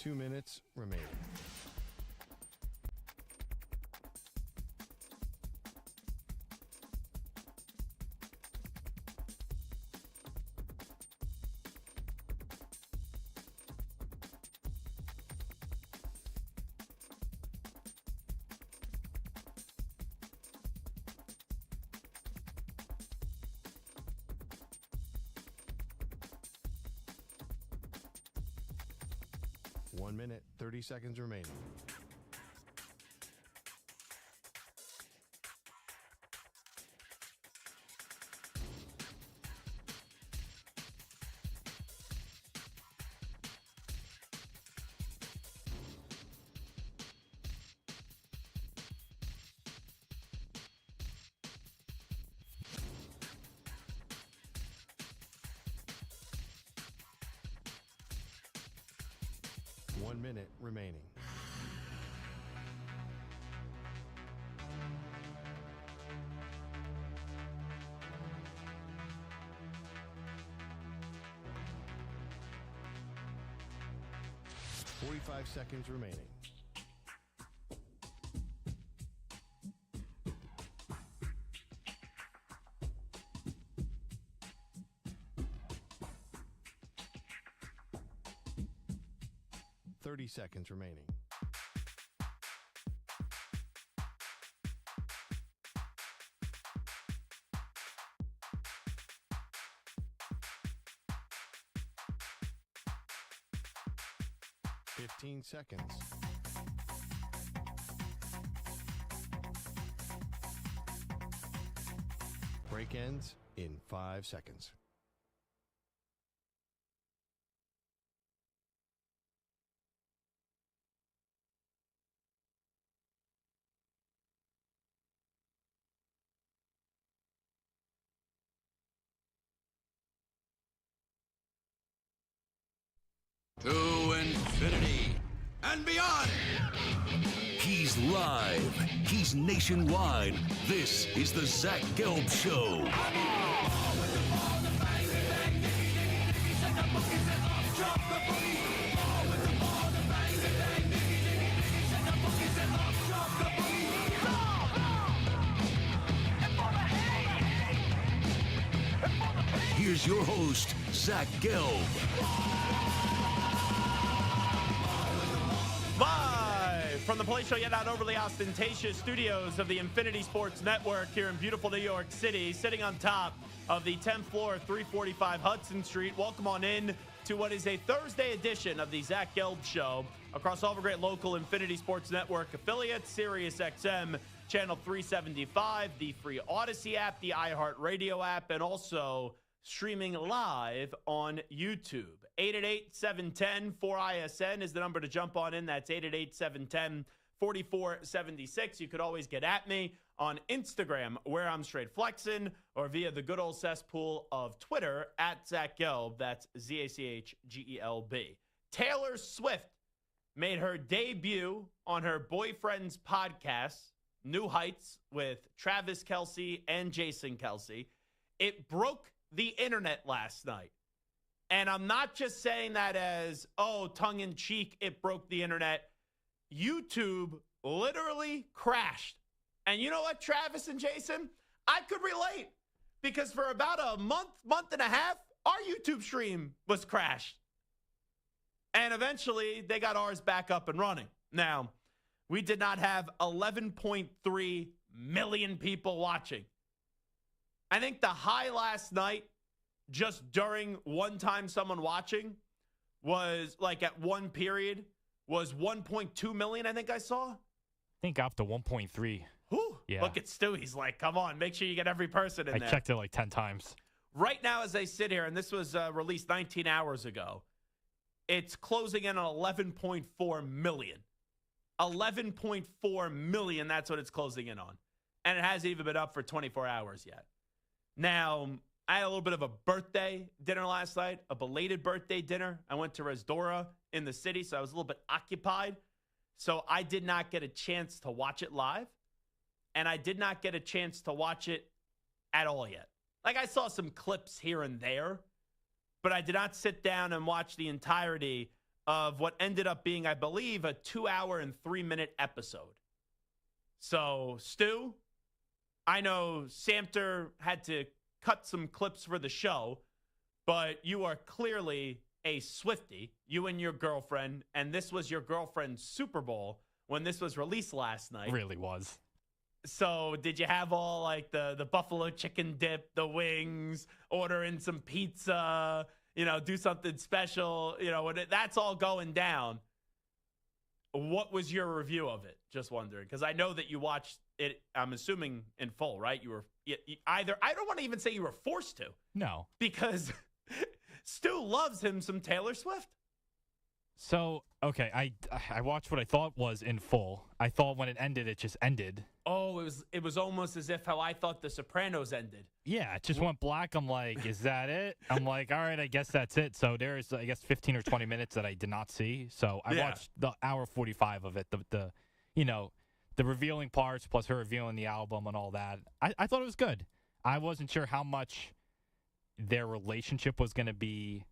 2 minutes remaining. One minute, 30 seconds remaining. One minute remaining. Forty-five seconds remaining. 30 seconds remaining. Fifteen seconds. Break ends in 5 seconds. To infinity and beyond. He's live. He's nationwide. This is the Zach Gelb Show. Here's your host, Zach Gelb. Live from the Play Show, yet not overly ostentatious studios of the Infinity Sports Network here in beautiful New York City, sitting on top of the 10th floor of 345 Hudson Street. Welcome on in to what is a Thursday edition of the Zach Gelb Show across all the great local Infinity Sports Network affiliates, Sirius XM, Channel 375, the free Odyssey app, the iHeartRadio app, and also streaming live on YouTube. 888-710-4ISN is the number to jump on in. That's 888-710-4476. You could always get at me on Instagram, where I'm straight flexing, or via the good old cesspool of Twitter, at Zach Gelb. That's ZACHGELB. Taylor Swift made her debut on her boyfriend's podcast, New Heights, with Travis Kelce and Jason Kelce. It broke the internet last night. And I'm not just saying that as, tongue-in-cheek, it broke the internet. YouTube literally crashed. And you know what, Travis and Jason? I could relate. Because for about a month and a half, our YouTube stream was crashed. And eventually, they got ours back up and running. Now, we did not have 11.3 million people watching. I think the high last night, just during one time someone watching, was like at one period, was 1.2 million, I think I saw. I think up to 1.3. Whew. Yeah. Look at Stu. He's like, come on, make sure you get every person in there. I checked it like 10 times. Right now, as I sit here, and this was released 19 hours ago, it's closing in on 11.4 million. 11.4 million, that's what it's closing in on. And it hasn't even been up for 24 hours yet. Now, I had a little bit of a birthday dinner last night, a belated birthday dinner. I went to Resdora in the city, so I was a little bit occupied. So I did not get a chance to watch it live, and I did not get a chance to watch it at all yet. Like, I saw some clips here and there, but I did not sit down and watch the entirety of what ended up being, I believe, a 2-hour and 3-minute episode. So, Stu, I know Samter had to cut some clips for the show, but you are clearly a Swiftie, you and your girlfriend, and this was your girlfriend's Super Bowl when this was released last night. Really was. So did you have all like the buffalo chicken dip, the wings, order in some pizza, do something special, when that's all going down? What was your review of it? Just wondering, because I know that you watched it, I'm assuming in full, right? You were either, I don't want to even say you were forced to. No. Because Stu loves him some Taylor Swift. So, okay, I watched what I thought was in full. I thought when it ended, it just ended. Oh, it was almost as if how I thought The Sopranos ended. Yeah, it just went black. I'm like, is that it? I'm like, all right, I guess that's it. So there's, I guess, 15 or 20 minutes that I did not see. So I watched the hour 45 of it, the revealing parts plus her revealing the album and all that. I thought it was good. I wasn't sure how much their relationship was going to be,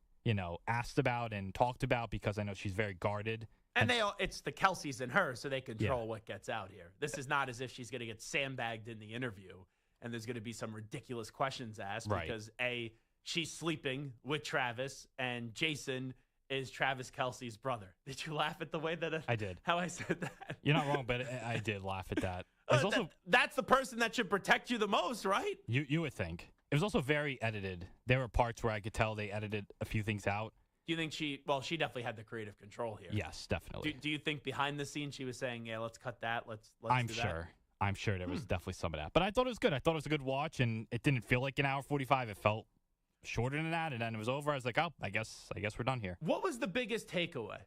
asked about and talked about because I know she's very guarded. And it's the Kelce's and her, so they control what gets out here. This is not as if she's going to get sandbagged in the interview and there's going to be some ridiculous questions asked because she's sleeping with Travis and Jason is Travis Kelce's brother. Did you laugh at the way that I did? How I said that? You're not wrong, but I did laugh at that. That's the person that should protect you the most, right? You would think. It was also very edited. There were parts where I could tell they edited a few things out. Do you think she definitely had the creative control here. Yes, definitely. Do you think behind the scenes she was saying, yeah, let's cut that, let's I'm do sure. that? I'm sure there was definitely some of that. But I thought it was good. I thought it was a good watch, and it didn't feel like an hour 45. It felt shorter than that, and then it was over. I was like, oh, I guess we're done here. What was the biggest takeaway?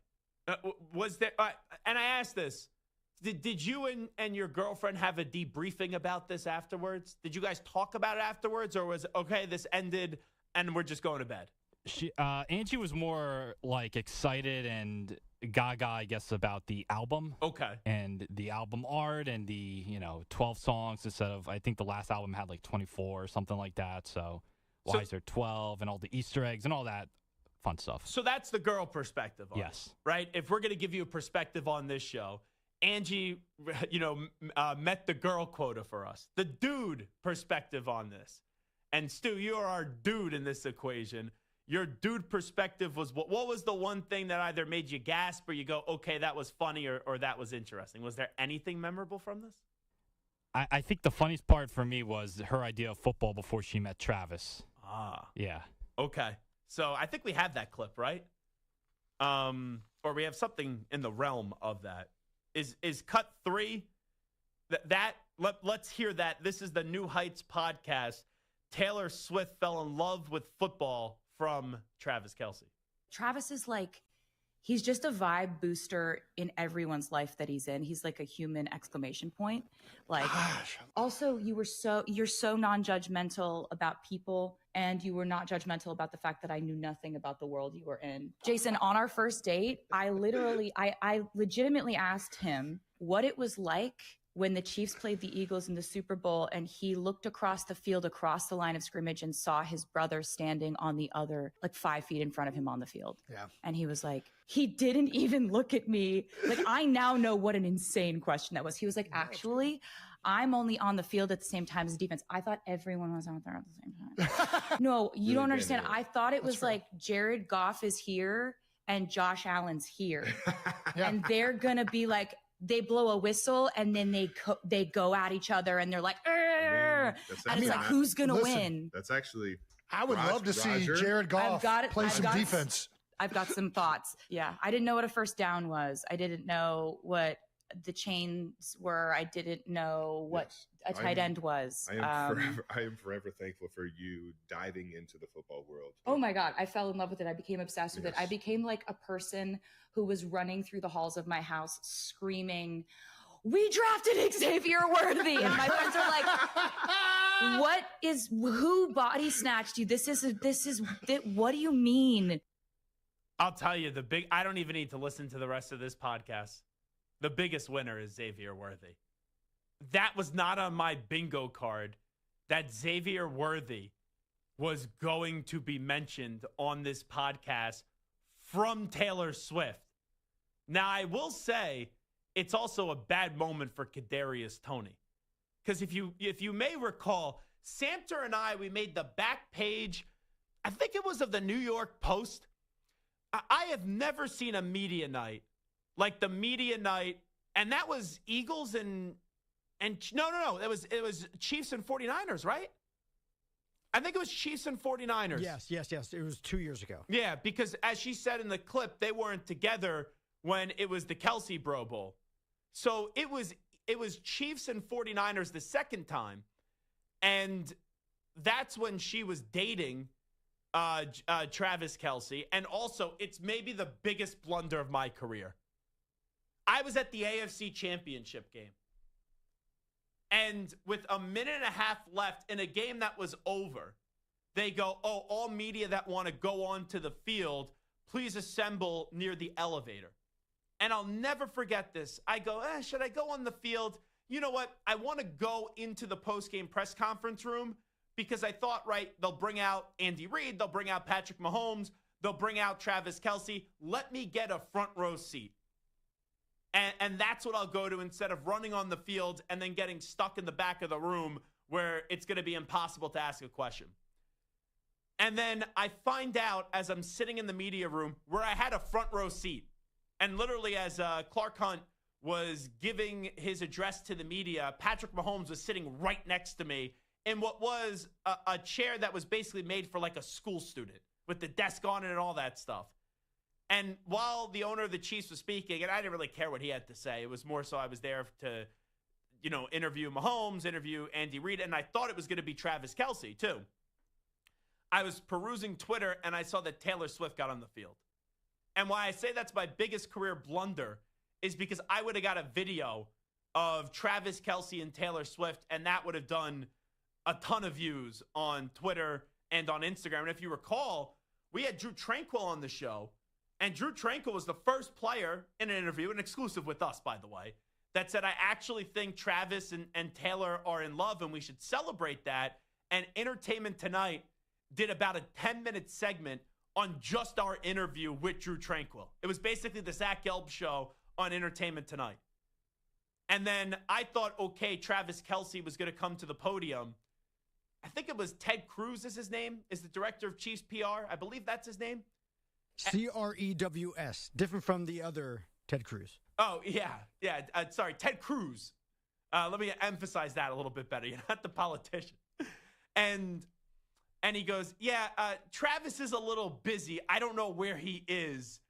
Was there? And I asked this: Did you and your girlfriend have a debriefing about this afterwards? Did you guys talk about it afterwards, or was it, okay, this ended and we're just going to bed? Angie was more like excited and gaga, I guess, about the album. Okay. And the album art and the 12 songs instead of, I think the last album had like 24 or something like that. So why is there 12 and all the Easter eggs and all that fun stuff? So that's the girl perspective on yes. it, right? If we're going to give you a perspective on this show, Angie, met the girl quota for us. The dude perspective on this. And Stu, you are our dude in this equation. Your dude perspective was what was the one thing that either made you gasp or you go, okay, that was funny or that was interesting? Was there anything memorable from this? I think the funniest part for me was her idea of football before she met Travis. Ah. Yeah. Okay. So I think we have that clip, right? Or we have something in the realm of that. Is cut 3 let's hear that. This is the New Heights podcast. Taylor Swift fell in love with football from Travis Kelce. Travis is like, he's just a vibe booster in everyone's life that he's in. He's like a human exclamation point. Like, also you're so non-judgmental about people, and you were not judgmental about the fact that I knew nothing about the world you were in. Jason, on our first date, I legitimately asked him what it was like when the Chiefs played the Eagles in the Super Bowl and he looked across the field, across the line of scrimmage, and saw his brother standing on the other, like 5 feet in front of him on the field. Yeah. And he was like, he didn't even look at me. Like, I now know what an insane question that was. He was like, actually, I'm only on the field at the same time as the defense. I thought everyone was out there at the same time. No, you don't understand. I thought it was like Jared Goff is here and Josh Allen's here. And they're going to be like, they blow a whistle and then they go at each other and they're like, and it's like, who's going to win? That's actually, I would love to see Jared Goff play some defense. I've got some thoughts. Yeah. I didn't know what a first down was. I didn't know what the chains were. I didn't know what a tight end was. I am forever thankful for you diving into the football world. Oh my God. I fell in love with it. I became obsessed with it. I became like a person who was running through the halls of my house screaming, "We drafted Xavier Worthy." And my friends are like, who body snatched you? What do you mean? I'll tell you, I don't even need to listen to the rest of this podcast. The biggest winner is Xavier Worthy. That was not on my bingo card, that Xavier Worthy was going to be mentioned on this podcast from Taylor Swift. Now, I will say it's also a bad moment for Kadarius Toney. Because if you may recall, Samter and we made the back page, I think it was of the New York Post. I have never seen a media night like the media night, and that was Eagles and no. It was Chiefs and 49ers, right? I think it was Chiefs and 49ers. Yes. It was 2 years ago. Yeah, because as she said in the clip, they weren't together when it was the Kelce Bro Bowl. So it was Chiefs and 49ers the second time, and that's when she was dating Travis Kelce. And also, it's maybe the biggest blunder of my career. I was at the AFC Championship game. And with a minute and a half left in a game that was over, they go, oh, all media that want to go onto the field, please assemble near the elevator. And I'll never forget this. I go, should I go on the field? You know what? I want to go into the post-game press conference room because I thought, right, they'll bring out Andy Reid, they'll bring out Patrick Mahomes, they'll bring out Travis Kelce. Let me get a front row seat. And that's what I'll go to instead of running on the field and then getting stuck in the back of the room where it's going to be impossible to ask a question. And then I find out as I'm sitting in the media room where I had a front row seat. And literally as Clark Hunt was giving his address to the media, Patrick Mahomes was sitting right next to me in what was a chair that was basically made for like a school student with the desk on it and all that stuff. And while the owner of the Chiefs was speaking, and I didn't really care what he had to say, it was more so I was there to, interview Mahomes, interview Andy Reid, and I thought it was going to be Travis Kelce, too. I was perusing Twitter, and I saw that Taylor Swift got on the field. And why I say that's my biggest career blunder is because I would have got a video of Travis Kelce and Taylor Swift, and that would have done a ton of views on Twitter and on Instagram. And if you recall, we had Drew Tranquill on the show, and Drew Tranquill was the first player in an interview, an exclusive with us, by the way, that said, I actually think Travis and Taylor are in love and we should celebrate that. And Entertainment Tonight did about a 10-minute segment on just our interview with Drew Tranquill. It was basically the Zach Gelb Show on Entertainment Tonight. And then I thought, okay, Travis Kelce was going to come to the podium. I think it was Ted Cruz is his name, is the director of Chiefs PR. I believe that's his name. Crews, different from the other Ted Cruz. Oh, yeah. Sorry, Ted Cruz. Let me emphasize that a little bit better. You're not the politician. And he goes, Travis is a little busy. I don't know where he is,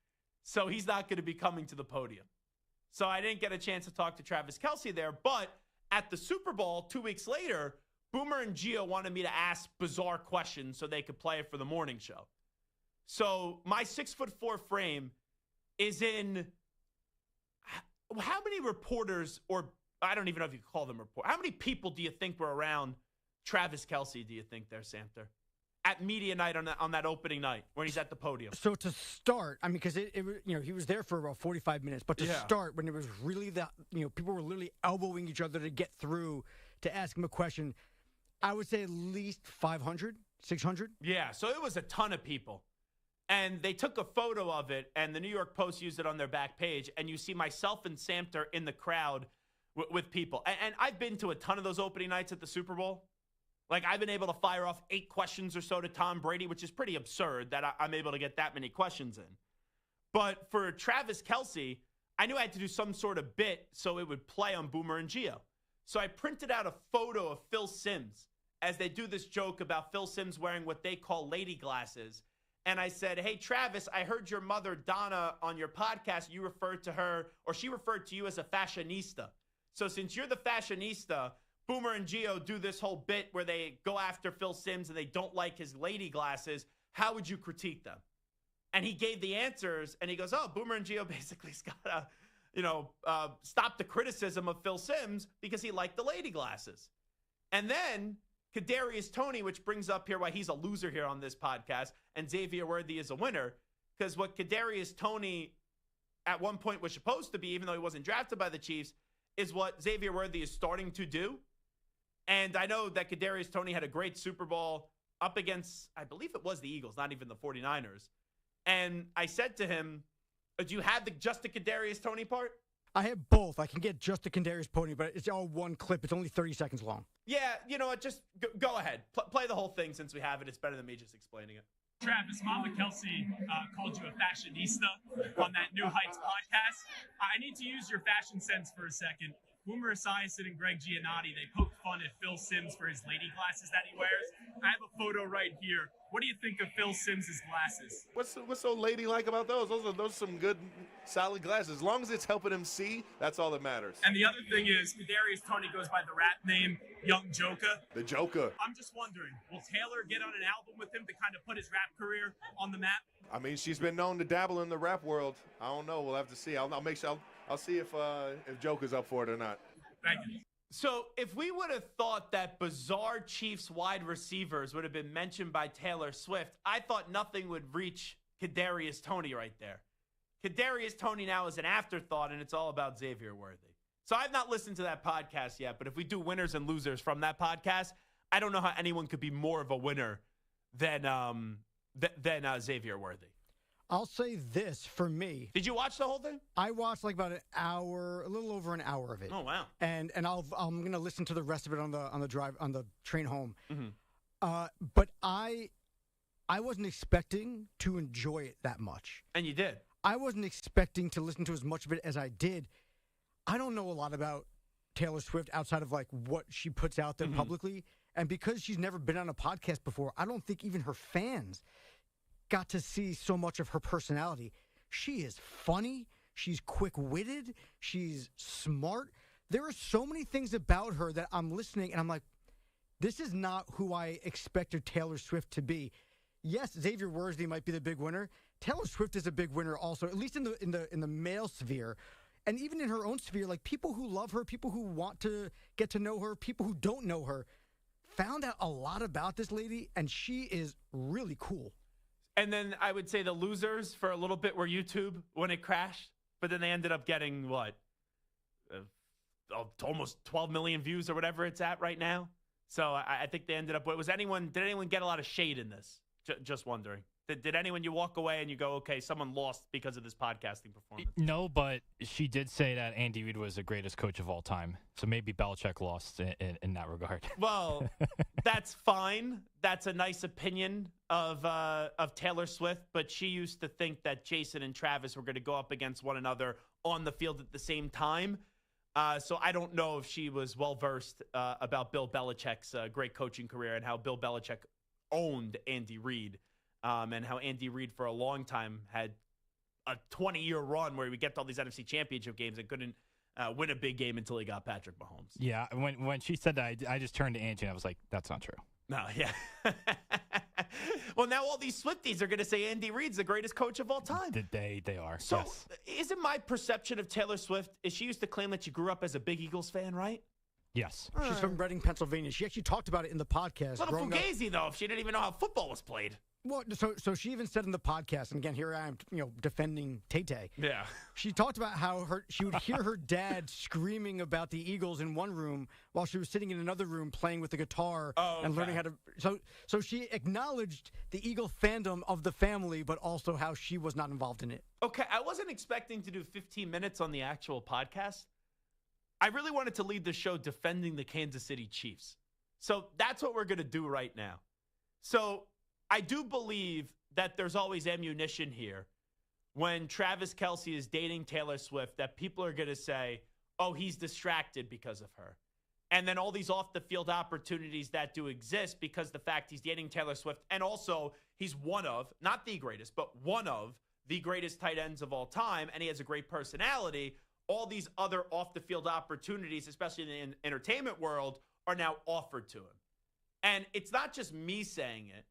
so he's not going to be coming to the podium. So I didn't get a chance to talk to Travis Kelce there. But at the Super Bowl 2 weeks later, Boomer and Gio wanted me to ask bizarre questions so they could play it for the morning show. So my 6'4" frame is in how many reporters, or I don't even know if you call them reporters, how many people do you think were around Travis Kelce, do you think there, Samter? At media night on that opening night when he's at the podium. So to start, I mean, because he was there for about 45 minutes, but to start when it was really people were literally elbowing each other to get through to ask him a question, I would say at least 500, 600. Yeah, so it was a ton of people. And they took a photo of it, and the New York Post used it on their back page, and you see myself and Samter in the crowd with people. And I've been to a ton of those opening nights at the Super Bowl. Like, I've been able to fire off 8 questions or so to Tom Brady, which is pretty absurd that I'm able to get that many questions in. But for Travis Kelce, I knew I had to do some sort of bit so it would play on Boomer and Gio. So I printed out a photo of Phil Simms as they do this joke about Phil Simms wearing what they call lady glasses. And I said, hey, Travis, I heard your mother, Donna, on your podcast, you referred to her, or she referred to you as a fashionista. So since you're the fashionista, Boomer and Gio do this whole bit where they go after Phil Simms and they don't like his lady glasses. How would you critique them? And he gave the answers, and he goes, oh, Boomer and Gio basically's got to, stop the criticism of Phil Simms because he liked the lady glasses. And then Kadarius Toney, which brings up here why he's a loser here on this podcast, and Xavier Worthy is a winner, because what Kadarius Toney at one point was supposed to be, even though he wasn't drafted by the Chiefs, is what Xavier Worthy is starting to do. And I know that Kadarius Toney had a great Super Bowl up against, I believe it was the Eagles, not even the 49ers. And I said to him, do you have just the Kadarius Toney part? I have both. I can get just the Kadarius Toney, but it's all one clip. It's only 30 seconds long. Yeah, you know what? Just go ahead. Play the whole thing since we have it. It's better than me just explaining it. Travis, Mama Kelce called you a fashionista on that New Heights podcast. I need to use your fashion sense for a second. Boomer Esiason and Greg Giannotti, they poke fun at Phil Simms for his lady glasses that he wears. I have a photo right here. What do you think of Phil Simms' glasses? What's so ladylike about those? Those are some good, solid glasses. As long as it's helping him see, that's all that matters. And the other thing is, Kadarius Toney goes by the rap name Young Joker. The Joker. I'm just wondering, will Taylor get on an album with him to kind of put his rap career on the map? I mean, she's been known to dabble in the rap world. I don't know. We'll have to see. I'll make sure. I'll see if Joker's up for it or not. Thank you. So if we would have thought that bizarre Chiefs wide receivers would have been mentioned by Taylor Swift, I thought nothing would reach Kadarius Toney right there. Kadarius Toney now is an afterthought, and it's all about Xavier Worthy. So I've not listened to that podcast yet, but if we do winners and losers from that podcast, I don't know how anyone could be more of a winner than Xavier Worthy. I'll say this for me. Did you watch the whole thing? I watched like about an hour, a little over an hour of it. Oh wow! And I'm gonna listen to the rest of it on the drive on the train home. Mm-hmm. But I wasn't expecting to enjoy it that much. And you did. I wasn't expecting to listen to as much of it as I did. I don't know a lot about Taylor Swift outside of like what she puts out there publicly, and because she's never been on a podcast before, I don't think even her fans got to see so much of her personality. She is funny. She's quick-witted. She's smart. There are so many things about her that I'm listening, and I'm like, this is not who I expected Taylor Swift to be. Yes, Xavier Worthy might be the big winner. Taylor Swift is a big winner also, at least in the male sphere. And even in her own sphere, like people who love her, people who want to get to know her, people who don't know her, found out a lot about this lady, and she is really cool. And then I would say the losers for a little bit were YouTube when it crashed, but then they ended up getting what? Almost 12 million views or whatever it's at right now. So I think they ended up. Did anyone get a lot of shade in this? Just wondering. Did anyone you walk away and you go, okay, someone lost because of this podcasting performance? No, but she did say that Andy Reid was the greatest coach of all time. So maybe Belichick lost in that regard. Well, that's fine. That's a nice opinion of Taylor Swift, but she used to think that Jason and Travis were going to go up against one another on the field at the same time. So I don't know if she was well-versed about Bill Belichick's great coaching career and how Bill Belichick owned Andy Reid. And how Andy Reid for a long time had a 20-year run where he would get to all these NFC championship games and couldn't win a big game until he got Patrick Mahomes. Yeah, when she said that, I just turned to Angie and I was like, that's not true. No, yeah. Well, now all these Swifties are going to say Andy Reid's the greatest coach of all time. They are, so, yes. Isn't my perception of Taylor Swift, is she used to claim that she grew up as a big Eagles fan, right? Yes. She's from Reading, Pennsylvania. She actually talked about it in the podcast. A little fugazi, though, if she didn't even know how football was played. Well, so she even said in the podcast, and again, here I am, defending Tay-Tay. Yeah. She talked about how she would hear her dad screaming about the Eagles in one room while she was sitting in another room playing with the guitar and learning how to. So she acknowledged the Eagle fandom of the family, but also how she was not involved in it. Okay, I wasn't expecting to do 15 minutes on the actual podcast. I really wanted to lead the show defending the Kansas City Chiefs. So that's what we're going to do right now. So I do believe that there's always ammunition here when Travis Kelce is dating Taylor Swift, that people are going to say, oh, he's distracted because of her. And then all these off-the-field opportunities that do exist because the fact he's dating Taylor Swift, and also he's one of, not the greatest, but one of the greatest tight ends of all time, and he has a great personality. All these other off-the-field opportunities, especially in the entertainment world, are now offered to him. And it's not just me saying it,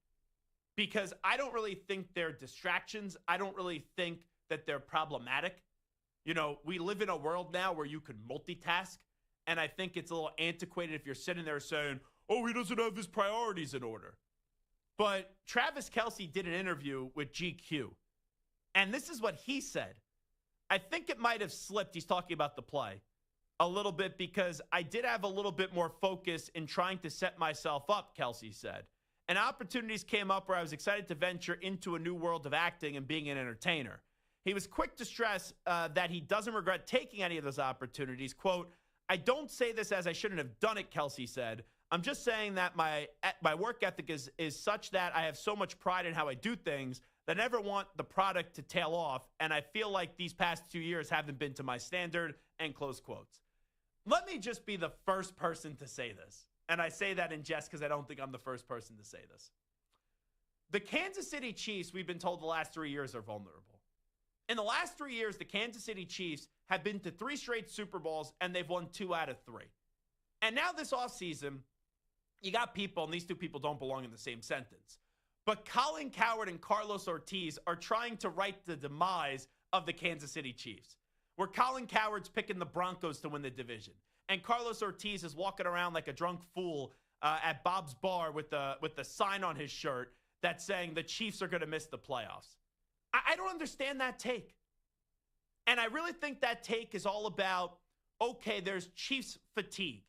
because I don't really think they're distractions. I don't really think that they're problematic. We live in a world now where you can multitask, and I think it's a little antiquated if you're sitting there saying, oh, he doesn't have his priorities in order. But Travis Kelce did an interview with GQ, and this is what he said. I think it might have slipped, he's talking about the play, a little bit because I did have a little bit more focus in trying to set myself up, Kelce said. and opportunities came up where I was excited to venture into a new world of acting and being an entertainer. He was quick to stress that he doesn't regret taking any of those opportunities. Quote, I don't say this as I shouldn't have done it, Kelce said. I'm just saying that my work ethic is such that I have so much pride in how I do things that I never want the product to tail off, and I feel like these past 2 years haven't been to my standard, end close quotes. Let me just be the first person to say this, and I say that in jest because I don't think I'm the first person to say this. The Kansas City Chiefs, we've been told the last 3 years, are vulnerable. In the last 3 years, the Kansas City Chiefs have been to 3 straight Super Bowls, and they've won 2 out of 3. And now this offseason, you got people, and these two people don't belong in the same sentence, but Colin Cowherd and Carlos Ortiz are trying to write the demise of the Kansas City Chiefs, where Colin Cowherd's picking the Broncos to win the division, and Carlos Ortiz is walking around like a drunk fool at Bob's Bar with the sign on his shirt that's saying the Chiefs are going to miss the playoffs. I don't understand that take. And I really think that take is all about, okay, there's Chiefs fatigue.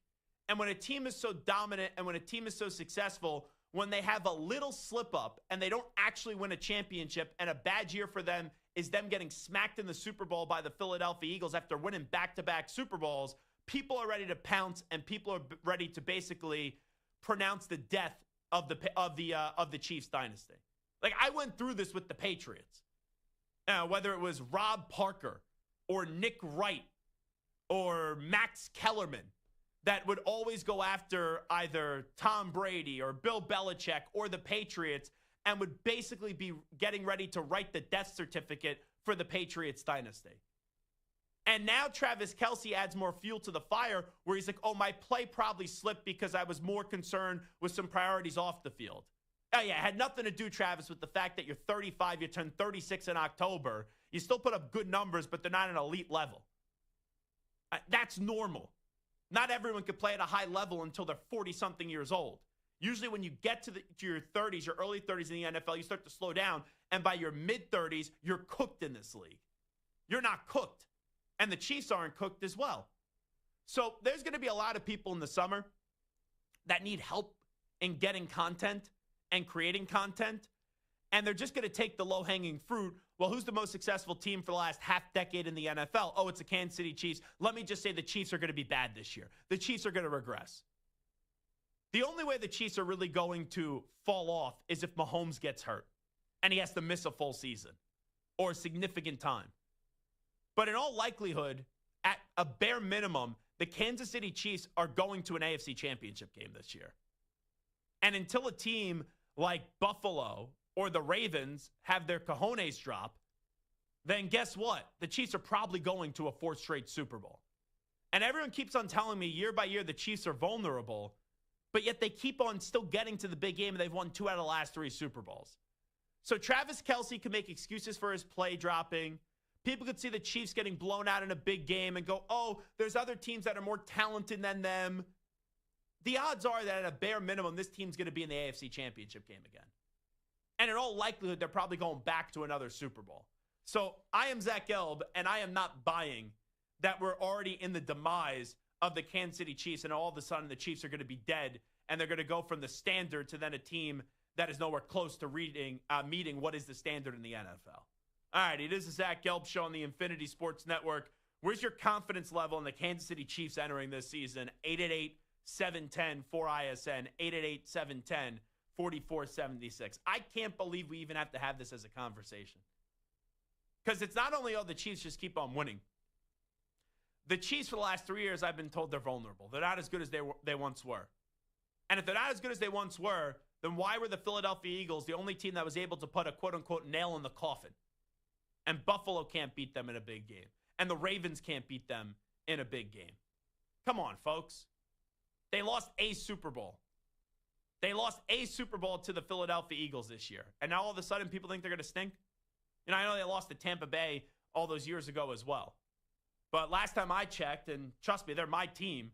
And when a team is so dominant and when a team is so successful, when they have a little slip up and they don't actually win a championship and a bad year for them is them getting smacked in the Super Bowl by the Philadelphia Eagles after winning back-to-back Super Bowls, people are ready to pounce and people are ready to basically pronounce the death of the Chiefs dynasty. Like, I went through this with the Patriots. Whether it was Rob Parker or Nick Wright or Max Kellerman, that would always go after either Tom Brady or Bill Belichick or the Patriots and would basically be getting ready to write the death certificate for the Patriots dynasty. And now Travis Kelce adds more fuel to the fire where he's like, oh, my play probably slipped because I was more concerned with some priorities off the field. Oh, yeah, it had nothing to do, Travis, with the fact that you're 35, you turned 36 in October. You still put up good numbers, but they're not an elite level. That's normal. Not everyone can play at a high level until they're 40-something years old. Usually when you get to your 30s, your early 30s in the NFL, you start to slow down. And by your mid-30s, you're cooked in this league. You're not cooked. And the Chiefs aren't cooked as well. So there's going to be a lot of people in the summer that need help in getting content and creating content. And they're just going to take the low-hanging fruit. Well, who's the most successful team for the last half-decade in the NFL? Oh, it's the Kansas City Chiefs. Let me just say the Chiefs are going to be bad this year. The Chiefs are going to regress. The only way the Chiefs are really going to fall off is if Mahomes gets hurt and he has to miss a full season or a significant time. But in all likelihood, at a bare minimum, the Kansas City Chiefs are going to an AFC Championship game this year. And until a team like Buffalo or the Ravens have their cojones drop, then guess what? The Chiefs are probably going to a 4th straight Super Bowl. And everyone keeps on telling me year by year the Chiefs are vulnerable, but yet they keep on still getting to the big game, and they've won 2 out of the last 3 Super Bowls. So Travis Kelce can make excuses for his play dropping. People could see the Chiefs getting blown out in a big game and go, oh, there's other teams that are more talented than them. The odds are that at a bare minimum, this team's going to be in the AFC Championship game again. And in all likelihood, they're probably going back to another Super Bowl. So I am Zach Gelb, and I am not buying that we're already in the demise of the Kansas City Chiefs, and all of a sudden the Chiefs are going to be dead, and they're going to go from the standard to then a team that is nowhere close to meeting what is the standard in the NFL. All right, it is the Zach Gelb Show on the Infinity Sports Network. Where's your confidence level in the Kansas City Chiefs entering this season? 888-710-4ISN, 888-710-4476. I can't believe we even have to have this as a conversation. Because it's not only, the Chiefs just keep on winning. The Chiefs for the last 3 years, I've been told they're vulnerable. They're not as good as they once were. And if they're not as good as they once were, then why were the Philadelphia Eagles the only team that was able to put a quote-unquote nail in the coffin? And Buffalo can't beat them in a big game. And the Ravens can't beat them in a big game. Come on, folks. They lost a Super Bowl. They lost a Super Bowl to the Philadelphia Eagles this year. And now all of a sudden people think they're going to stink. I know they lost to Tampa Bay all those years ago as well. But last time I checked, and trust me, they're my team,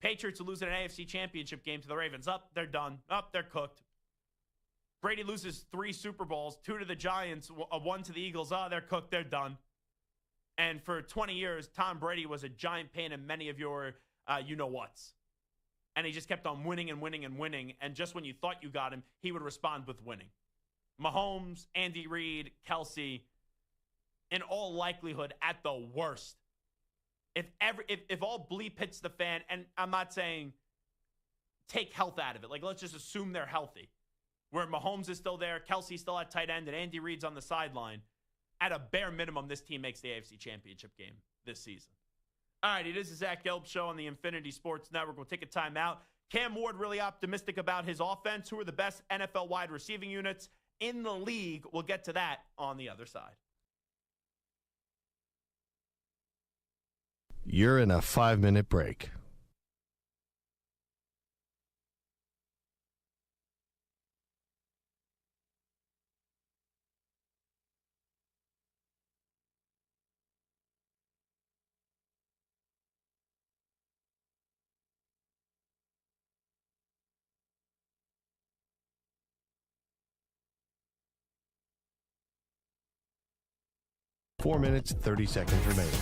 Patriots are losing an AFC Championship game to the Ravens. They're done. They're cooked. Brady loses 3 Super Bowls, 2 to the Giants, 1 to the Eagles. They're cooked. They're done. And for 20 years, Tom Brady was a giant pain in many of your you-know-whats. and he just kept on winning and winning and winning. And just when you thought you got him, he would respond with winning. Mahomes, Andy Reid, Kelce, in all likelihood, at the worst, if all bleep hits the fan, and I'm not saying take health out of it, like let's just assume they're healthy, where Mahomes is still there, Kelce's still at tight end, and Andy Reid's on the sideline, at a bare minimum, this team makes the AFC Championship game this season. All right, it is the Zach Gelb Show on the Infinity Sports Network. We'll take a timeout. Cam Ward really optimistic about his offense. Who are the best NFL wide receiving units in the league? We'll get to that on the other side. You're in a 5-minute break. Four minutes, 30 seconds remaining.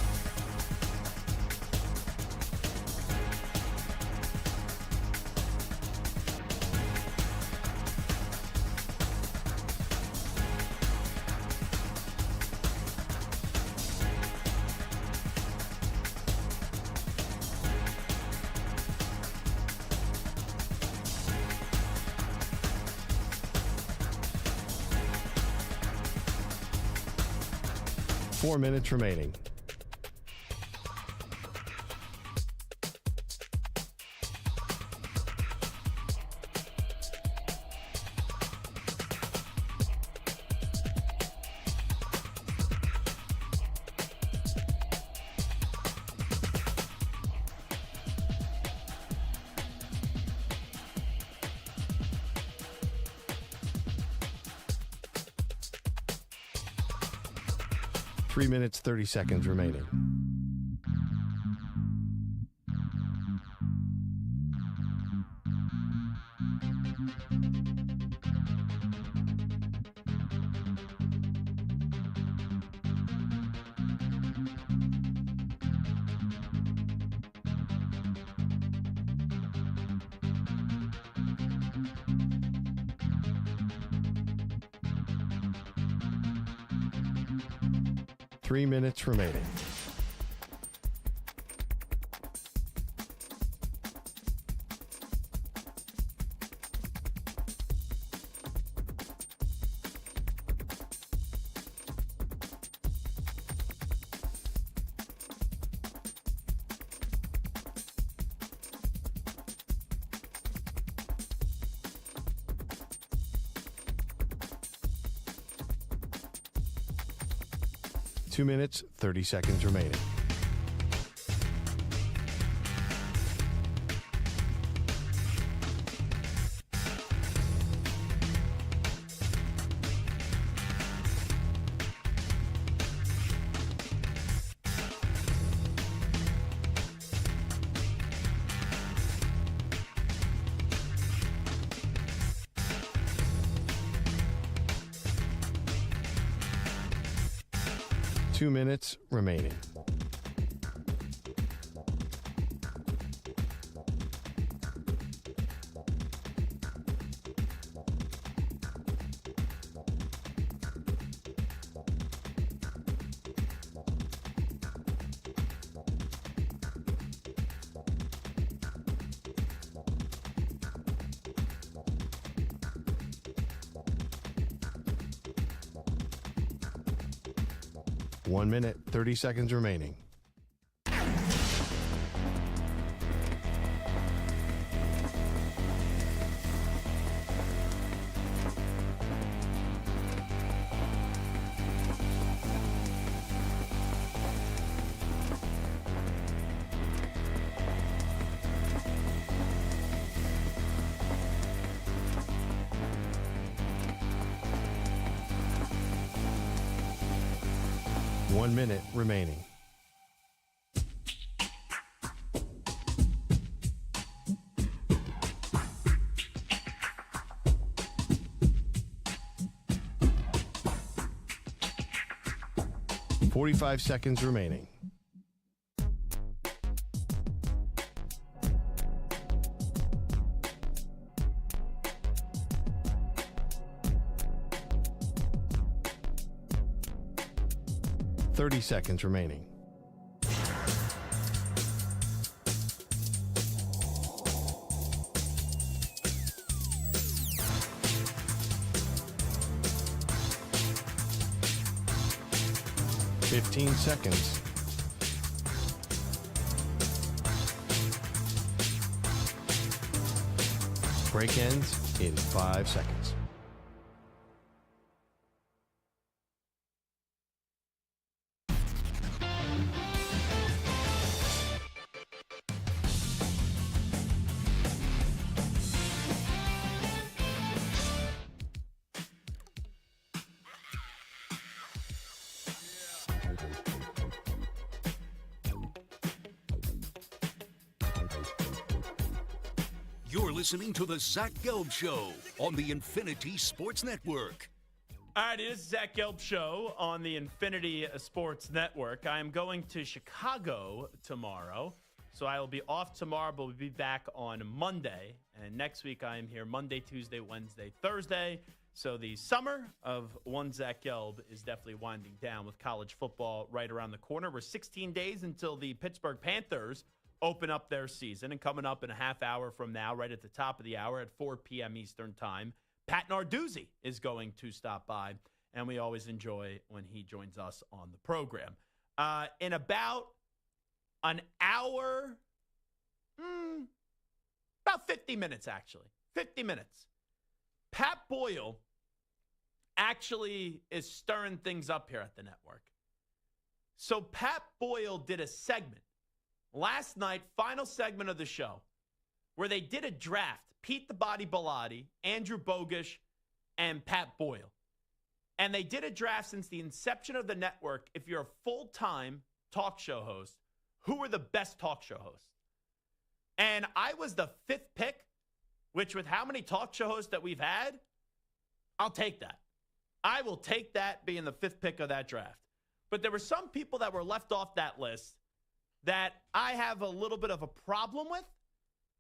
Four minutes remaining. Three minutes, 30 seconds remaining. Three minutes remaining. Two minutes, 30 seconds remaining. Two minutes remaining. One minute, 30 seconds remaining. One minute remaining. .45 seconds remaining. 30 seconds remaining. Fifteen seconds. Break ends in 5 seconds. You're listening to the Zach Gelb Show on the Infinity Sports Network. All right, it is Zach Gelb Show on the Infinity Sports Network. I am going to Chicago tomorrow, so I will be off tomorrow, but we'll be back on Monday. And next week I am here Monday, Tuesday, Wednesday, Thursday. So the summer of one Zach Gelb is definitely winding down with college football right around the corner. We're 16 days until the Pittsburgh Panthers open up their season, and coming up in a half hour from now, right at the top of the hour at 4 p.m. Eastern Time, Pat Narduzzi is going to stop by, and we always enjoy when he joins us on the program. In about an hour, about 50 minutes, actually. 50 minutes. Pat Boyle actually is stirring things up here at the network. So Pat Boyle did a segment last night, final segment of the show, where they did a draft. Pete the Body Bellotti, Andrew Bogusch, and Pat Boyle. And they did a draft since the inception of the network. If you're a full-time talk show host, who are the best talk show hosts? And I was the 5th pick, which with how many talk show hosts that we've had, I'll take that. I will take that being the 5th pick of that draft. But there were some people that were left off that list that I have a little bit of a problem with,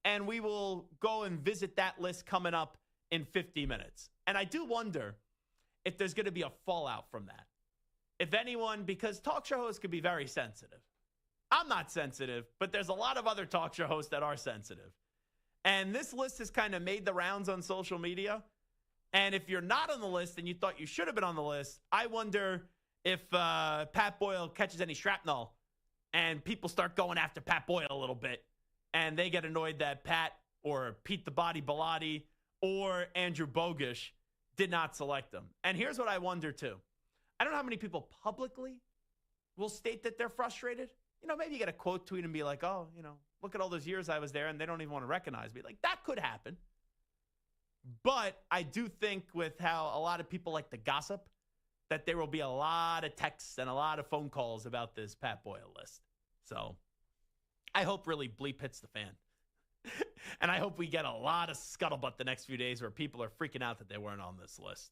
and we will go and visit that list coming up in 50 minutes. And I do wonder if there's going to be a fallout from that. If anyone, because talk show hosts can be very sensitive. I'm not sensitive, but there's a lot of other talk show hosts that are sensitive. And this list has kind of made the rounds on social media. And if you're not on the list and you thought you should have been on the list, I wonder if Pat Boyle catches any shrapnel and people start going after Pat Boyle a little bit, and they get annoyed that Pat or Pete the Body Bellotti or Andrew Bogusch did not select them. And here's what I wonder, too. I don't know how many people publicly will state that they're frustrated. You know, maybe you get a quote tweet and be like, oh, you know, look at all those years I was there, and they don't even want to recognize me. Like, that could happen. But I do think with how a lot of people like to gossip, that there will be a lot of texts and a lot of phone calls about this Pat Boyle list. So I hope really bleep hits the fan. And I hope we get a lot of scuttlebutt the next few days where people are freaking out that they weren't on this list.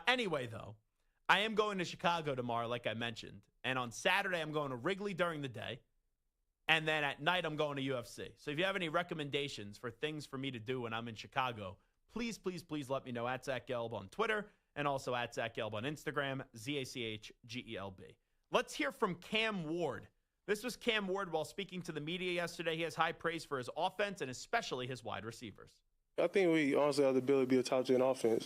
Anyway, though, I am going to Chicago tomorrow, like I mentioned. And on Saturday, I'm going to Wrigley during the day. And then at night, I'm going to UFC. So if you have any recommendations for things for me to do when I'm in Chicago, please, please, please let me know at Zach Gelb on Twitter and also at Zach Gelb on Instagram, ZachGelb. Let's hear from Cam Ward. This was Cam Ward while speaking to the media yesterday. He has high praise for his offense and especially his wide receivers. I think we honestly have the ability to be a top 10 offense,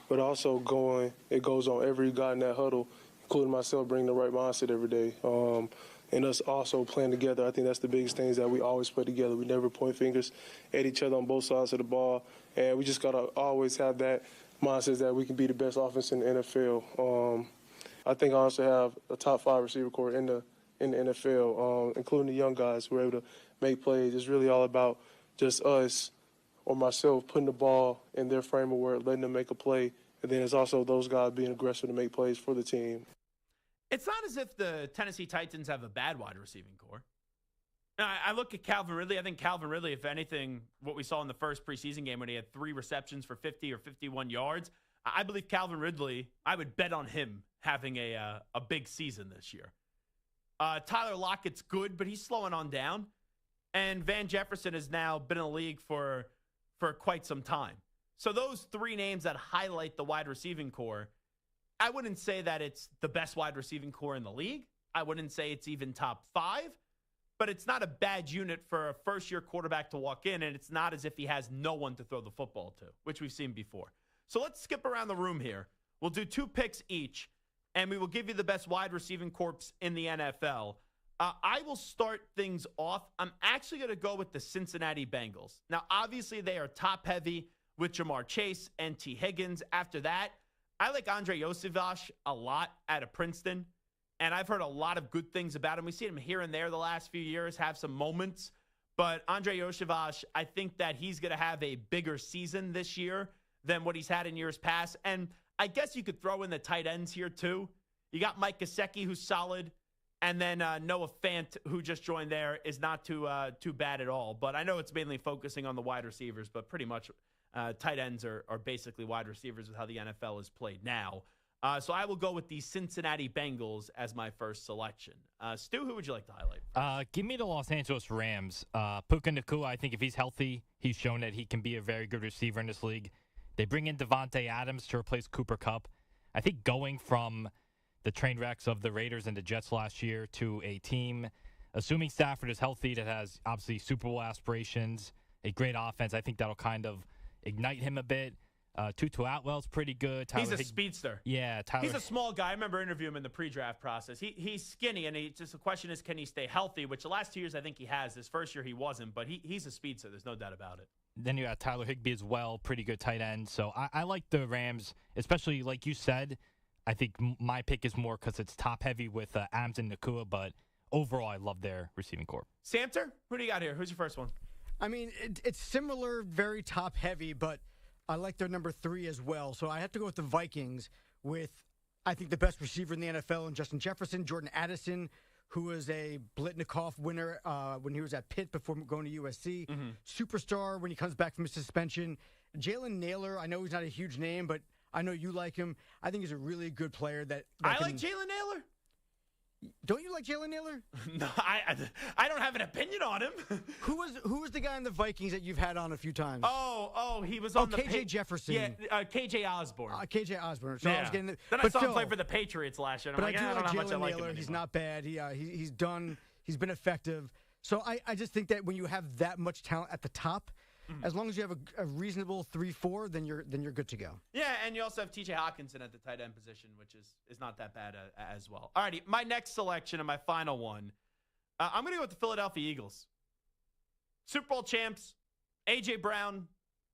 but also it goes on every guy in that huddle, including myself, bringing the right mindset every day. And us also playing together. I think that's the biggest things that we always play together. We never point fingers at each other on both sides of the ball, and we just got to always have that mindset that we can be the best offense in the NFL. I think I also have a top 5 receiver core in the NFL, including the young guys who are able to make plays. It's really all about just us or myself putting the ball in their frame of work, letting them make a play, and then it's also those guys being aggressive to make plays for the team. It's not as if the Tennessee Titans have a bad wide receiving core. I look at Calvin Ridley. I think Calvin Ridley, if anything, what we saw in the first preseason game when he had 3 receptions for 50 or 51 yards, I believe Calvin Ridley, I would bet on him having a big season this year. Tyler Lockett's good, but he's slowing on down. And Van Jefferson has now been in the league for quite some time. So those 3 names that highlight the wide receiving core, I wouldn't say that it's the best wide receiving core in the league. I wouldn't say it's even top 5, but it's not a bad unit for a first-year quarterback to walk in, and it's not as if he has no one to throw the football to, which we've seen before. So let's skip around the room here. We'll do 2 picks each, and we will give you the best wide receiving corps in the NFL. I will start things off. I'm actually going to go with the Cincinnati Bengals. Now, obviously, they are top-heavy with Jamar Chase and T. Higgins. After that, I like Andre Iosivas a lot out of Princeton, and I've heard a lot of good things about him. We've seen him here and there the last few years, have some moments. But Andre Iosivas, I think that he's going to have a bigger season this year than what he's had in years past. And I guess you could throw in the tight ends here, too. You got Mike Gesicki, who's solid. And then Noah Fant, who just joined there, is not too bad at all. But I know it's mainly focusing on the wide receivers, but pretty much tight ends are basically wide receivers with how the NFL is played now. So I will go with the Cincinnati Bengals as my first selection. Stu, who would you like to highlight? Give me the Los Angeles Rams. Puka Nacua, I think if he's healthy, he's shown that he can be a very good receiver in this league. They bring in Devontae Adams to replace Cooper Kupp. I think going from the train wrecks of the Raiders and the Jets last year to a team, assuming Stafford is healthy, that has obviously Super Bowl aspirations, a great offense, I think that'll kind of ignite him a bit. Tutu Atwell's pretty good. He's a speedster. Yeah, he's a small guy. I remember interviewing him in the pre-draft process. He's skinny, and just the question is, can he stay healthy? Which the last 2 years I think he has. This first year he wasn't, but he's a speedster. There's no doubt about it. Then you got Tyler Higbee as well, pretty good tight end. So I like the Rams, especially like you said. I think my pick is more because it's top-heavy with Adams and Nacua, but overall I love their receiving corps. Samter, who do you got here? Who's your first one? I mean, it's similar, very top-heavy, but I like their number 3 as well. So I have to go with the Vikings with, I think, the best receiver in the NFL, and Justin Jefferson, Jordan Addison, who was a Blitnikoff winner when he was at Pitt before going to USC. Mm-hmm. Superstar when he comes back from his suspension. Jalen Naylor, I know he's not a huge name, but I know you like him. I think he's a really good player. I like Jalen Naylor. Don't you like Jalen Naylor? No, I don't have an opinion on him. Who was the guy in the Vikings that you've had on a few times? Oh, he was on the KJ Jefferson. Yeah, KJ Osborne. KJ Osborne. So yeah. I was getting then I saw him play for the Patriots last year. And but I'm I do like, like Jalen Naylor. He's not bad. He's been effective. So I just think that when you have that much talent at the top, as long as you have a reasonable 3-4, then you're good to go. Yeah, and you also have T.J. Hawkinson at the tight end position, which is not that bad as well. All righty, my next selection and my final one, I'm going to go with the Philadelphia Eagles. Super Bowl champs, A.J. Brown,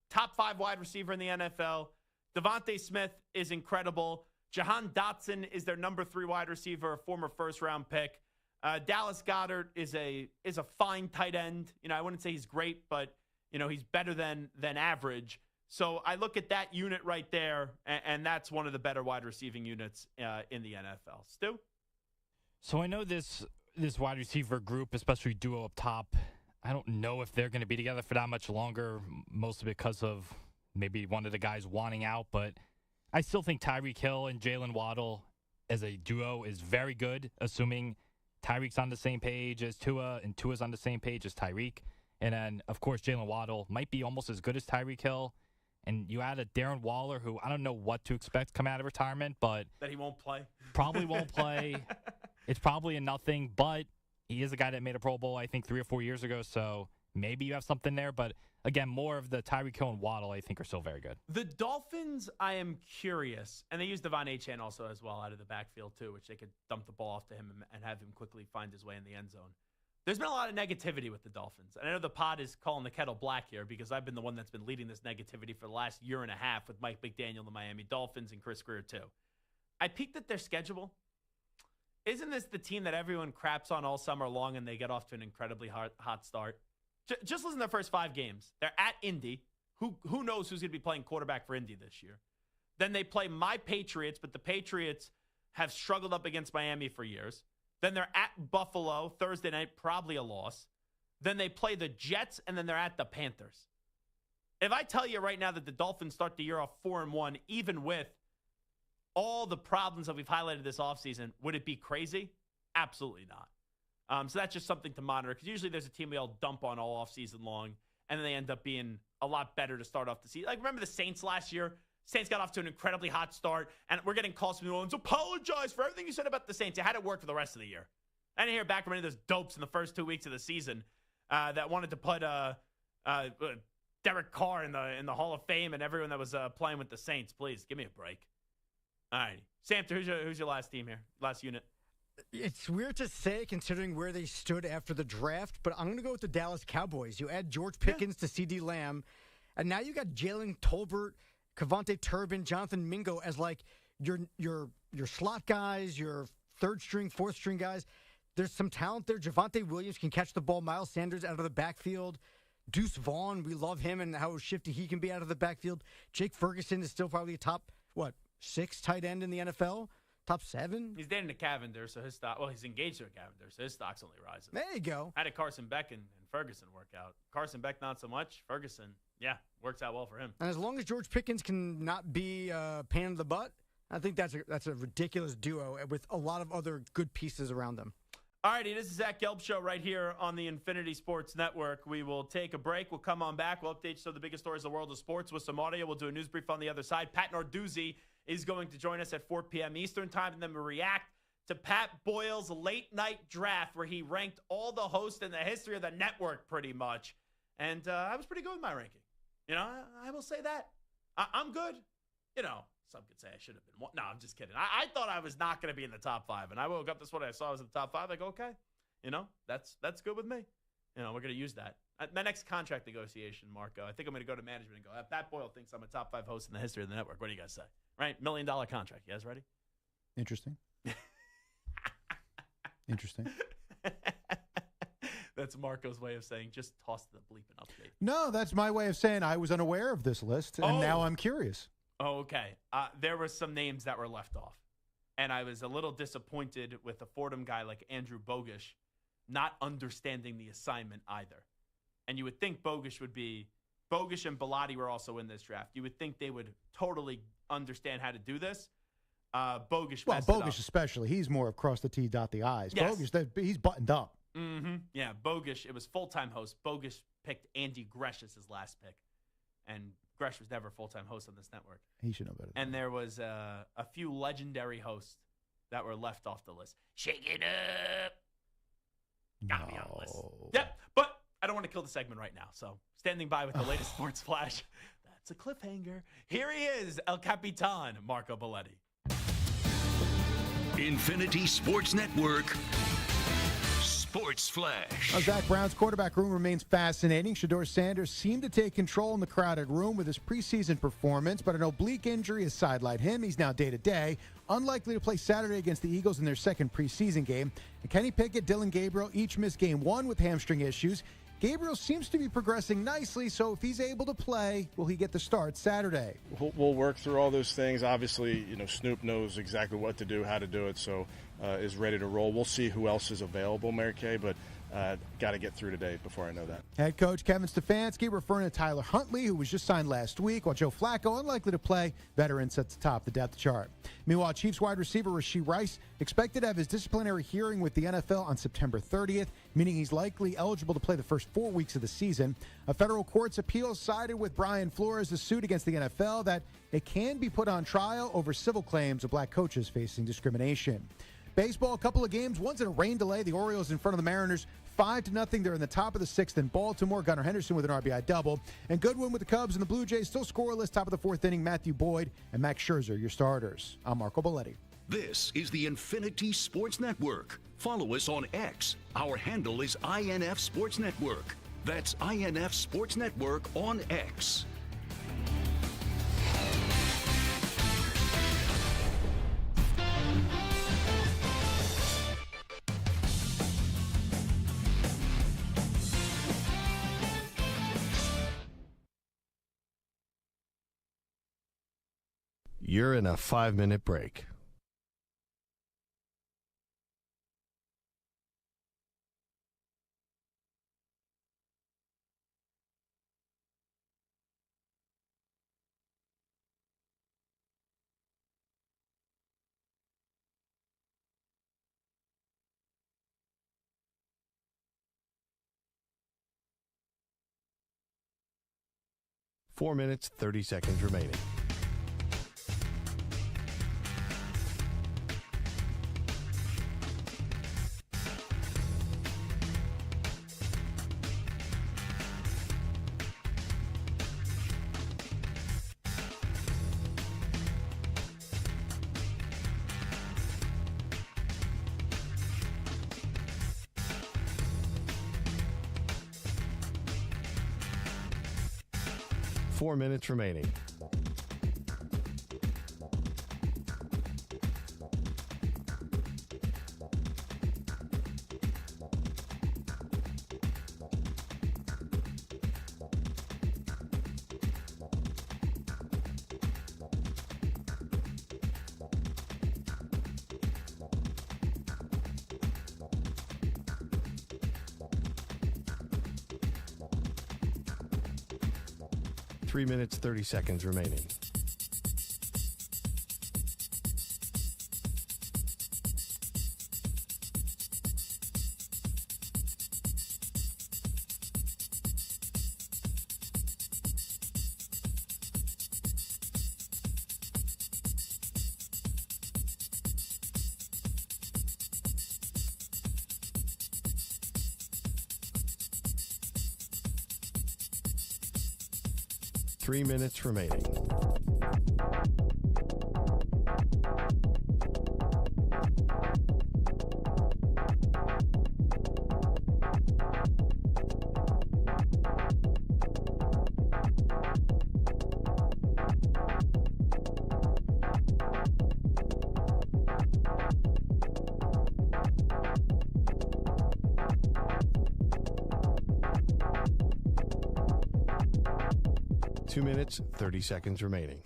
top 5 wide receiver in the NFL. Devontae Smith is incredible. Jahan Dotson is their number 3 wide receiver, a former first-round pick. Dallas Goedert is a fine tight end. I wouldn't say he's great, but he's better than average. So I look at that unit right there, and that's one of the better wide receiving units in the NFL. Stu? So I know this wide receiver group, especially duo up top, I don't know if they're going to be together for that much longer, mostly because of maybe one of the guys wanting out. But I still think Tyreek Hill and Jalen Waddle as a duo is very good, assuming Tyreek's on the same page as Tua and Tua's on the same page as Tyreek. And then, of course, Jalen Waddle might be almost as good as Tyreek Hill. And you add a Darren Waller, who I don't know what to expect come out of retirement, but that he won't play. Probably won't play. It's probably a nothing, but he is a guy that made a Pro Bowl, I think, 3 or 4 years ago. So maybe you have something there. But again, more of the Tyreek Hill and Waddle, I think, are still very good. The Dolphins, I am curious, and they use Devon Achane also as well out of the backfield too, which they could dump the ball off to him and have him quickly find his way in the end zone. There's been a lot of negativity with the Dolphins. And I know the pod is calling the kettle black here because I've been the one that's been leading this negativity for the last year and a half with Mike McDaniel and the Miami Dolphins and Chris Greer too. I peeked at their schedule. Isn't this the team that everyone craps on all summer long and they get off to an incredibly hot start? Just listen to their first 5 games. They're at Indy. Who knows who's going to be playing quarterback for Indy this year? Then they play my Patriots, but the Patriots have struggled up against Miami for years. Then they're at Buffalo Thursday night, probably a loss. Then they play the Jets, and then they're at the Panthers. If I tell you right now that the Dolphins start the year off 4-1, even with all the problems that we've highlighted this offseason, would it be crazy? Absolutely not. So that's just something to monitor, because usually there's a team we all dump on all offseason long, and then they end up being a lot better to start off the season. Like, remember the Saints last year? Saints got off to an incredibly hot start, and we're getting calls from New Orleans. Apologize for everything you said about the Saints. You had it work for the rest of the year. I didn't hear back from any of those dopes in the first 2 weeks of the season that wanted to put Derek Carr in the Hall of Fame and everyone that was playing with the Saints. Please, give me a break. All right. Samter, who's your last team here? Last unit? It's weird to say considering where they stood after the draft, but I'm going to go with the Dallas Cowboys. You add George Pickens to CD Lamb, and now you got Jalen Tolbert, Kavonte Turbin, Jonathan Mingo as like your slot guys, your third string, fourth string guys. There's some talent there. Javonte Williams can catch the ball. Miles Sanders out of the backfield. Deuce Vaughn, we love him and how shifty he can be out of the backfield. Jake Ferguson is still probably a top, 6 tight end in the NFL? Top 7? He's dating a Cavender, so his stock, he's engaged to a Cavender, so his stock's only rising. There you go. How did Carson Beck and Ferguson work out? Carson Beck, not so much. Ferguson, works out well for him. And as long as George Pickens can not be a pain in the butt, I think that's a ridiculous duo with a lot of other good pieces around them. All righty, this is Zach Gelb Show right here on the Infinity Sports Network. We will take a break. We'll come on back. We'll update you on the biggest stories of the world of sports with some audio. We'll do a news brief on the other side. Pat Narduzzi is going to join us at 4 p.m. Eastern time, and then we'll react to Pat Boyle's late-night draft where he ranked all the hosts in the history of the network pretty much. And I was pretty good with my ranking. I will say that. I'm good. Some could say I should have been one. No, I'm just kidding. I thought I was not going to be in the top 5, and I woke up this morning. I saw I was in the top 5. I go, okay, that's good with me. We're going to use that. My next contract negotiation, Marco, I think I'm going to go to management and go, Pat Boyle thinks I'm a top 5 host in the history of the network. What do you guys say? Right? $1 million contract. You guys ready? Interesting. Interesting. That's Marco's way of saying just toss the bleeping update. No, that's my way of saying I was unaware of this list, and now I'm curious. Oh, okay. There were some names that were left off, and I was a little disappointed with a Fordham guy like Andrew Bogish not understanding the assignment either. And you would think Bogish and Bellotti were also in this draft. You would think they would totally understand how to do this. Bogish messed it up. Bogish especially. He's more of cross the T, dot the I's. Yes. Bogish, he's buttoned up. Mm-hmm. Yeah, Bogish. It was full-time host. Bogish picked Andy Gresh as his last pick. And Gresh was never a full-time host on this network. He should know better. And there was a few legendary hosts that were left off the list. Shake it up. Got me on the list. Yep, but I don't want to kill the segment right now. So standing by with the latest sports flash. That's a cliffhanger. Here he is, El Capitan, Marco Belletti. Infinity Sports Network. Sports Flash. Zach Brown's quarterback room remains fascinating. Shedeur Sanders seemed to take control in the crowded room with his preseason performance, but an oblique injury has sidelined him. He's now day-to-day, unlikely to play Saturday against the Eagles in their second preseason game. And Kenny Pickett, Dylan Gabriel each missed game 1 with hamstring issues. Gabriel seems to be progressing nicely, so if he's able to play, will he get the start Saturday? We'll work through all those things. Obviously, Snoop knows exactly what to do, how to do it, so is ready to roll. We'll see who else is available, Mary Kay, but got to get through today before I know that. Head coach Kevin Stefanski referring to Tyler Huntley, who was just signed last week, while Joe Flacco unlikely to play. Veterans at the top of the depth chart. Meanwhile, Chiefs wide receiver Rashee Rice expected to have his disciplinary hearing with the NFL on September 30th, meaning he's likely eligible to play the first 4 weeks of the season. A federal court's appeal sided with Brian Flores' suit against the NFL that it can be put on trial over civil claims of black coaches facing discrimination. Baseball, a couple of games. One's in a rain delay. The Orioles in front of the Mariners 5-0. They're in the top of the 6th in Baltimore. Gunnar Henderson with an RBI double. And Goodwin with the Cubs and the Blue Jays still scoreless. Top of the 4th inning, Matthew Boyd and Max Scherzer, your starters. I'm Marco Belletti. This is the Infinity Sports Network. Follow us on X. Our handle is INF Sports Network. That's INF Sports Network on X. You're in a 5-minute break. Four minutes, 30 seconds remaining. 4 minutes remaining. Three minutes, 30 seconds remaining. Three minutes remaining. Two minutes, 30 seconds remaining.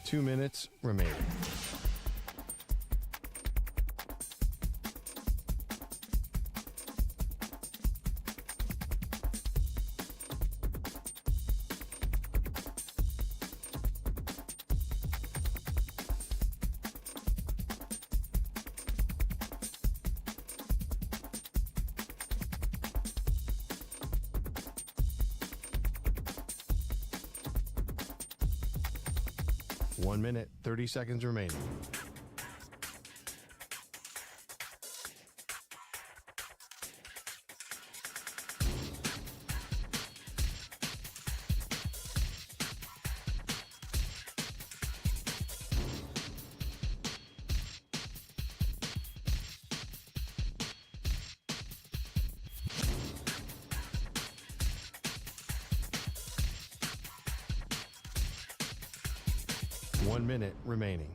Two minutes remaining. One minute, 30 seconds remaining. One minute remaining.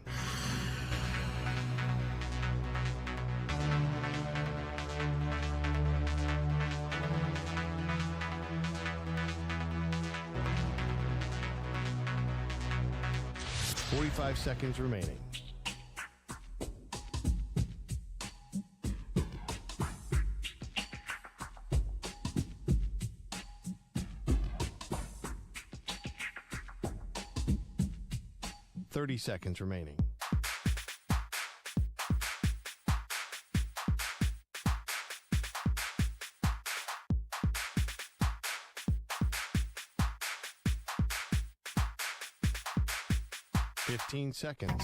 Forty-five seconds remaining. Seconds remaining. Fifteen seconds.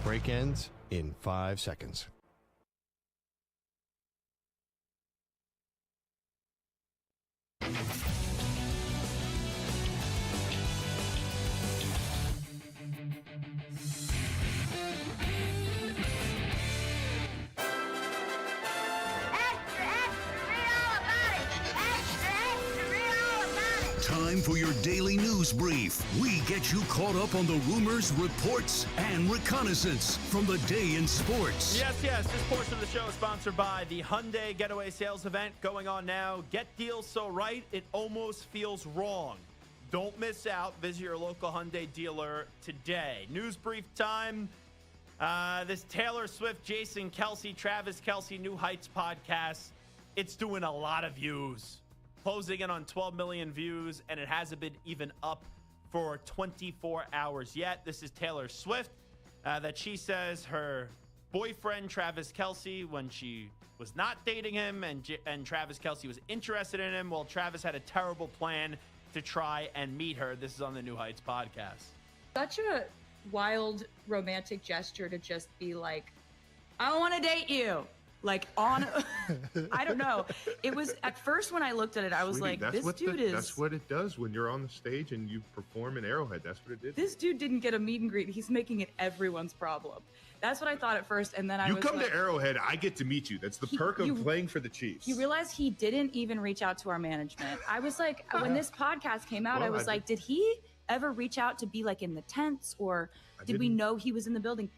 Break ends in 5 seconds. Time for your daily news brief. We get you caught up on the rumors, reports, and reconnaissance from the day in sports. Yes. This portion of the show is sponsored by the Hyundai Getaway Sales Event going on now. Get deals so right, it almost feels wrong. Don't miss out. Visit your local Hyundai dealer today. News brief time. This Taylor Swift, Jason Kelce, Travis Kelce, New Heights podcast. It's doing a lot of views. Closing in on 12 million views, and it hasn't been even up for 24 hours yet. This is Taylor Swift that she says her boyfriend, Travis Kelce, when she was not dating him, and Travis Kelce was interested in him. Well, Travis had a terrible plan to try and meet her. This is on the New Heights podcast. Such a wild romantic gesture to just be like, I want to date you. Like on, I don't know. It was at first when I looked at it, I was Sweetie, like, this dude is. That's what it does when you're on the stage and you perform in Arrowhead. That's what it did. This dude didn't get a meet and greet. He's making it everyone's problem. That's what I thought at first, and then I you was come like, to Arrowhead, I get to meet you. That's the perk of playing for the Chiefs. You realize he didn't even reach out to our management. I was like, when this podcast came out, I was like, did he ever reach out to be like in the tents, or did we know he was in the building?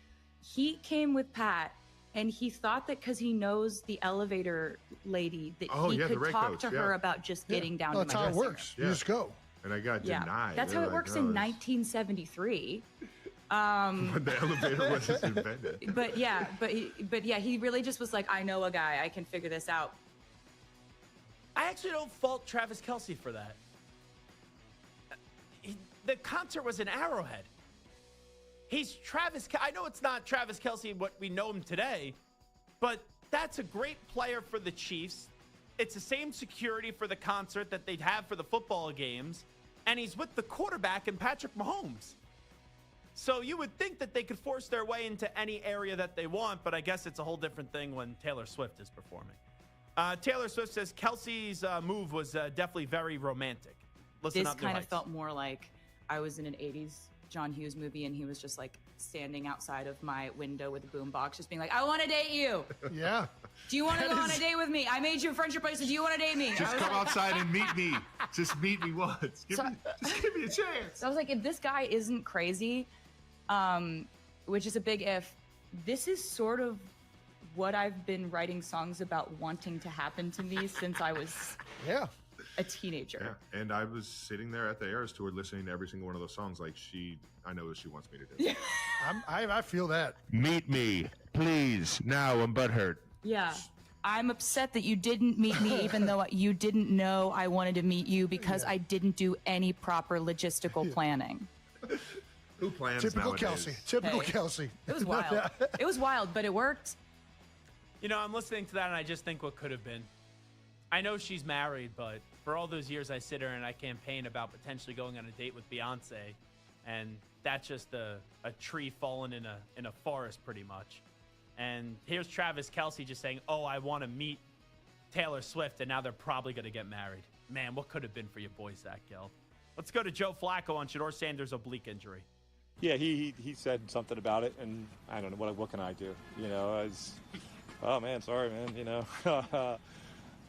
He came with Pat. And he thought that because he knows the elevator lady that he could talk to her about just getting down to my That's how it works. You just go. And I got denied. That's how it works in 1973. When the elevator wasn't invented. But yeah, he really just was like, I know a guy. I can figure this out. I actually don't fault Travis Kelce for that. The concert was in Arrowhead. He's Travis. I know it's not Travis Kelce what we know him today, but that's a great player for the Chiefs. It's the same security for the concert that they'd have for the football games, and he's with the quarterback and Patrick Mahomes. So you would think that they could force their way into any area that they want, but I guess it's a whole different thing when Taylor Swift is performing. Taylor Swift says Kelce's move was definitely very romantic. Listen This up, kind of felt more like I was in an 80s John Hughes movie, and he was just like standing outside of my window with a boombox, just being like, I want to date you. Yeah. Do you want to go on a date with me? I made you a friendship bracelet. Do you want to date me? Just come outside and meet me. Just meet me once. Just give me a chance. So I was like, if this guy isn't crazy, which is a big if, this is sort of what I've been writing songs about wanting to happen to me since I was a teenager. Yeah, and I was sitting there at the Eras Tour listening to every single one of those songs like I know what she wants me to do. Yeah. I feel that. Meet me, please. Now I'm butthurt. Yeah. I'm upset that you didn't meet me even though you didn't know I wanted to meet you because I didn't do any proper logistical planning. Who plans Typical nowadays? Kelce. Typical Kelce. It was wild. It was wild, but it worked. You know, I'm listening to that, and I just think what could have been. I know she's married, but for all those years I sit here and I campaign about potentially going on a date with Beyonce, and that's just a tree falling in a forest pretty much. And here's Travis Kelce just saying, oh, I want to meet Taylor Swift, and now they're probably going to get married. Man, what could have been for your boy, Zach Gelb? Let's go to Joe Flacco on Shedeur Sanders' oblique injury. Yeah, he said something about it, and I don't know, what can I do? You know, oh, man, sorry, man, you know.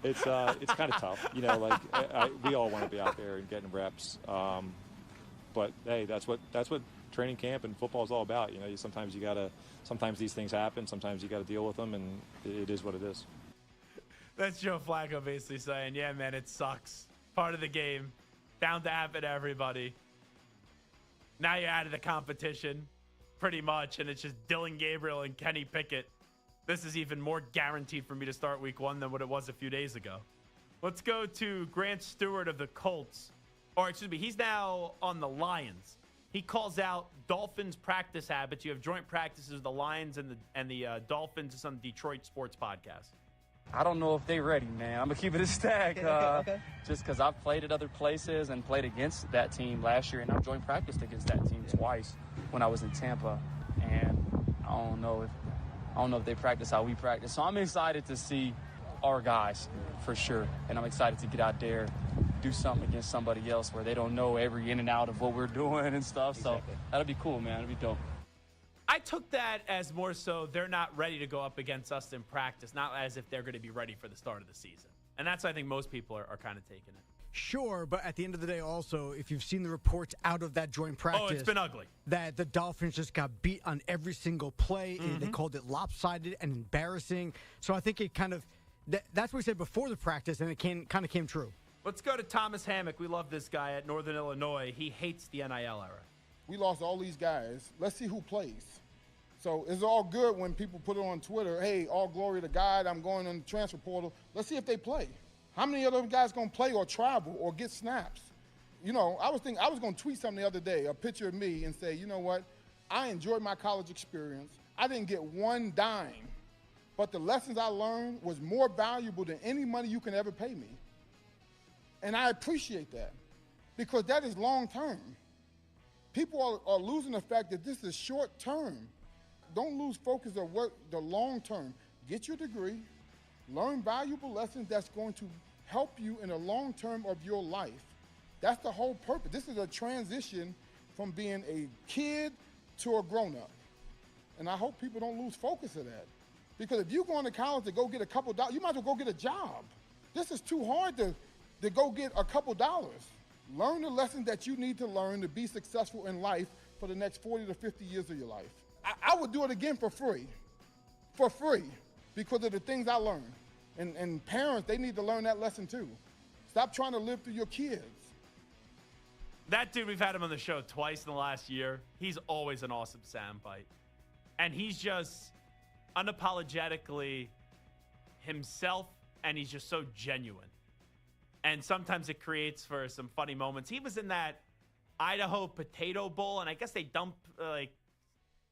It's kind of tough, you know. Like we all want to be out there and getting reps, but hey, that's what training camp and football is all about. You know, sometimes these things happen, sometimes you got to deal with them, and it is what it is. That's Joe Flacco basically saying, yeah, man, it sucks. Part of the game, bound to happen to everybody. Now you're out of the competition, pretty much, and it's just Dylan Gabriel and Kenny Pickett. This is even more guaranteed for me to start week 1 than what it was a few days ago. Let's go to Grant Stewart of the Colts. Or, excuse me, he's now on the Lions. He calls out Dolphins practice habits. You have joint practices with the Lions and the Dolphins. It's on the Detroit Sports Podcast. I don't know if they're ready, man. I'm going to keep it a stack. Okay. Just because I've played at other places and played against that team last year, and I've joint practiced against that team twice when I was in Tampa. And I don't know if they practice how we practice. So I'm excited to see our guys for sure. And I'm excited to get out there, do something against somebody else where they don't know every in and out of what we're doing and stuff. Exactly. So that'll be cool, man. It'll be dope. I took that as more so they're not ready to go up against us in practice, not as if they're going to be ready for the start of the season. And that's, I think, most people are kind of taking it. Sure, but at the end of the day also, if you've seen the reports out of that joint practice. Oh, it's been ugly. That the Dolphins just got beat on every single play. Mm-hmm. They called it lopsided and embarrassing. So I think it kind of, that's what we said before the practice, and it kind of came true. Let's go to Thomas Hammock. We love this guy at Northern Illinois. He hates the NIL era. We lost all these guys. Let's see who plays. So it's all good when people put it on Twitter, hey, all glory to God, I'm going on the transfer portal. Let's see if they play. How many of those guys going to play or travel or get snaps? You know, I was going to tweet something the other day, a picture of me, and say, you know what? I enjoyed my college experience. I didn't get one dime, but the lessons I learned was more valuable than any money you can ever pay me. And I appreciate that because that is long term. People are losing the fact that this is short term. Don't lose focus of what the long term. Get your degree, learn valuable lessons that's going to help you in the long term of your life. That's the whole purpose. This is a transition from being a kid to a grown-up. And I hope people don't lose focus of that. Because if you're going to college to go get a couple dollars, you might as well go get a job. This is too hard to go get a couple dollars. Learn the lessons that you need to learn to be successful in life for the next 40 to 50 years of your life. I would do it again for free, because of the things I learned. And parents, they need to learn that lesson too. Stop trying to live through your kids. That dude, we've had him on the show twice in the last year. He's always an awesome soundbite. And he's just unapologetically himself, and he's just so genuine. And sometimes it creates for some funny moments. He was in that Idaho Potato Bowl, and I guess they dump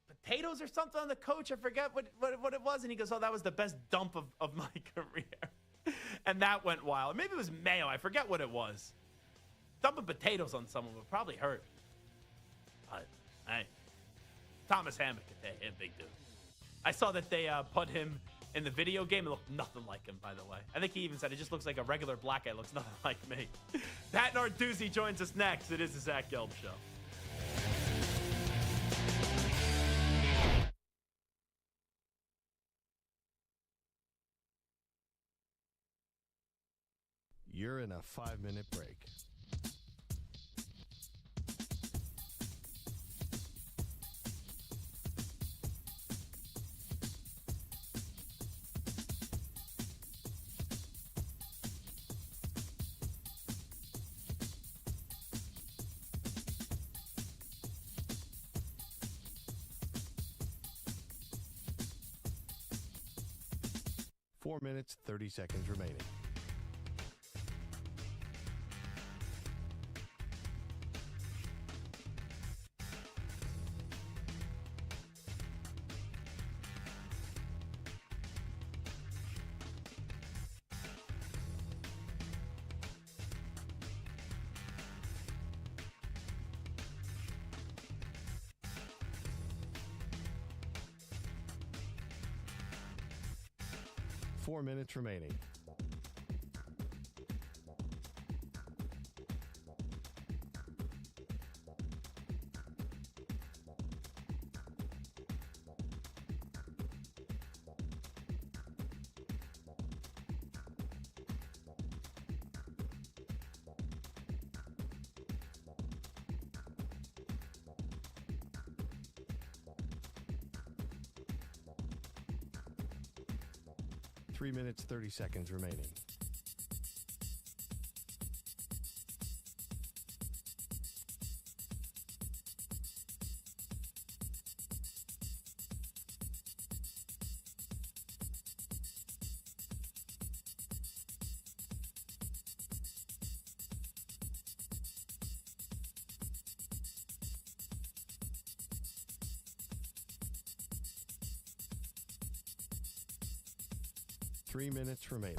potatoes or something on the coach. I forget what it was. And he goes, oh, that was the best dump of my career. And that went wild. Maybe it was mayo. I forget what it was. Dumping potatoes on someone would probably hurt. But, hey, Thomas Hammock, a big dude. I saw that they put him in the video game. It looked nothing like him, by the way. I think he even said it just looks like a regular black guy. It looks nothing like me. Pat Narduzzi joins us next. It is the Zach Gelb Show. You're in a 5-minute break. Four minutes, 30 seconds remaining. Four minutes remaining. Three minutes, 30 seconds remaining. Three minutes remaining.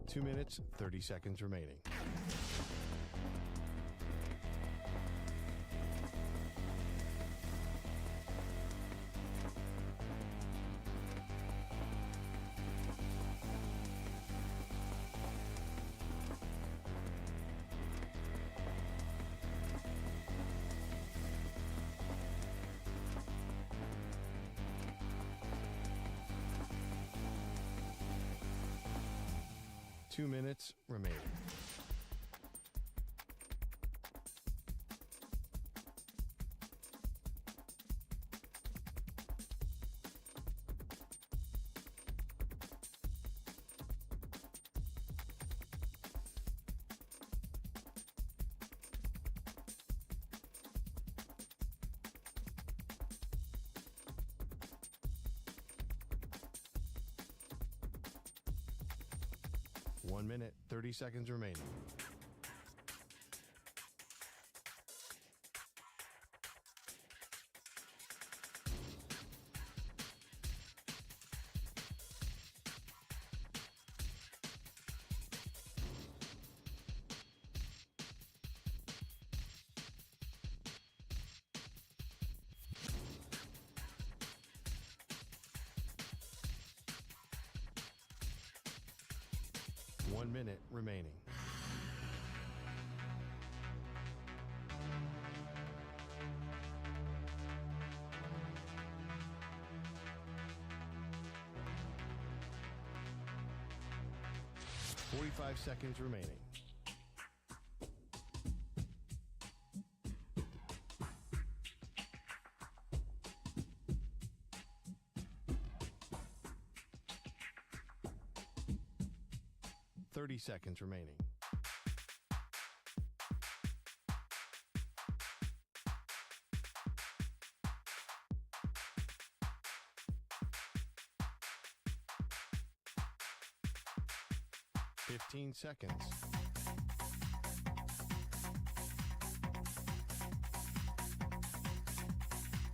Two minutes, 30 seconds remaining. Two minutes remaining. 1 minute, 30 seconds remaining. One minute remaining. Forty-five seconds remaining. Thirty seconds remaining. Fifteen seconds.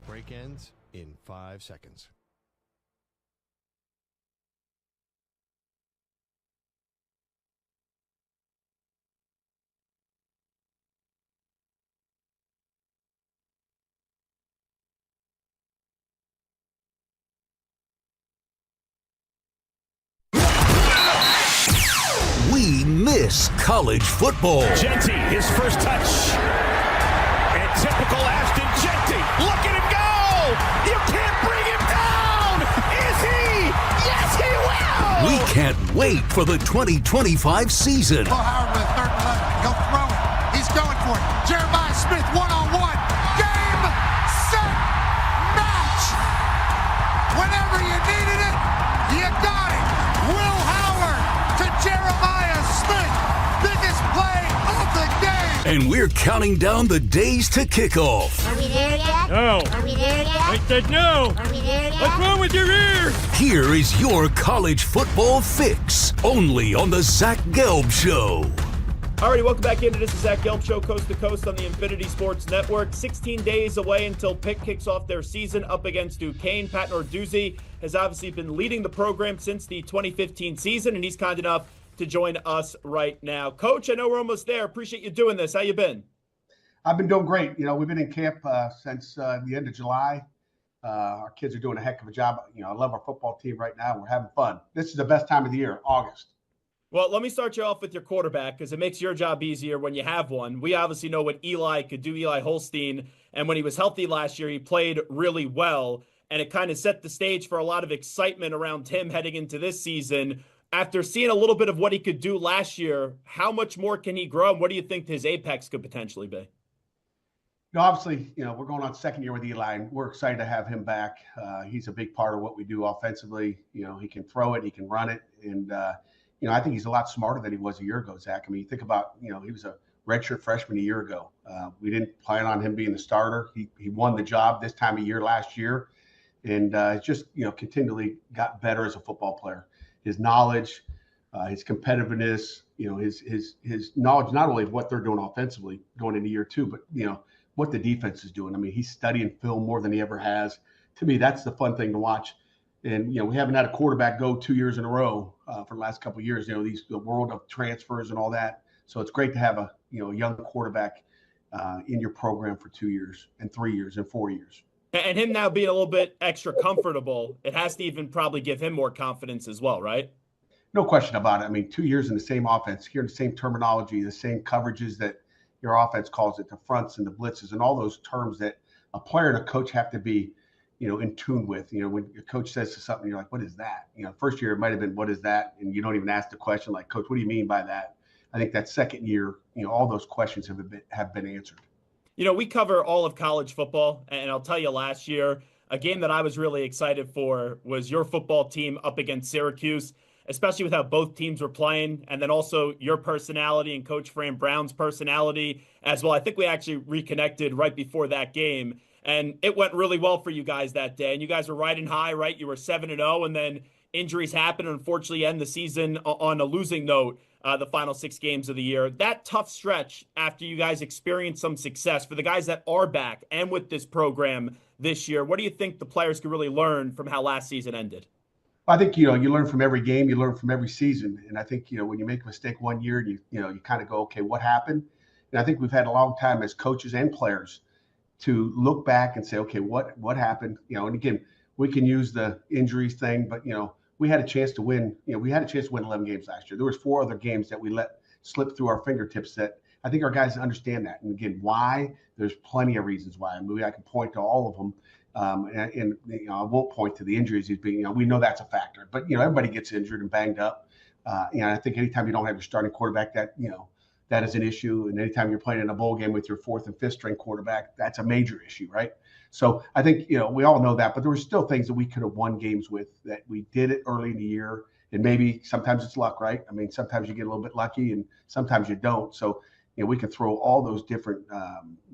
Break ends in 5 seconds. We miss college football. Genty, his first touch. And typical Ashton Genty. Look at him go! You can't bring him down! Is he? Yes, he will! We can't wait for the 2025 season. Will Howard with third and 11. He'll throw it. He's going for it. Jeremiah Smith one-on-one. Game, set, match. Whenever you needed it, you got it. Will Howard to Jeremiah Smith. Biggest play of the game. And we're counting down the days to kickoff. Are we there yet? No. Are we there yet? I said no. Are we there yet? What's wrong with your ear? Here is your college football fix, only on the Zach Gelb Show. Alrighty, welcome back into this Zach Gelb Show, coast to coast on the Infinity Sports Network. 16 days away until Pitt kicks off their season up against Duquesne. Pat Narduzzi has obviously been leading the program since the 2015 season, and he's kind enough to join us right now. Coach, I know we're almost there. Appreciate you doing this. How you been? I've been doing great. You know, we've been in camp since the end of July. Our kids are doing a heck of a job. You know, I love our football team right now. We're having fun. This is the best time of the year, August. Well, let me start you off with your quarterback because it makes your job easier when you have one. We obviously know what Eli could do, Eli Holstein, and when he was healthy last year, he played really well, and it kind of set the stage for a lot of excitement around him heading into this season. After seeing a little bit of what he could do last year, how much more can he grow, and what do you think his apex could potentially be? No, obviously, you know, we're going on second year with Eli, and we're excited to have him back. He's a big part of what we do offensively. You know, he can throw it, he can run it, and you know, I think he's a lot smarter than he was a year ago, Zach. I mean, you think about, you know, he was a redshirt freshman a year ago. We didn't plan on him being the starter. He won the job this time of year last year, and just, you know, continually got better as a football player. His knowledge, his competitiveness, you know, his knowledge not only of what they're doing offensively going into year two, but, you know, what the defense is doing. I mean, he's studying film more than he ever has. To me, that's the fun thing to watch. And, you know, we haven't had a quarterback go 2 years in a row for the last couple of years, you know, the world of transfers and all that. So it's great to have a, you know, a young quarterback in your program for 2 years and 3 years and 4 years. And him now being a little bit extra comfortable, it has to even probably give him more confidence as well, right? No question about it. I mean, 2 years in the same offense, hearing the same terminology, the same coverages that your offense calls it, the fronts and the blitzes and all those terms that a player and a coach have to be, you know, in tune with. You know, when a coach says something, you're like, what is that? You know, first year it might have been, what is that? And you don't even ask the question like, Coach, what do you mean by that? I think that second year, you know, all those questions have been answered. You know, we cover all of college football, and I'll tell you last year, a game that I was really excited for was your football team up against Syracuse, especially with how both teams were playing, and then also your personality and Coach Fran Brown's personality as well. I think we actually reconnected right before that game, and it went really well for you guys that day. And you guys were riding high, right? You were 7-0, and then injuries happened, and unfortunately end the season on a losing note. the final 6 games of the year. That tough stretch after you guys experience some success for the guys that are back and with this program this year, what do you think the players could really learn from how last season ended? I think, you learn from every game, you learn from every season. And I think, when you make a mistake one year, you kind of go, okay, what happened? And I think we've had a long time as coaches and players to look back and say, okay, what happened? And again, we can use the injuries thing, but, we had a chance to win. We had a chance to win 11 games last year. There was 4 other games that we let slip through our fingertips that I think our guys understand that. And again, why? There's plenty of reasons why. I mean, I can point to all of them. And I won't point to the injuries he's being, we know that's a factor, but, everybody gets injured and banged up. I think anytime you don't have your starting quarterback, that is an issue. And anytime you're playing in a bowl game with your 4th and 5th string quarterback, that's a major issue, right? So I think, we all know that, but there were still things that we could have won games with that we did it early in the year. And maybe sometimes it's luck, right? I mean, sometimes you get a little bit lucky and sometimes you don't. So, we can throw all those different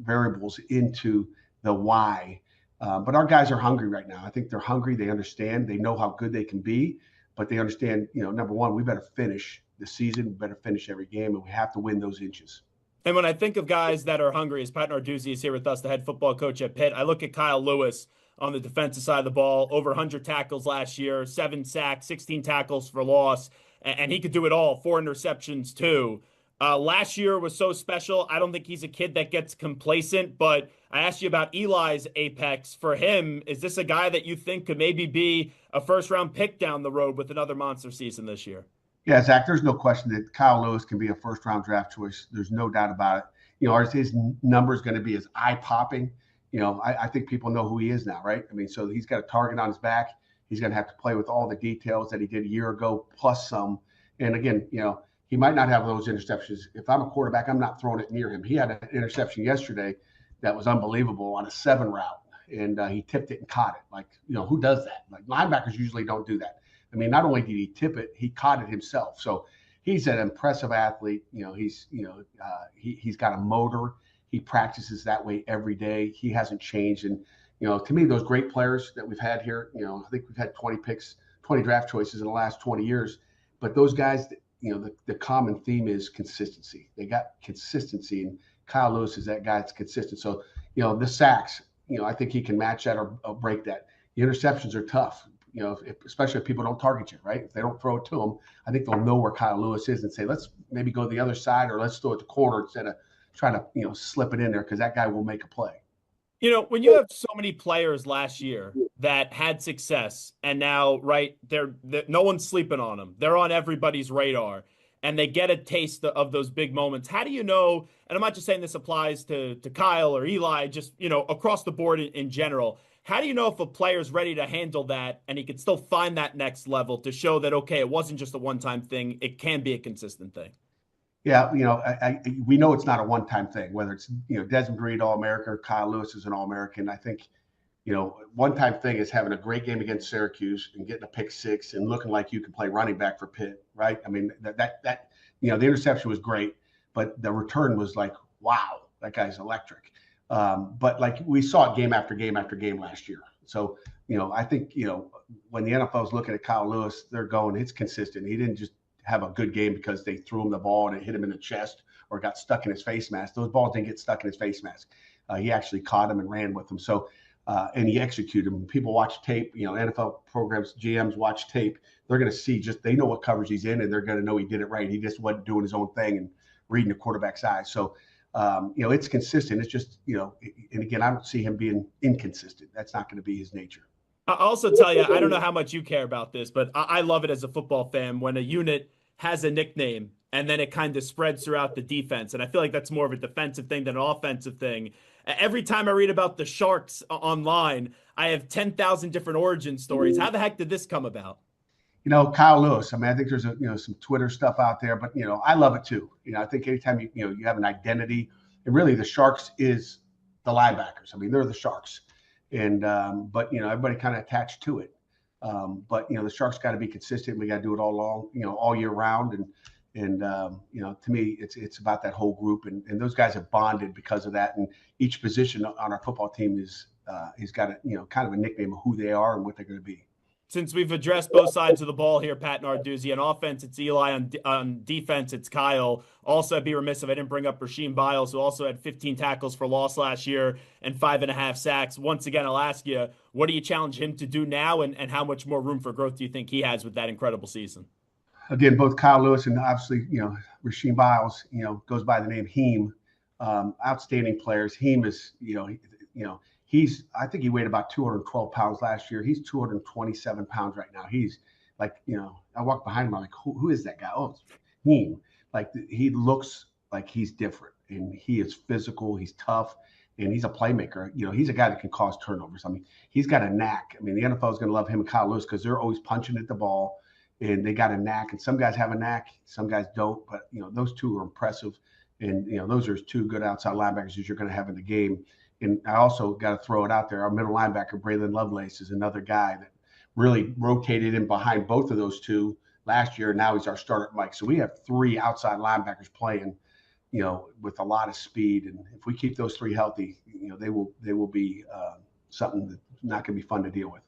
variables into the why. But our guys are hungry right now. I think they're hungry. They understand. They know how good they can be, but they understand, number one, we better finish the season. We better finish every game, and we have to win those inches. And when I think of guys that are hungry, as Pat Narduzzi is here with us, the head football coach at Pitt, I look at Kyle Lewis on the defensive side of the ball, over 100 tackles last year, 7 sacks, 16 tackles for loss, and he could do it all, 4 interceptions too. Last year was so special. I don't think he's a kid that gets complacent, but I asked you about Eli's apex. For him, is this a guy that you think could maybe be a first-round pick down the road with another monster season this year? Yeah, Zach, there's no question that Kyle Lewis can be a first-round draft choice. There's no doubt about it. Are his numbers going to be as eye-popping? I think people know who he is now, right? I mean, so he's got a target on his back. He's going to have to play with all the details that he did a year ago, plus some. And again, he might not have those interceptions. If I'm a quarterback, I'm not throwing it near him. He had an interception yesterday that was unbelievable on a 7 route, and he tipped it and caught it. Like, who does that? Like, linebackers usually don't do that. I mean, not only did he tip it, he caught it himself. So he's an impressive athlete. He's got a motor. He practices that way every day. He hasn't changed. And, to me, those great players that we've had here, I think we've had 20 picks, 20 draft choices in the last 20 years. But those guys, the common theme is consistency. They got consistency, and Kyle Lewis is that guy that's consistent. So, the sacks, I think he can match that or break that. The interceptions are tough, especially if people don't target you, right? If they don't throw it to them, I think they'll know where Kyle Lewis is and say, let's maybe go to the other side, or let's throw it to corner instead of trying to, slip it in there, because that guy will make a play. When you have so many players last year that had success and now, right, they're no one's sleeping on them. They're on everybody's radar and they get a taste of those big moments. How do you know, and I'm not just saying this applies to Kyle or Eli, just, across the board in general. How do you know if a player's ready to handle that and he can still find that next level to show that, okay, it wasn't just a one-time thing, it can be a consistent thing? Yeah, we know it's not a one-time thing, whether it's, Desmond Reed, All-American, Kyle Lewis is an All-American. I think, one-time thing is having a great game against Syracuse and getting a pick 6 and looking like you can play running back for Pitt, right? I mean, that the interception was great, but the return was like, wow, that guy's electric. But like we saw it game after game after game last year. So, I think, when the NFL is looking at Kyle Lewis, they're going, it's consistent. He didn't just have a good game because they threw him the ball and it hit him in the chest or got stuck in his face mask. Those balls didn't get stuck in his face mask. He actually caught him and ran with them. So, and he executed them. People watch tape, NFL programs, GMs watch tape. They're going to see they know what coverage he's in, and they're going to know he did it right. He just wasn't doing his own thing and reading the quarterback's eyes. So, it's consistent. It's just, and again, I don't see him being inconsistent. That's not going to be his nature. I'll also tell you, I don't know how much you care about this, but I love it as a football fan when a unit has a nickname and then it kind of spreads throughout the defense. And I feel like that's more of a defensive thing than an offensive thing. Every time I read about the Sharks online, I have 10,000 different origin stories. How the heck did this come about? Kyle Lewis. I mean, I think there's some Twitter stuff out there, but I love it too. I think anytime you have an identity, and really the Sharks is the linebackers. I mean, they're the Sharks, and but everybody kind of attached to it. But the Sharks got to be consistent. We got to do it all year round, and to me, it's about that whole group, and those guys have bonded because of that. And each position on our football team is he's got a kind of a nickname of who they are and what they're going to be. since we've addressed both sides of the ball here, Pat Narduzzi, on offense, it's Eli. On defense, it's Kyle. Also, I'd be remiss if I didn't bring up Rasheem Biles, who also had 15 tackles for loss last year and 5.5 sacks. Once again, I'll ask you, what do you challenge him to do now, and how much more room for growth do you think he has with that incredible season? Again, both Kyle Lewis and obviously, Rasheem Biles, goes by the name Heem. Outstanding players. Heem is, I think he weighed about 212 pounds last year. He's 227 pounds right now. He's like, I walk behind him, I'm like, who is that guy? Oh, it's Heem. Like, he looks like he's different, and he is physical. He's tough, and he's a playmaker. He's a guy that can cause turnovers. I mean, he's got a knack. I mean, the NFL is going to love him and Kyle Lewis because they're always punching at the ball, and they got a knack. And some guys have a knack, some guys don't. But, those two are impressive. And, those are two good outside linebackers as you're going to have in the game. And I also got to throw it out there. Our middle linebacker, Braylon Lovelace, is another guy that really rotated in behind both of those two last year. And now he's our starter at Mike. So we have 3 outside linebackers playing, with a lot of speed. And if we keep those 3 healthy, they will be something that's not going to be fun to deal with.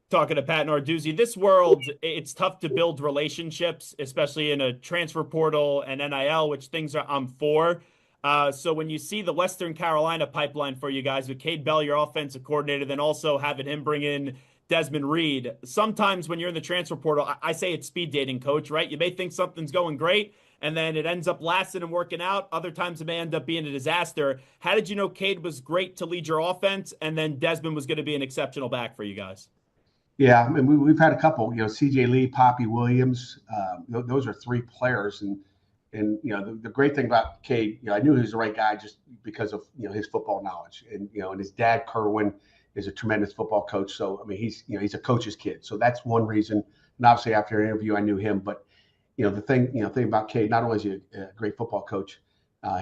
Talking to Pat Narduzzi, this world, it's tough to build relationships, especially in a transfer portal and NIL, which things I'm for. So when you see the Western Carolina pipeline for you guys with Cade Bell, your offensive coordinator, then also having him bring in Desmond Reed, sometimes when you're in the transfer portal, I say it's speed dating, coach, right? You may think something's going great, and then it ends up lasting and working out. Other times it may end up being a disaster. How did you know Cade was great to lead your offense, and then Desmond was going to be an exceptional back for you guys? Yeah, I mean, we've had a couple, CJ Lee, Poppy Williams. Those are 3 players. And the great thing about Cade, I knew he was the right guy just because of, his football knowledge. And, and his dad, Kerwin, is a tremendous football coach. So, I mean, he's a coach's kid. So that's one reason. And obviously after an interview, I knew him. But, the thing about Cade, not only is he a great football coach,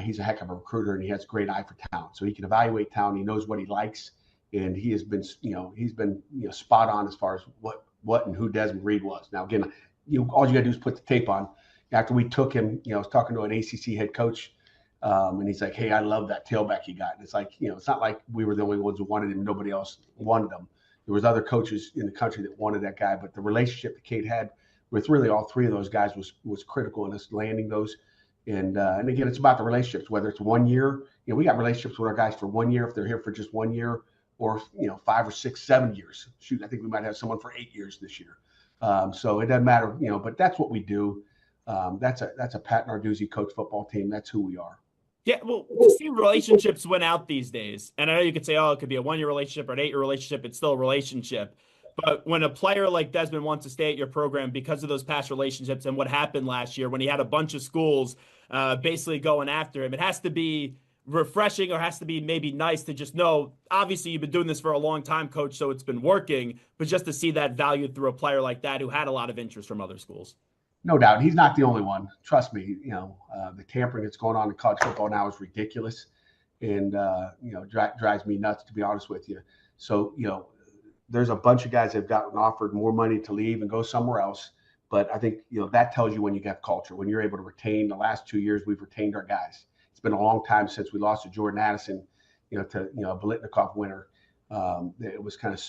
he's a heck of a recruiter, and he has a great eye for talent. So he can evaluate talent. He knows what he likes. And he has been, spot on as far as what and who Desmond Reed was. Now, again, all you got to do is put the tape on. After we took him, I was talking to an ACC head coach, and he's like, "Hey, I love that tailback you got." And it's like, it's not like we were the only ones who wanted him. Nobody else wanted him. There was other coaches in the country that wanted that guy, but the relationship that Cade had with really all 3 of those guys was critical in us landing those. And again, it's about the relationships. Whether it's 1 year, we got relationships with our guys for 1 year if they're here for just 1 year. Or 5 or 6, 7 years. Shoot, I think we might have someone for 8 years this year. So it doesn't matter, but that's what we do. That's a Pat Narduzzi coach football team. That's who we are. Yeah, well, to see relationships win out these days, and I know you could say, it could be a 1-year relationship or an 8-year relationship. It's still a relationship. But when a player like Desmond wants to stay at your program because of those past relationships and what happened last year when he had a bunch of schools basically going after him, it has to be refreshing, or has to be maybe nice to just know, obviously you've been doing this for a long time, coach, so it's been working, but just to see that valued through a player like that who had a lot of interest from other schools. No doubt. He's not the only one. Trust me, the tampering that's going on in college football now is ridiculous, and, drives me nuts, to be honest with you. So, there's a bunch of guys that have gotten offered more money to leave and go somewhere else. But I think, that tells you when you have culture, when you're able to retain. The last 2 years, we've retained our guys. It's been a long time since we lost to Jordan Addison, to a Biletnikoff winner. It was kind of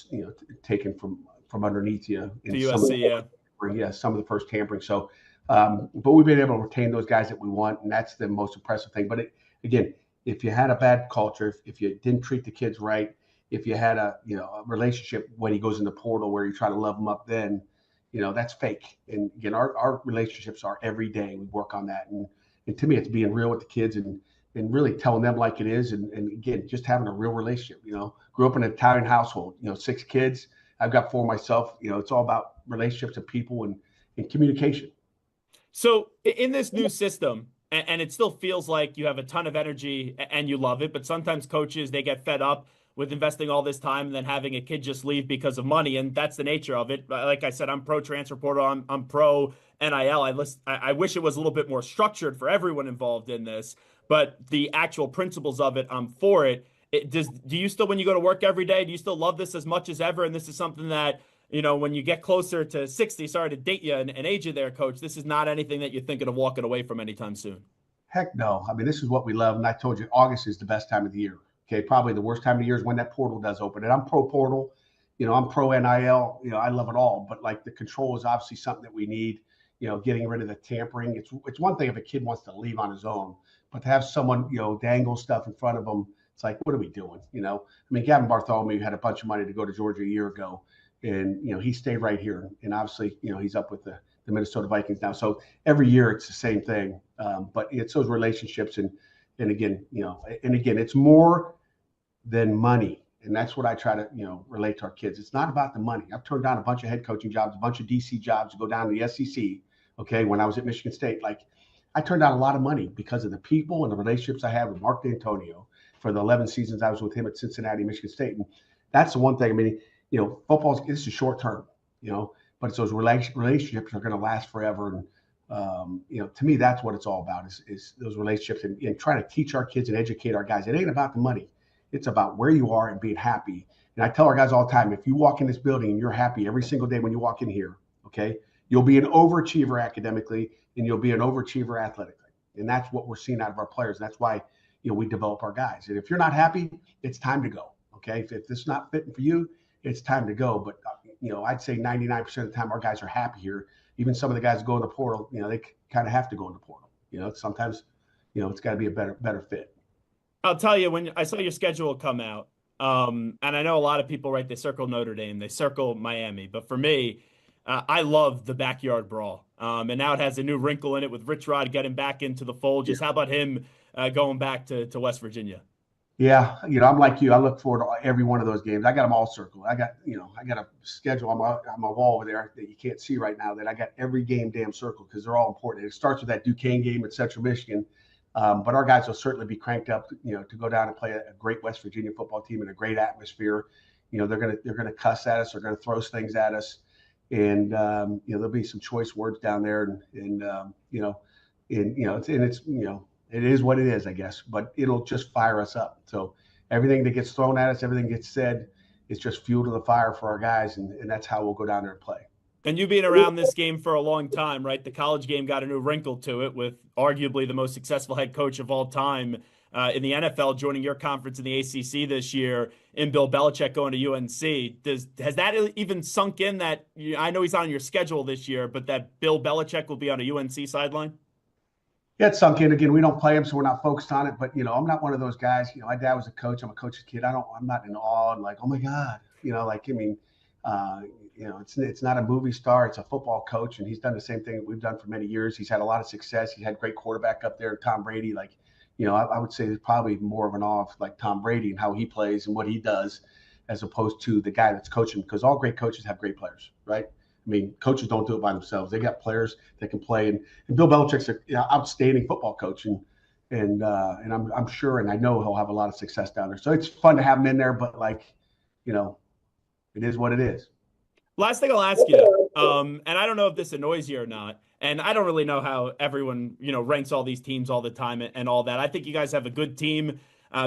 taken from underneath you. To USC, some of the first tampering. So, but we've been able to retain those guys that we want, and that's the most impressive thing. But again, if you had a bad culture, if you didn't treat the kids right, if you had a relationship when he goes in the portal where you try to love him up, then that's fake. And again, our relationships are every day. We work on that. And to me, it's being real with the kids and really telling them like it is. And again, just having a real relationship, grew up in an Italian household, 6 kids. I've got 4 myself. It's all about relationships and people and communication. So in this new system, and it still feels like you have a ton of energy and you love it, but sometimes coaches, they get fed up with investing all this time and then having a kid just leave because of money. And that's the nature of it. Like I said, I'm pro transfer portal. I'm pro NIL. I wish it was a little bit more structured for everyone involved in this, but the actual principles of it, I'm for it. Do you still, when you go to work every day, do you still love this as much as ever? And this is something that, when you get closer to 60, sorry to date you and age you there, coach, this is not anything that you're thinking of walking away from anytime soon. Heck no. I mean, this is what we love. And I told you, August is the best time of the year. Okay, probably the worst time of the year is when that portal does open. And I'm pro portal, I'm pro NIL. I love it all, but like the control is obviously something that we need. Getting rid of the tampering. It's one thing if a kid wants to leave on his own, but to have someone dangle stuff in front of them, it's like, what are we doing? Gavin Bartholomew had a bunch of money to go to Georgia a year ago, and he stayed right here. And obviously, he's up with the Minnesota Vikings now. So every year it's the same thing. But it's those relationships, and again, it's more than money. And that's what I try to, relate to our kids. It's not about the money. I've turned down a bunch of head coaching jobs, a bunch of DC jobs to go down to the SEC. Okay. When I was at Michigan State, I turned down a lot of money because of the people and the relationships I have with Mark D'Antonio for the 11 seasons I was with him at Cincinnati, Michigan State. And that's the one thing. This is short term, but it's those relationships are going to last forever. And, to me, that's what it's all about is those relationships and trying to teach our kids and educate our guys. It ain't about the money. It's about where you are and being happy. And I tell our guys all the time, if you walk in this building and you're happy every single day when you walk in here, okay, you'll be an overachiever academically and you'll be an overachiever athletically. And that's what we're seeing out of our players. That's why, we develop our guys. And if you're not happy, it's time to go. Okay. If this is not fitting for you, it's time to go. But, I'd say 99% of the time our guys are happy here. Even some of the guys that go in the portal, they kind of have to go in the portal. Sometimes, it's got to be a better fit. I'll tell you, when I saw your schedule come out, and I know a lot of people, right, they circle Notre Dame, they circle Miami. But for me, I love the backyard brawl. And now it has a new wrinkle in it with Rich Rod getting back into the fold. How about him going back to West Virginia? Yeah, I'm like you. I look forward to every one of those games. I got them all circled. I got a schedule on my wall over there that you can't see right now that I got every game damn circled because they're all important. It starts with that Duquesne game at Central Michigan. But our guys will certainly be cranked up, to go down and play a great West Virginia football team in a great atmosphere. They're gonna cuss at us. They're gonna throw things at us, and there'll be some choice words down there, and it is what it is, I guess. But it'll just fire us up. So everything that gets thrown at us, everything gets said, is just fuel to the fire for our guys, and that's how we'll go down there and play. And you being around this game for a long time, right? The college game got a new wrinkle to it with arguably the most successful head coach of all time in the NFL joining your conference in the ACC this year in Bill Belichick going to UNC. Has that even sunk in that I know he's on your schedule this year, but that Bill Belichick will be on a UNC sideline? Yeah, it's sunk in. Again, we don't play him, so we're not focused on it. But, I'm not one of those guys. My dad was a coach. I'm a coach's kid. I'm not in awe and like, oh, my God. It's not a movie star. It's a football coach, and he's done the same thing that we've done for many years. He's had a lot of success. He had great quarterback up there, Tom Brady. I would say there's probably more of an awe of like Tom Brady and how he plays and what he does as opposed to the guy that's coaching, because all great coaches have great players, right? Coaches don't do it by themselves. They got players that can play, and Bill Belichick's an outstanding football coach, and I'm sure, and I know he'll have a lot of success down there. So it's fun to have him in there, but it is what it is. Last thing I'll ask you, and I don't know if this annoys you or not, and I don't really know how everyone, ranks all these teams all the time and all that. I think you guys have a good team.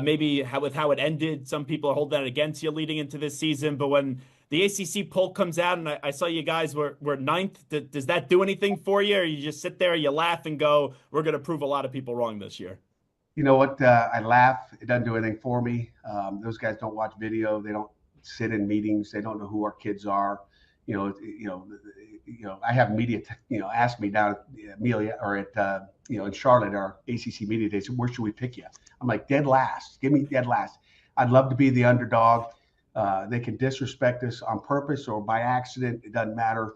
Maybe with how it ended, some people are holding that against you leading into this season. But when the ACC poll comes out and I saw you guys were ninth, does that do anything for you? Or you just sit there, you laugh and go, we're going to prove a lot of people wrong this year? You know what? I laugh. It doesn't do anything for me. Those guys don't watch video. They don't sit in meetings. They don't know who our kids are. I have media, ask me down at Amelia or at, in Charlotte, our ACC media days, where should we pick you? I'm like, dead last. Give me dead last. I'd love to be the underdog. They can disrespect us on purpose or by accident. It doesn't matter.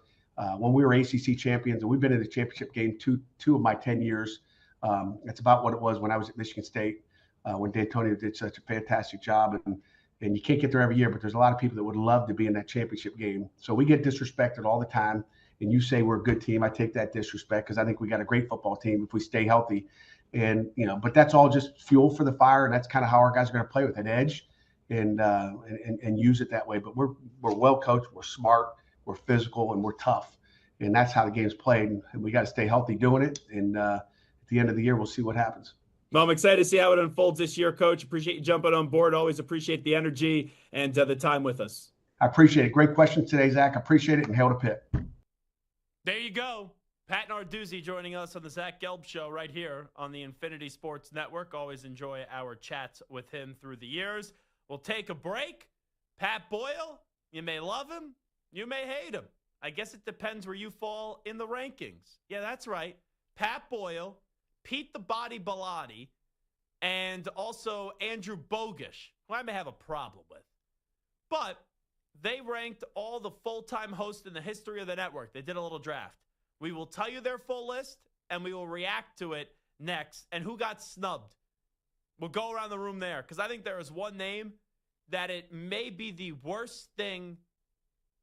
When we were ACC champions, and we've been in the championship game two of my 10 years, it's about what it was when I was at Michigan State, when D'Antonio did such a fantastic job. And you can't get there every year, but there's a lot of people that would love to be in that championship game. So we get disrespected all the time. And you say we're a good team. I take that disrespect because I think we got a great football team if we stay healthy. And, but that's all just fuel for the fire. And that's kind of how our guys are going to play, with an edge and use it that way. But we're well coached. We're smart. We're physical, and we're tough. And that's how the game's played. And we got to stay healthy doing it. And at the end of the year, we'll see what happens. Well, I'm excited to see how it unfolds this year, Coach. Appreciate you jumping on board. Always appreciate the energy and the time with us. I appreciate it. Great questions today, Zach. I appreciate it, and hail to Pitt. There you go. Pat Narduzzi joining us on the Zach Gelb Show right here on the Infinity Sports Network. Always enjoy our chats with him through the years. We'll take a break. Pat Boyle, You may love him. You may hate him. I guess it depends where you fall in the rankings. Yeah, that's right. Pat Boyle, Pete the Body Bellotti, and also Andrew Bogish, who I may have a problem with. But they ranked all the full-time hosts in the history of the network. They did a little draft. We will tell you their full list, and we will react to it next. And who got snubbed? We'll go around the room there, because I think there is one name that it may be the worst thing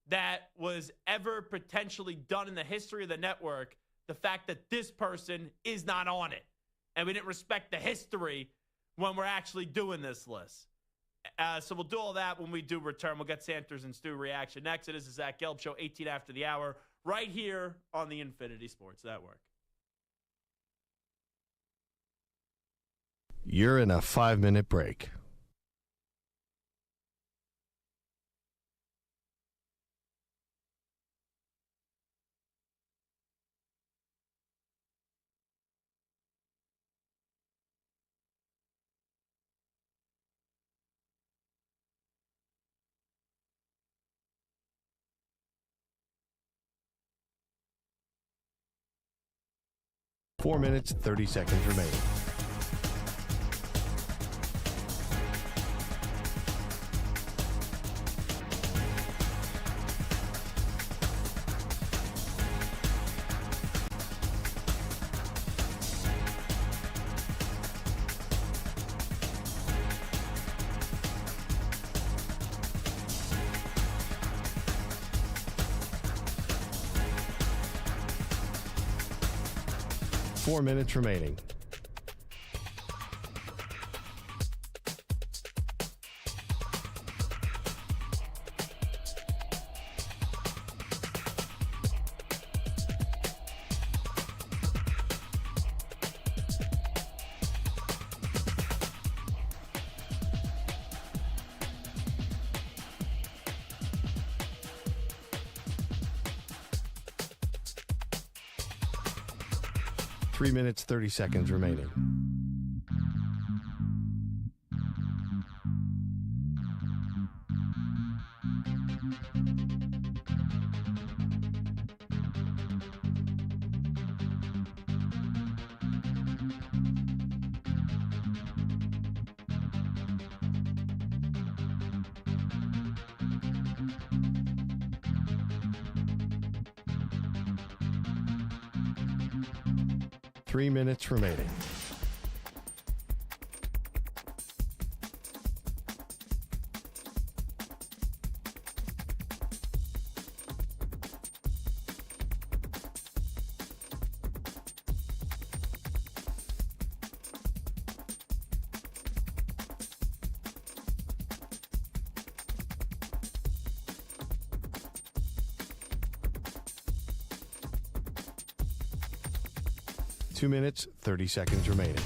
that was ever potentially done in the history of the network, the fact that this person is not on it. And we didn't respect the history when we're actually doing this list. So we'll do all that when we do return. We'll get Sanders and Stu reaction next. It is the Zach Gelb Show, 18 after the hour, right here on the Infinity Sports Network. You're in a 5-minute break. Four minutes, 30 seconds remaining. Four minutes remaining. Three minutes, 30 seconds remaining. Three minutes remaining. Two minutes, 30 seconds remaining.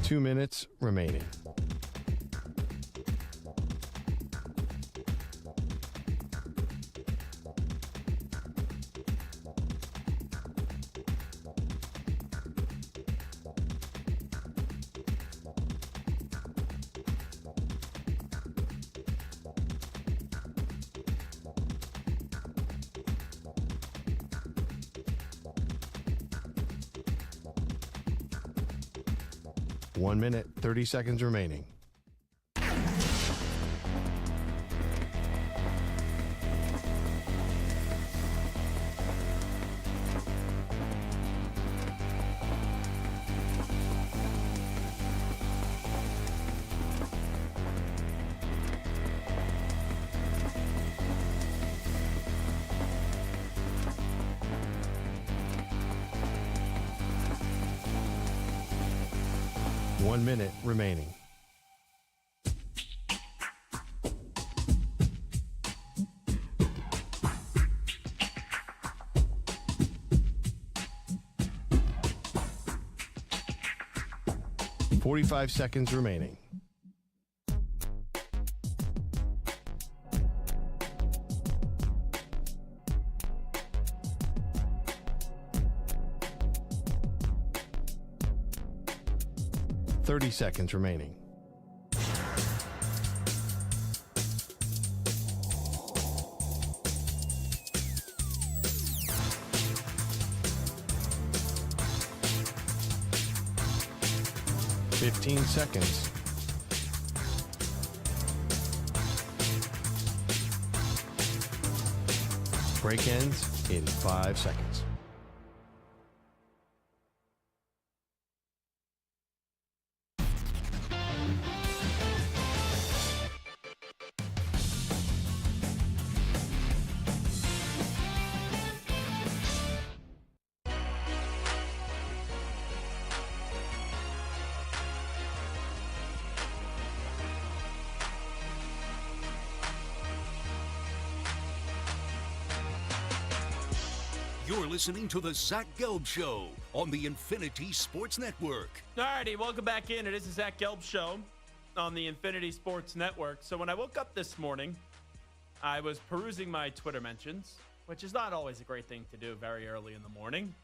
Two minutes remaining. One minute, 30 seconds remaining. One minute remaining. 45 seconds remaining. Thirty seconds remaining. Fifteen seconds. Break ends in 5 seconds. You're listening to the Zach Gelb Show on the Infinity Sports Network. All righty, welcome back in. It is the Zach Gelb Show on the Infinity Sports Network. So when I woke up this morning, I was perusing my Twitter mentions, which is not always a great thing to do very early in the morning,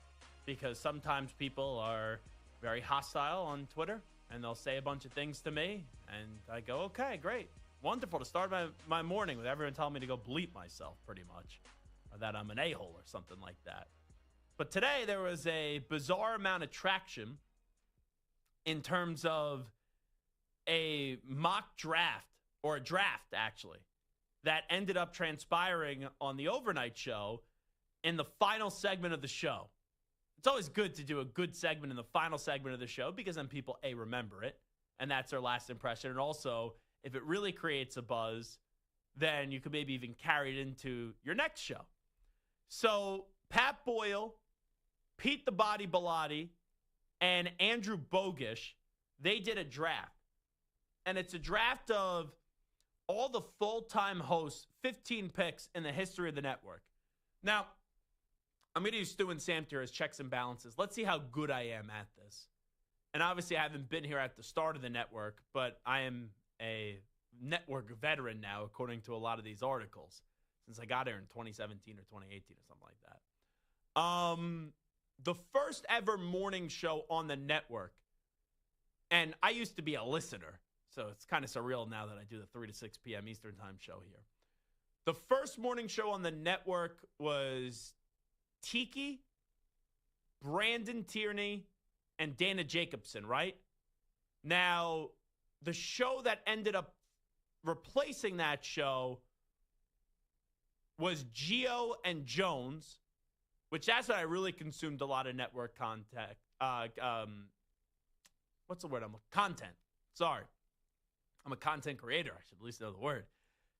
because sometimes people are very hostile on Twitter, and they'll say a bunch of things to me, and I go, okay, great. Wonderful to start my morning with everyone telling me to go bleep myself, pretty much. Or that I'm an a-hole or something like that. But today there was a bizarre amount of traction in terms of a mock draft, or a draft actually, that ended up transpiring on the overnight show in the final segment of the show. It's always good to do a good segment in the final segment of the show, because then people, A, remember it, and that's their last impression. And also, if it really creates a buzz, then you could maybe even carry it into your next show. So Pat Boyle, Pete the Body Bilotti, and Andrew Bogish, they did a draft. And it's a draft of all the full-time hosts, 15 picks in the history of the network. Now, I'm going to use Stu and Sam here as checks and balances. Let's see how good I am at this. And obviously, I haven't been here at the start of the network, but I am a network veteran now, according to a lot of these articles, since I got here in 2017 or 2018 or something like that. The first ever morning show on the network, and I used to be a listener, so it's kind of surreal now that I do the 3 to 6 p.m. Eastern time show here. The first morning show on the network was Tiki, Brandon Tierney, and Dana Jacobson, right? Now, the show that ended up replacing that show was Gio and Jones, which that's when I really consumed a lot of network content. What's the word? Content. Sorry. I'm a content creator. I should at least know the word.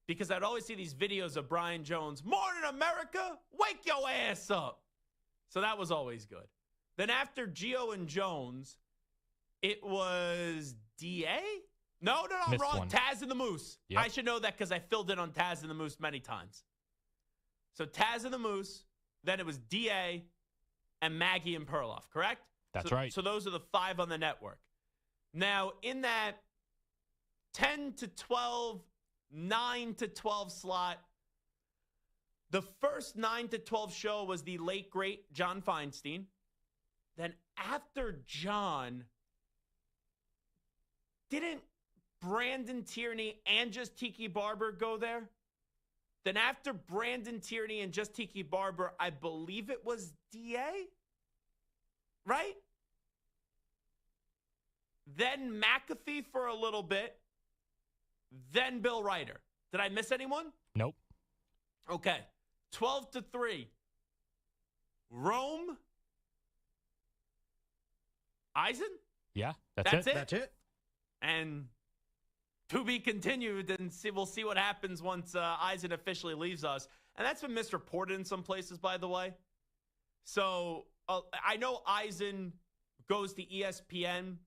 Because I'd always see these videos of Brian Jones, "Morning America, wake your ass up." So that was always good. Then after Gio and Jones, it was DA? No, I'm wrong. One. Taz and the Moose. Yep. I should know that because I filled in on Taz and the Moose many times. So Taz and the Moose, then it was DA and Maggie and Perloff, correct? That's right. So those are the 5 on the network. Now, in that 10 to 12, 9 to 12 slot, the first 9 to 12 show was the late, great John Feinstein. Then after John, didn't Brandon Tierney and just Tiki Barber go there? Then after Brandon Tierney and just Tiki Barber, I believe it was DA, right? Then McAfee for a little bit. Then Bill Ryder. Did I miss anyone? Nope. Okay. 12 to 3. Rome. Eisen? Yeah, that's it. That's it. And to be continued, and we'll see what happens once Eisen officially leaves us. And that's been misreported in some places, by the way. So I know Eisen goes to ESPN,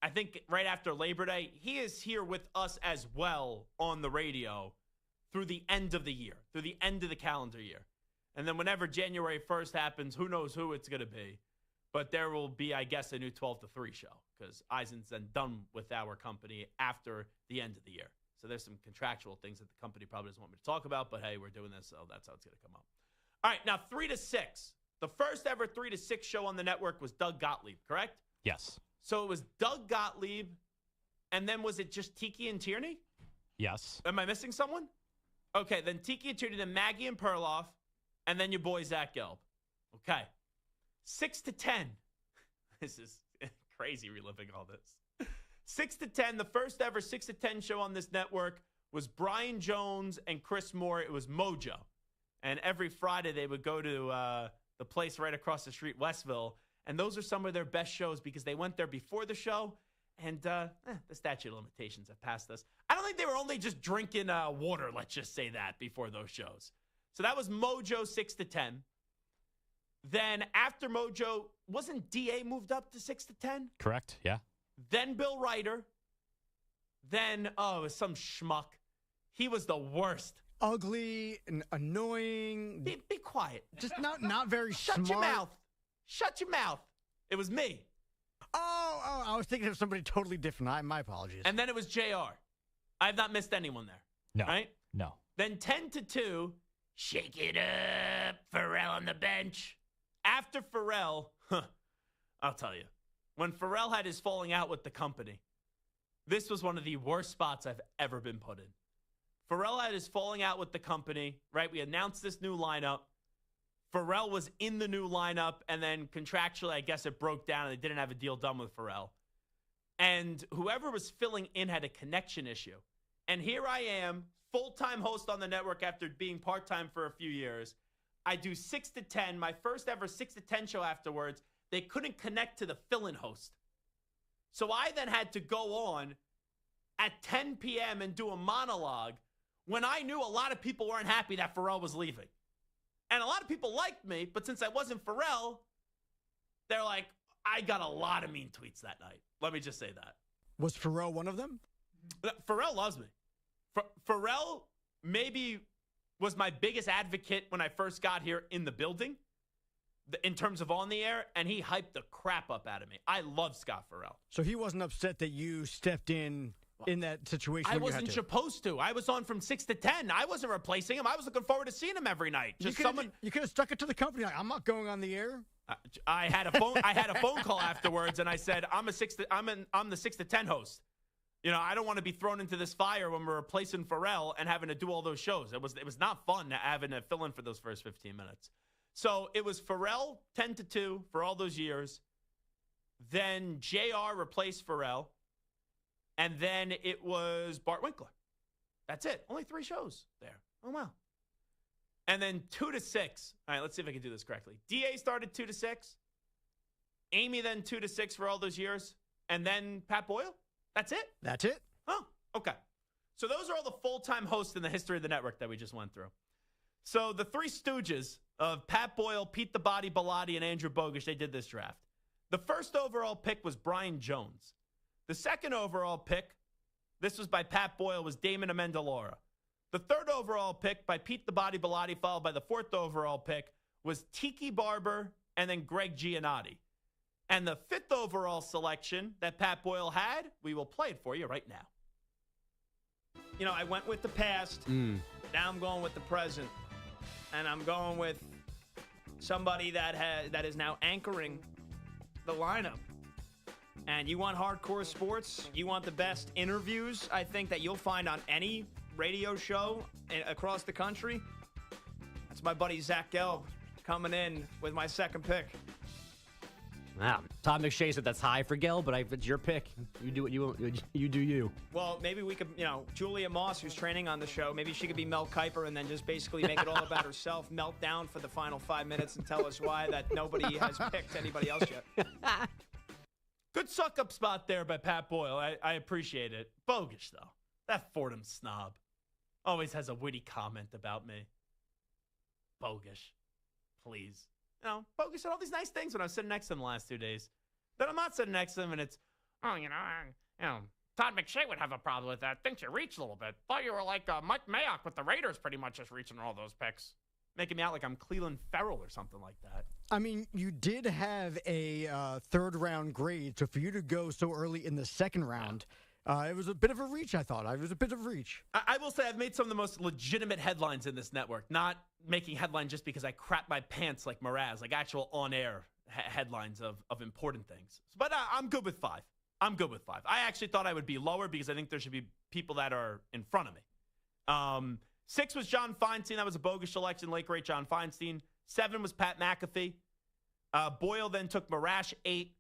I think right after Labor Day. He is here with us as well on the radio through the end of the year, through the end of the calendar year. And then whenever January 1st happens, who knows who it's going to be. But there will be, I guess, a new 12 to 3 show because Eisen's then done with our company after the end of the year. So there's some contractual things that the company probably doesn't want me to talk about, but hey, we're doing this, so that's how it's going to come up. All right, now 3 to 6. The first ever 3 to 6 show on the network was Doug Gottlieb, correct? Yes. So it was Doug Gottlieb, and then was it just Tiki and Tierney? Yes. Am I missing someone? Okay, then Tiki and Tierney, then Maggie and Perloff, and then your boy Zach Gelb. Okay. 6 to 10. This is crazy reliving all this. 6 to 10, the first ever 6 to 10 show on this network was Brian Jones and Chris Moore. It was Mojo. And every Friday they would go to the place right across the street, Westville. And those are some of their best shows because they went there before the show. And the statute of limitations have passed us. I don't think they were only just drinking water, let's just say that, before those shows. So that was Mojo 6 to 10. Then after Mojo, wasn't DA moved up to 6 to 10? Correct, yeah. Then Bill Ryder. Then, it was some schmuck. He was the worst. Ugly and annoying. Be quiet. Just not very Shut smart. your mouth. Shut your mouth. It was me. Oh, I was thinking of somebody totally different. My apologies. And then it was JR. I have not missed anyone there. No. Right? No. Then 10 to 2, shake it up, Pharrell on the bench. After Pharrell, I'll tell you, when Pharrell had his falling out with the company, this was one of the worst spots I've ever been put in. Pharrell had his falling out with the company, right? We announced this new lineup. Pharrell was in the new lineup, and then contractually, I guess it broke down, and they didn't have a deal done with Pharrell. And whoever was filling in had a connection issue. And here I am, full-time host on the network after being part-time for a few years. I do 6 to 10, my first ever 6 to 10 show afterwards. They couldn't connect to the fill-in host. So I then had to go on at 10 p.m. and do a monologue when I knew a lot of people weren't happy that Pharrell was leaving. And a lot of people liked me, but since I wasn't Pharrell, they're like, I got a lot of mean tweets that night. Let me just say that. Was Pharrell one of them? Pharrell loves me. Pharrell maybe was my biggest advocate when I first got here in the building in terms of on the air, and he hyped the crap up out of me. I love Scott Pharrell. So he wasn't upset that you stepped in that situation. I wasn't supposed to. I was on from 6 to 10. I wasn't replacing him. I was looking forward to seeing him every night. You could have stuck it to the company. Like, I'm not going on the air. I had a phone call afterwards, and I said, I'm the 6 to 10 host. You know, I don't want to be thrown into this fire when we're replacing Pharrell and having to do all those shows. It was not fun having to fill in for those first 15 minutes. So it was Pharrell 10 to 2 for all those years. Then JR replaced Pharrell. And then it was Bart Winkler. That's it. Only 3 shows there. Oh, wow. And then 2 to 6. All right, let's see if I can do this correctly. DA started 2 to 6. Amy then 2 to 6 for all those years. And then Pat Boyle. That's it? That's it. Oh, okay. So those are all the full-time hosts in the history of the network that we just went through. So the 3 stooges of Pat Boyle, Pete the Body Bellotti, and Andrew Bogusch, they did this draft. The first overall pick was Brian Jones. The second overall pick, this was by Pat Boyle, was Damon Amendola. The third overall pick by Pete the Body Bellotti, followed by the fourth overall pick, was Tiki Barber and then Greg Giannotti. And the fifth overall selection that Pat Boyle had, we will play it for you right now. You know, I went with the past. Now I'm going with the present. And I'm going with somebody that is now anchoring the lineup. And you want hardcore sports, you want the best interviews, I think, that you'll find on any radio show across the country. That's my buddy Zach Gelb coming in with my second pick. Wow. Todd McShay said that's high for Gelb, but it's your pick. You do what you do you. Well, maybe we could, Julia Moss, who's training on the show, maybe she could be Mel Kiper and then just basically make it all about herself, melt down for the final 5 minutes and tell us why that nobody has picked anybody else yet. Good suck-up spot there by Pat Boyle. I appreciate it. Bogusch, though. That Fordham snob always has a witty comment about me. Bogusch. Please. Bogusch said all these nice things when I was sitting next to him the last 2 days. Then I'm not sitting next to him, and it's, Todd McShay would have a problem with that. Thinks you reach a little bit. Thought you were like Mike Mayock with the Raiders pretty much just reaching all those picks. making me out like I'm Cleveland Ferrell or something like that. I mean, you did have a third-round grade, so for you to go so early in the second round, it was a bit of a reach, I thought. It was a bit of a reach. I will say I've made some of the most legitimate headlines in this network, not making headlines just because I crap my pants like Mraz, like actual on-air headlines of important things. But I'm good with 5. I'm good with 5. I actually thought I would be lower because I think there should be people that are in front of me. 6 was John Feinstein. That was a bogus selection. Late, great John Feinstein. 7 was Pat McAfee. Boyle then took Marash 8.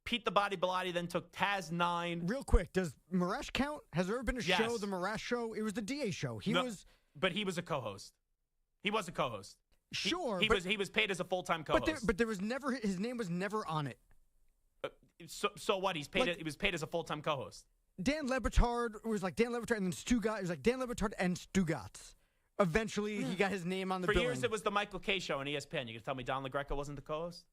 Pete the Body Bilotti then took Taz 9. Real quick, does Marash count? Has there ever been a show, the Marash show? It was the DA show. But he was a co-host. He was a co-host. Sure. He was paid as a full-time co-host. But there was never, his name was never on it. So what? He was paid as a full-time co-host. Dan Le Batard was like Dan Le Batard and then Stugatz. It was like Dan Le Batard and Stugatz. Eventually, he got his name on the billing. For years, it was the Michael Kay show on ESPN. You can tell me Don LaGreca wasn't the co-host?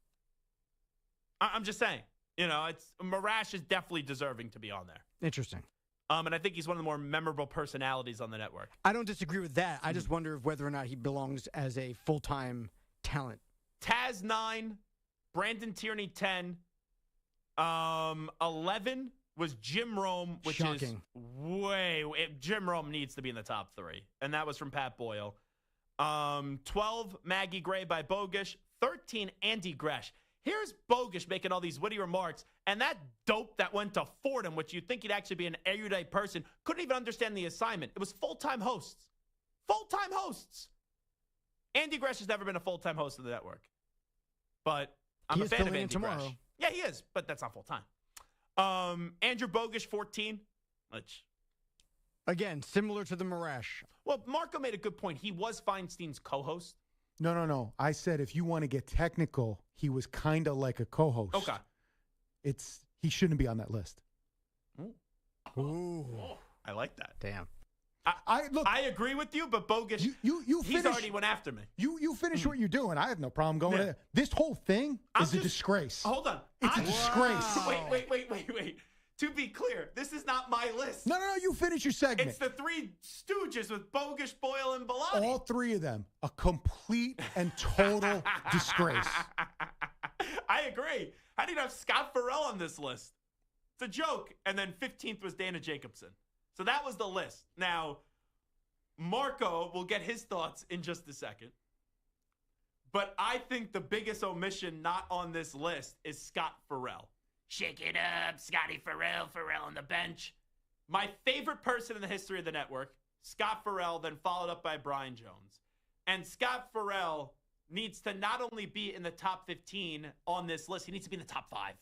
I'm just saying. Marash is definitely deserving to be on there. Interesting. And I think he's one of the more memorable personalities on the network. I don't disagree with that. I just wonder whether or not he belongs as a full-time talent. Taz 9, Brandon Tierney 10, 11 was Jim Rome, which Shocking. is Jim Rome needs to be in the top 3, and that was from Pat Boyle. 12, Maggie Gray by Bogish. 13, Andy Gresh. Here's Bogish making all these witty remarks, and that dope that went to Fordham, which you'd think he'd actually be an erudite person, couldn't even understand the assignment. It was full-time hosts. Full-time hosts. Andy Gresh has never been a full-time host of the network. But I'm a fan of Andy Gresh. Yeah, he is, but that's not full-time. Andrew Bogish, 14, which... Again, similar to the Marash. Well, Marco made a good point. He was Feinstein's co-host. No. I said if you want to get technical, he was kind of like a co-host. Okay. He shouldn't be on that list. Ooh. I like that. Damn. I agree with you, but Bogish, he's already went after me. You finish what you're doing. I have no problem going there. This whole thing is a disgrace. Hold on. It's a disgrace. Wait. To be clear, this is not my list. No. You finish your segment. It's the Three Stooges with Bogish, Boyle, and Bilotti. All 3 of them, a complete and total disgrace. I agree. How do you have Scott Farrell on this list? It's a joke. And then 15th was Dana Jacobson. So that was the list. Now, Marco will get his thoughts in just a second. But I think the biggest omission not on this list is Scott Farrell. Shake it up, Scotty Farrell on the bench. My favorite person in the history of the network, Scott Farrell, then followed up by Brian Jones. And Scott Farrell needs to not only be in the top 15 on this list, he needs to be in the top 5.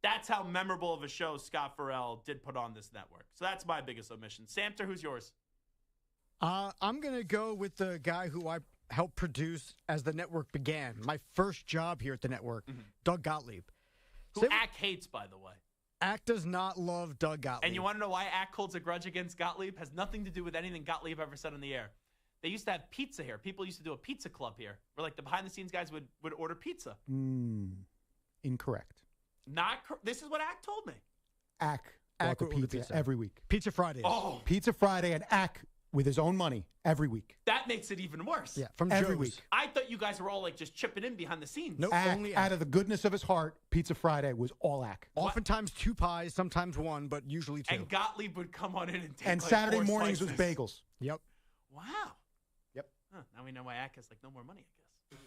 That's how memorable of a show Scott Farrell did put on this network. So that's my biggest omission. Samter, who's yours? I'm going to go with the guy who I helped produce as the network began. My first job here at the network, Doug Gottlieb. Who Ack hates, by the way. Ack does not love Doug Gottlieb. And you want to know why Ack holds a grudge against Gottlieb? Has nothing to do with anything Gottlieb ever said on the air. They used to have pizza here. People used to do a pizza club here, where like the behind-the-scenes guys would order pizza. Incorrect. This is what Ack told me. Ack bought the pizza every week. Pizza Fridays. Oh. Pizza Friday and Ack with his own money every week. That makes it even worse. Yeah, from every Joe's. week. I thought you guys were all like just chipping in behind the scenes. Nope, Ack, only out Ack. of the goodness of his heart, Pizza Friday was all Ack. Oftentimes 2 pies, sometimes 1, but usually 2. And Gottlieb would come on in and take And like Saturday 4 mornings slices. was bagels. Yep. Wow. Yep. Huh, now we know why Ack has like no more money, I guess.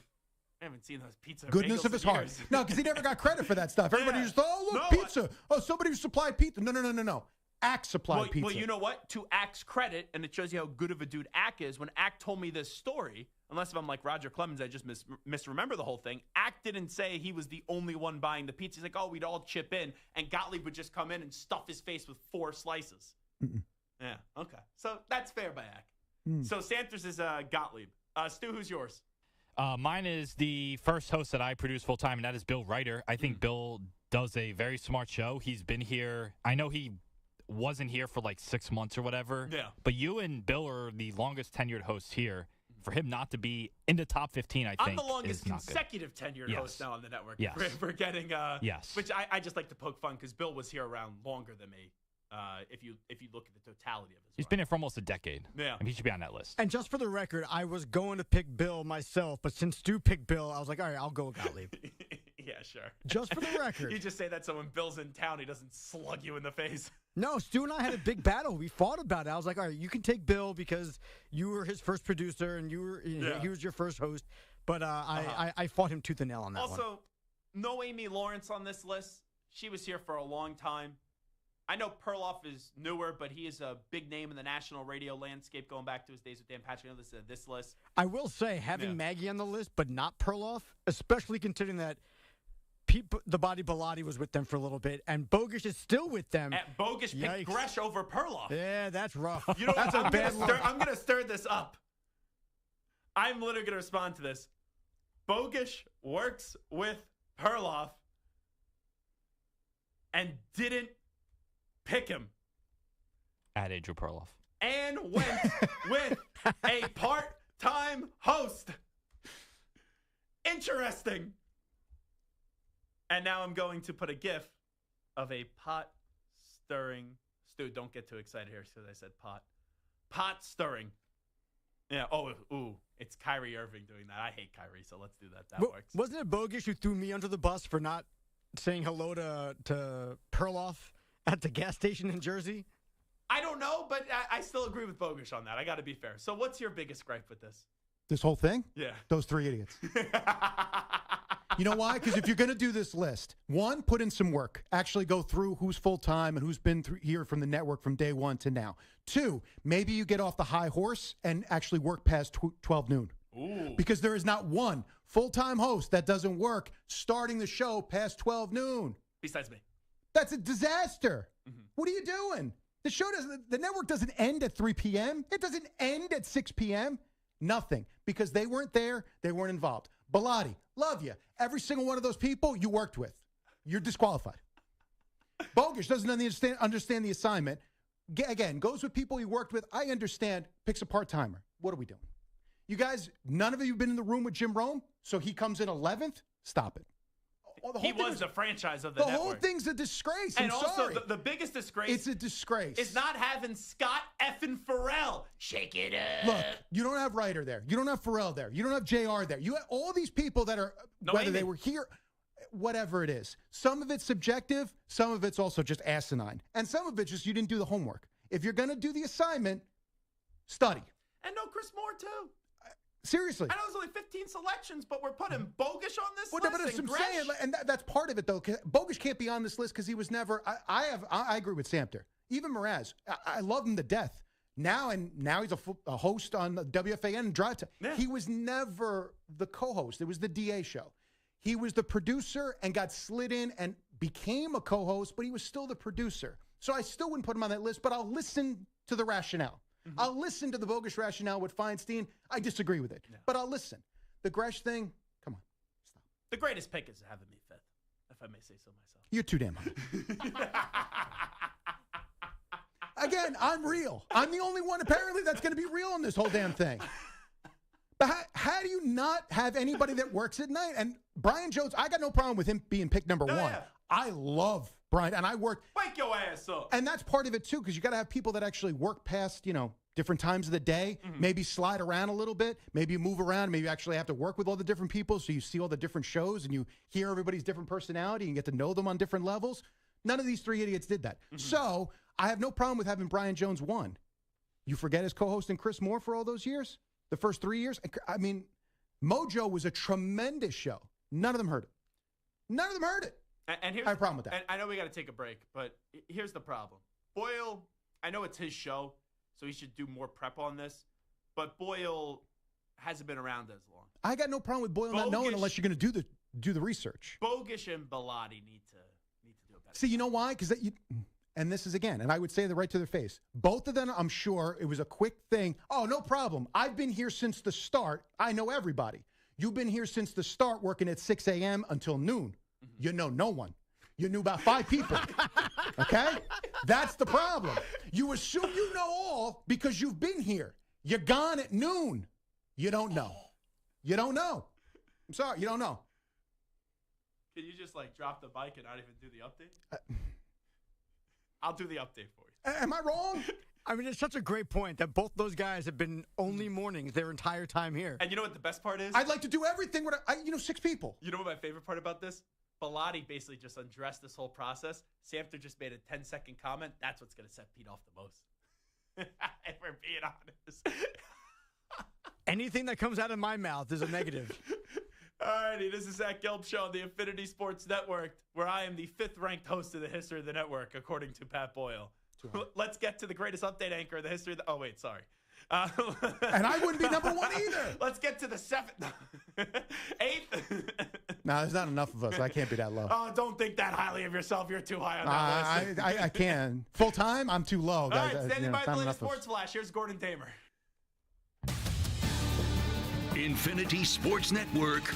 I haven't seen those pizza Goodness bagels of his in heart. years. No, because he never got credit for that stuff. Everybody just thought, oh, look, pizza. Oh, somebody who supplied pizza. No. Ack supplied pizza. Well, you know what? To Ack's credit, and it shows you how good of a dude Ack is, when Ack told me this story, unless if I'm like Roger Clemens, I just misremember the whole thing, Ack didn't say he was the only one buying the pizza. He's like, oh, we'd all chip in, and Gottlieb would just come in and stuff his face with 4 slices. Yeah, okay. So that's fair by Ack. So Sanders is Gottlieb. Stu, who's yours? Mine is the first host that I produce full-time, and that is Bill Ryder. I think Bill does a very smart show. He's been here. I know he wasn't here for like 6 months or whatever. Yeah. But you and Bill are the longest tenured hosts here. For him not to be in the top 15, I think, I'm the longest is not consecutive tenured host now on the network. Yes. For getting, yes. Which I just like to poke fun because Bill was here around longer than me. If you look at the totality of his He's been here for almost a decade. Yeah. And he should be on that list. And just for the record, I was going to pick Bill myself, but since Stu picked Bill, I was like, all right, I'll go with Gottlieb. Yeah, sure. Just for the record. You just say that so when Bill's in town, he doesn't slug you in the face. No, Stu and I had a big battle. We fought about it. I was like, all right, you can take Bill because you were his first producer and he was your first host. But I fought him tooth and nail on that one. Also, no Amy Lawrence on this list. She was here for a long time. I know Perloff is newer, but he is a big name in the national radio landscape going back to his days with Dan Patrick. I know this list. I will say, having Maggie on the list, but not Perloff, especially considering that the Body Bilotti was with them for a little bit, and Bogish is still with them. Bogish picked Gresh over Perloff. Yeah, that's rough. You know that's what? a I'm going to stir this up. I'm literally going to respond to this. Bogish works with Perloff and didn't pick him. At Andrew Perloff. And went with a part-time host. Interesting. And now I'm going to put a GIF of a pot stirring. Stu, don't get too excited here because I said pot. Pot stirring. Yeah. Oh, ooh. It's Kyrie Irving doing that. I hate Kyrie, so let's do that. That works. Wasn't it Bogish who threw me under the bus for not saying hello to Perloff at the gas station in Jersey? I don't know, but I still agree with Bogish on that. I got to be fair. So what's your biggest gripe with this? This whole thing? Yeah. Those three idiots. You know why? Because if you're going to do this list, one, put in some work. Actually go through who's full-time and who's been here from the network from day one to now. Two, maybe you get off the high horse and actually work past 12 noon. Ooh. Because there is not one full-time host that doesn't work starting the show past 12 noon. Besides me. That's a disaster. Mm-hmm. What are you doing? The network doesn't end at 3 p.m. It doesn't end at 6 p.m. Nothing. Because they weren't there. They weren't involved. Bilotti, love you. Every single one of those people you worked with, you're disqualified. Bogish doesn't understand the assignment. Again, goes with people he worked with. I understand. Picks a part-timer. What are we doing? You guys, none of you have been in the room with Jim Rome, so he comes in 11th? Stop it. He was the franchise of the network. The whole thing's a disgrace. And I'm also, sorry. the biggest disgrace. It's a disgrace. Is not having Scott effing Farrell. Shake it up. Look, you don't have Ryder there. You don't have Farrell there. You don't have JR there. You have all these people that are, whether they were here, whatever it is. Some of it's subjective. Some of it's also just asinine. And some of it's just you didn't do the homework. If you're going to do the assignment, study. And no Chris Moore, too. Seriously. I know there's only 15 selections, but we're putting Bogish on this list. But I'm saying, and that's part of it, though. Bogish can't be on this list because he was never. I agree with Samter. Even Mraz, I love him to death. Now he's a host on the WFAN and Drive Time. Yeah. He was never the co-host. It was the DA show. He was the producer and got slid in and became a co-host, but he was still the producer. So I still wouldn't put him on that list, but I'll listen to the rationale. Mm-hmm. I'll listen to the Bogish rationale with Feinstein. I disagree with it, but I'll listen. The Gresh thing, come on, stop. The greatest pick is having me fifth, if I may say so myself. You're too damn high. Again, I'm real. I'm the only one apparently that's going to be real in this whole damn thing. But how do you not have anybody that works at night? And Brian Jones, I got no problem with him being picked number one. Yeah. I love Brian, and I worked. Wake your ass up. And that's part of it, too, because you got to have people that actually work past, different times of the day, maybe slide around a little bit, maybe move around, maybe actually have to work with all the different people so you see all the different shows and you hear everybody's different personality and get to know them on different levels. None of these three idiots did that. Mm-hmm. So I have no problem with having Brian Jones one. You forget his co-host and Chris Moore for all those years? The first 3 years? I mean, Mojo was a tremendous show. None of them heard it. None of them heard it. And here's, I have a problem with that. And I know we got to take a break, but here's the problem. Boyle, I know it's his show, so he should do more prep on this, but Boyle hasn't been around as long. I got no problem with Boyle not knowing unless you're going to do the research. Bogish and Bilotti need to do a better. See, you know why? Because and this is again, and I would say that right to their face. Both of them, I'm sure, it was a quick thing. Oh, no problem. I've been here since the start. I know everybody. You've been here since the start, working at 6 a.m. until noon. Mm-hmm. You know no one. You knew about 5 people. Okay? That's the problem. You assume you know all because you've been here. You're gone at noon. You don't know. You don't know. I'm sorry. You don't know. Can you just drop the mic and not even do the update? I'll do the update for you. Am I wrong? I mean, it's such a great point that both those guys have been only mornings their entire time here. And you know what the best part is? I'd like to do everything with, 6 people. You know what my favorite part about this? Bellotti basically just undressed this whole process. Samter just made a 10-second comment. That's what's going to set Pete off the most. If we're being honest. Anything that comes out of my mouth is a negative. All righty, this is Zach Gelb Show on the Infinity Sports Network, where I am the 5th-ranked host of the history of the network, according to Pat Boyle. Let's get to the greatest update anchor in the history of the... Oh, wait, sorry. And I wouldn't be number 1 either. Let's get to the 7th... 8th... No, there's not enough of us. I can't be that low. Oh, don't think that highly of yourself. You're too high on that list. I can. Full time, I'm too low. All Guys. right, standing by the not latest enough sports flash. Here's Gordon Tamer. Infinity Sports Network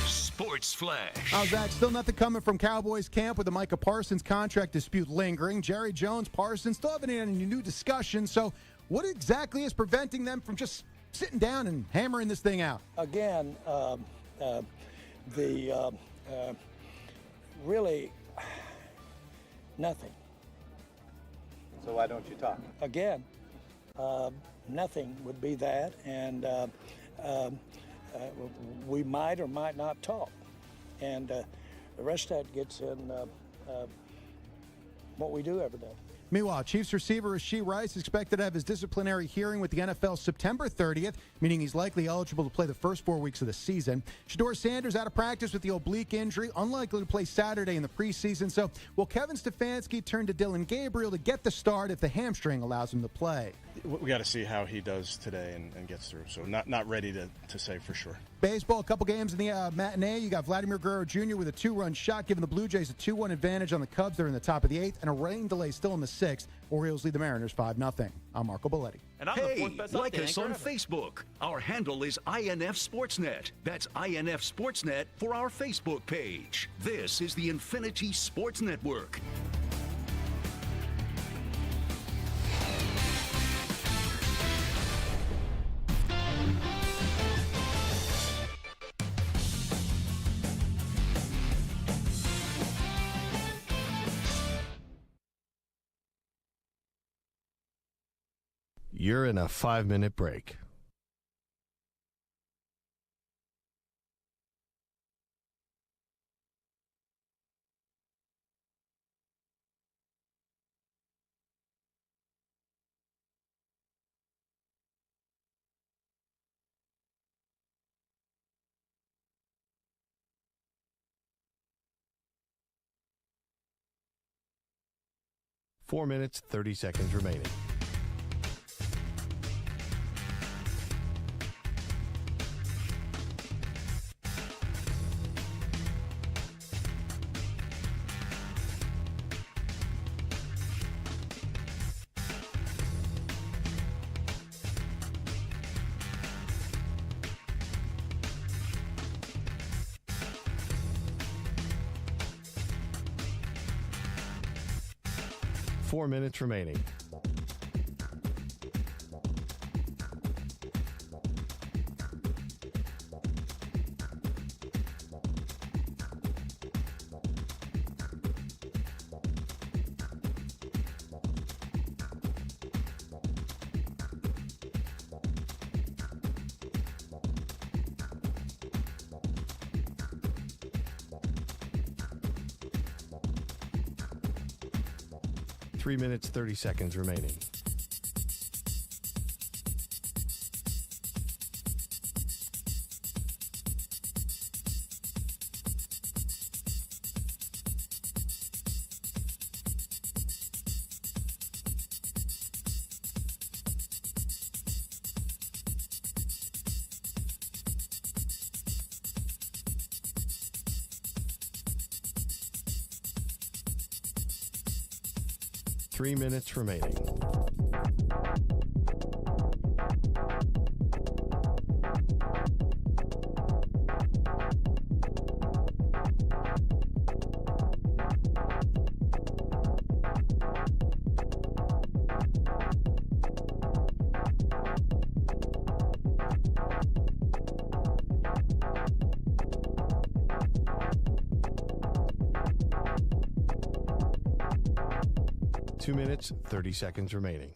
Sports Flash. Oh, Zach, still nothing coming from Cowboys camp with the Micah Parsons contract dispute lingering. Jerry Jones, Parsons still haven't had any new discussion. So what exactly is preventing them from just sitting down and hammering this thing out? Again, really nothing. So why don't you talk? Again, nothing would be that, and we might or might not talk, and the rest of that gets in what we do every day. Meanwhile, Chiefs receiver Rashee Rice is expected to have his disciplinary hearing with the NFL September 30th, meaning he's likely eligible to play the first 4 weeks of the season. Shedeur Sanders out of practice with the oblique injury, unlikely to play Saturday in the preseason. So will Kevin Stefanski turn to Dylan Gabriel to get the start if the hamstring allows him to play? We got to see how he does today and gets through. So not ready to say for sure. Baseball, a couple games in the matinee. You got Vladimir Guerrero Jr. with a 2-run shot, giving the Blue Jays a 2-1 advantage on the Cubs. They're in the top of the 8th, and a rain delay still in the 6th. Orioles lead the Mariners 5-0. I'm Marco Belletti. And I'm hey, the 4th best like update us on anchor ever. Facebook. Our handle is INF Sportsnet. That's INF Sportsnet for our Facebook page. This is the Infinity Sports Network. You're in a 5-minute break. Four minutes, 30 seconds remaining. Four minutes remaining. Three minutes, 30 seconds remaining. Three minutes remaining. 2 minutes, 30 seconds remaining.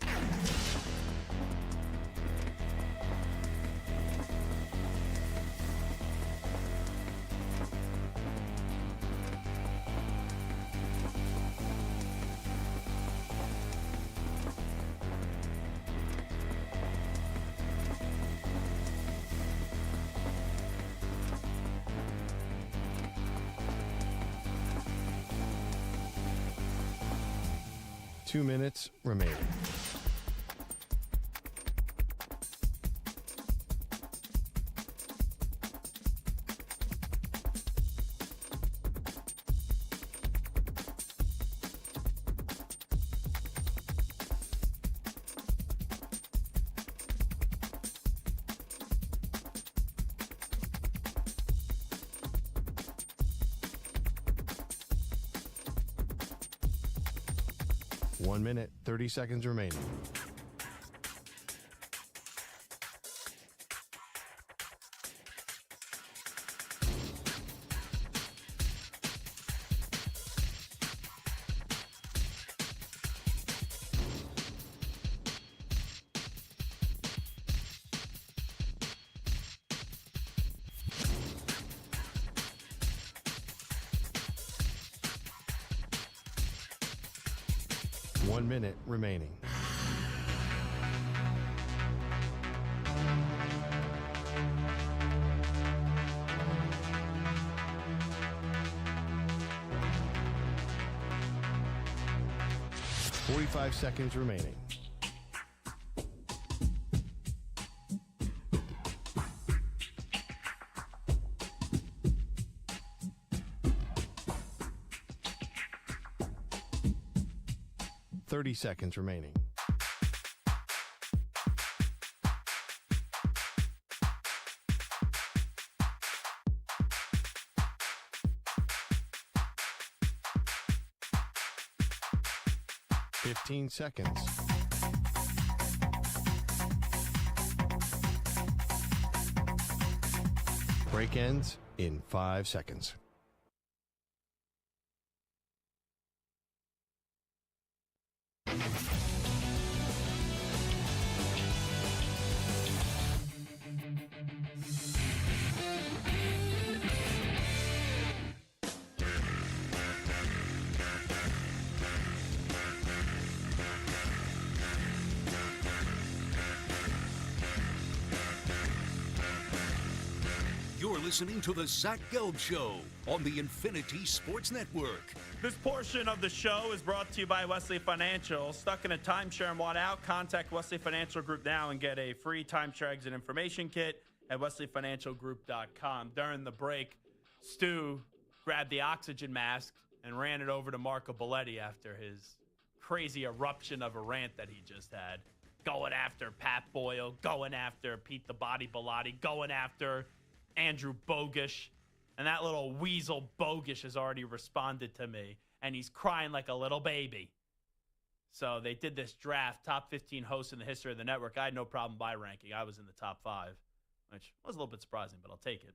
Two minutes remaining. One minute, 30 seconds remaining. One minute remaining. Forty-five seconds remaining. Seconds remaining. Fifteen seconds. Break ends in 5 seconds. You're listening to the Zach Gelb Show on the Infinity Sports Network. This portion of the show is brought to you by Wesley Financial. Stuck in a timeshare and want out? Contact Wesley Financial Group now and get a free timeshare exit information kit at wesleyfinancialgroup.com. During the break, Stu grabbed the oxygen mask and ran it over to Marco Belletti after his crazy eruption of a rant that he just had. Going after Pat Boyle, going after Pete the Body Bellotti, going after Andrew Bogusch, and that little weasel Bogusch has already responded to me, and he's crying like a little baby. So they did this draft, top 15 hosts in the history of the network. I had no problem by ranking. I was in the top 5, which was a little bit surprising, but I'll take it.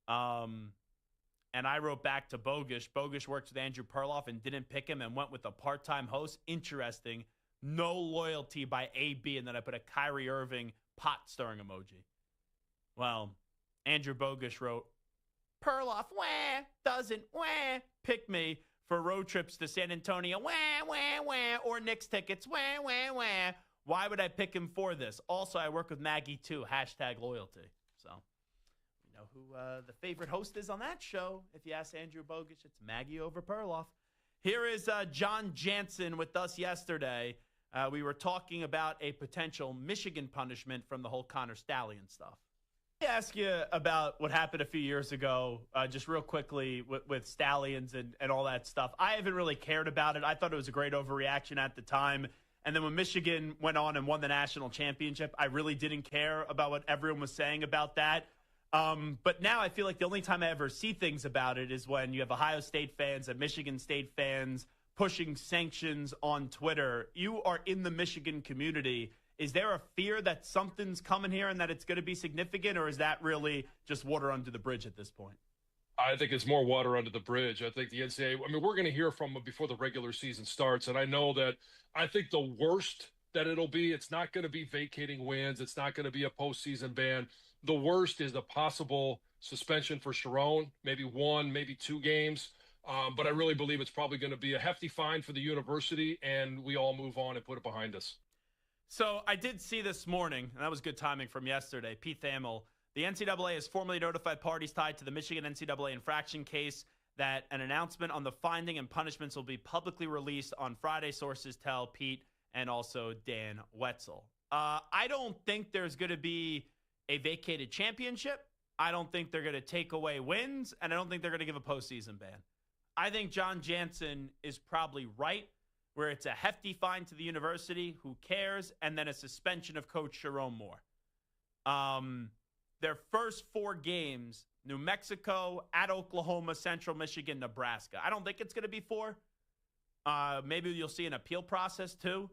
And I wrote back to Bogusch. Bogusch works with Andrew Perloff and didn't pick him and went with a part-time host. Interesting. No loyalty by AB, and then I put a Kyrie Irving pot-stirring emoji. Well, Andrew Bogusch wrote, Perloff, wah, doesn't, wah, pick me for road trips to San Antonio, wah, wah, wah, or Knicks tickets, wah, wah, wah. Why would I pick him for this? Also, I work with Maggie, too, #loyalty. So, you know who the favorite host is on that show. If you ask Andrew Bogusch, it's Maggie over Perloff. Here is John Jansen with us yesterday. We were talking about a potential Michigan punishment from the whole Connor Stallion stuff. Let me ask you about what happened a few years ago, just real quickly with Stallions and all that stuff. I haven't really cared about it. I thought it was a great overreaction at the time. And then when Michigan went on and won the national championship, I really didn't care about what everyone was saying about that. But now I feel like the only time I ever see things about it is when you have Ohio State fans and Michigan State fans pushing sanctions on Twitter. You are in the Michigan community. Is there a fear that something's coming here and that it's going to be significant, or is that really just water under the bridge at this point? I think it's more water under the bridge. I think the NCAA, I mean, we're going to hear from them before the regular season starts. And I know that I think the worst that it'll be, it's not going to be vacating wins. It's not going to be a postseason ban. The worst is the possible suspension for Sharon, maybe 1, maybe 2 games. But I really believe it's probably going to be a hefty fine for the university, and we all move on and put it behind us. So I did see this morning, and that was good timing from yesterday, Pete Thamel. The NCAA has formally notified parties tied to the Michigan NCAA infraction case that an announcement on the finding and punishments will be publicly released on Friday, sources tell Pete and also Dan Wetzel. I don't think there's going to be a vacated championship. I don't think they're going to take away wins, and I don't think they're going to give a postseason ban. I think John Jansen is probably right, where it's a hefty fine to the university, who cares, and then a suspension of Coach Sharon Moore. Their first 4 games, New Mexico, at Oklahoma, Central Michigan, Nebraska. I don't think it's going to be 4. Maybe you'll see an appeal process too.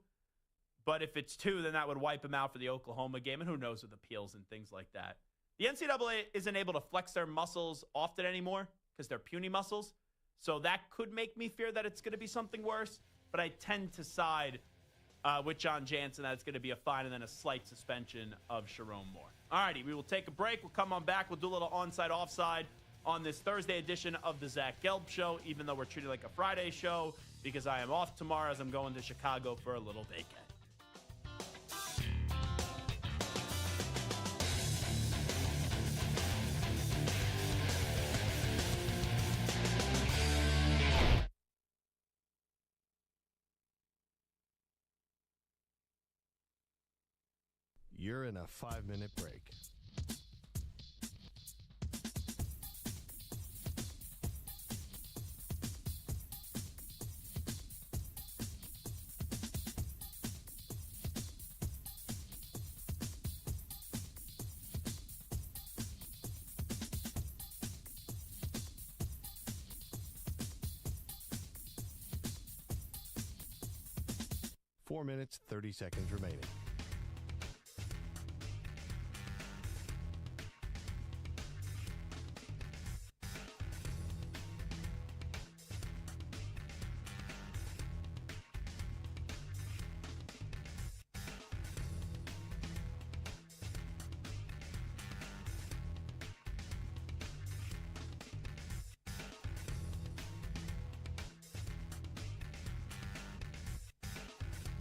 But if it's 2, then that would wipe him out for the Oklahoma game. And who knows with appeals and things like that. The NCAA isn't able to flex their muscles often anymore because they're puny muscles. So that could make me fear that it's going to be something worse. But I tend to side with John Jansen that it's going to be a fine and then a slight suspension of Sharon Moore. All righty, we will take a break. We'll come on back. We'll do a little onside, offside on this Thursday edition of the Zach Gelb Show, even though we're treated like a Friday show because I am off tomorrow as I'm going to Chicago for a little vacay. You're in a 5-minute break. Four minutes, 30 seconds remaining.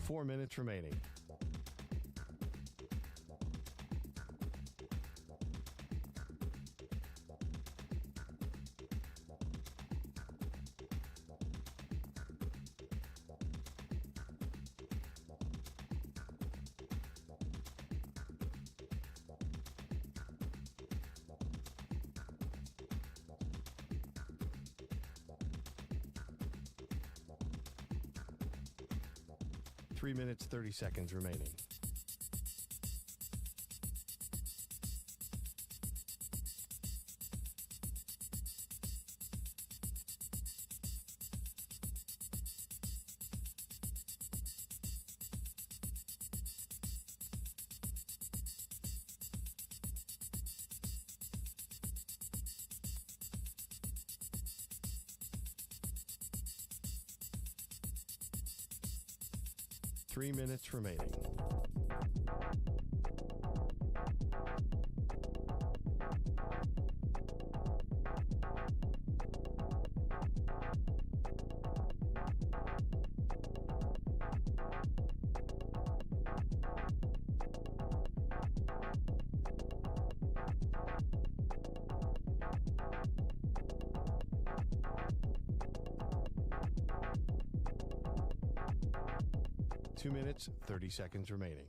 Four minutes remaining. Three minutes, 30 seconds remaining. Three minutes remaining. Two minutes, 30 seconds remaining.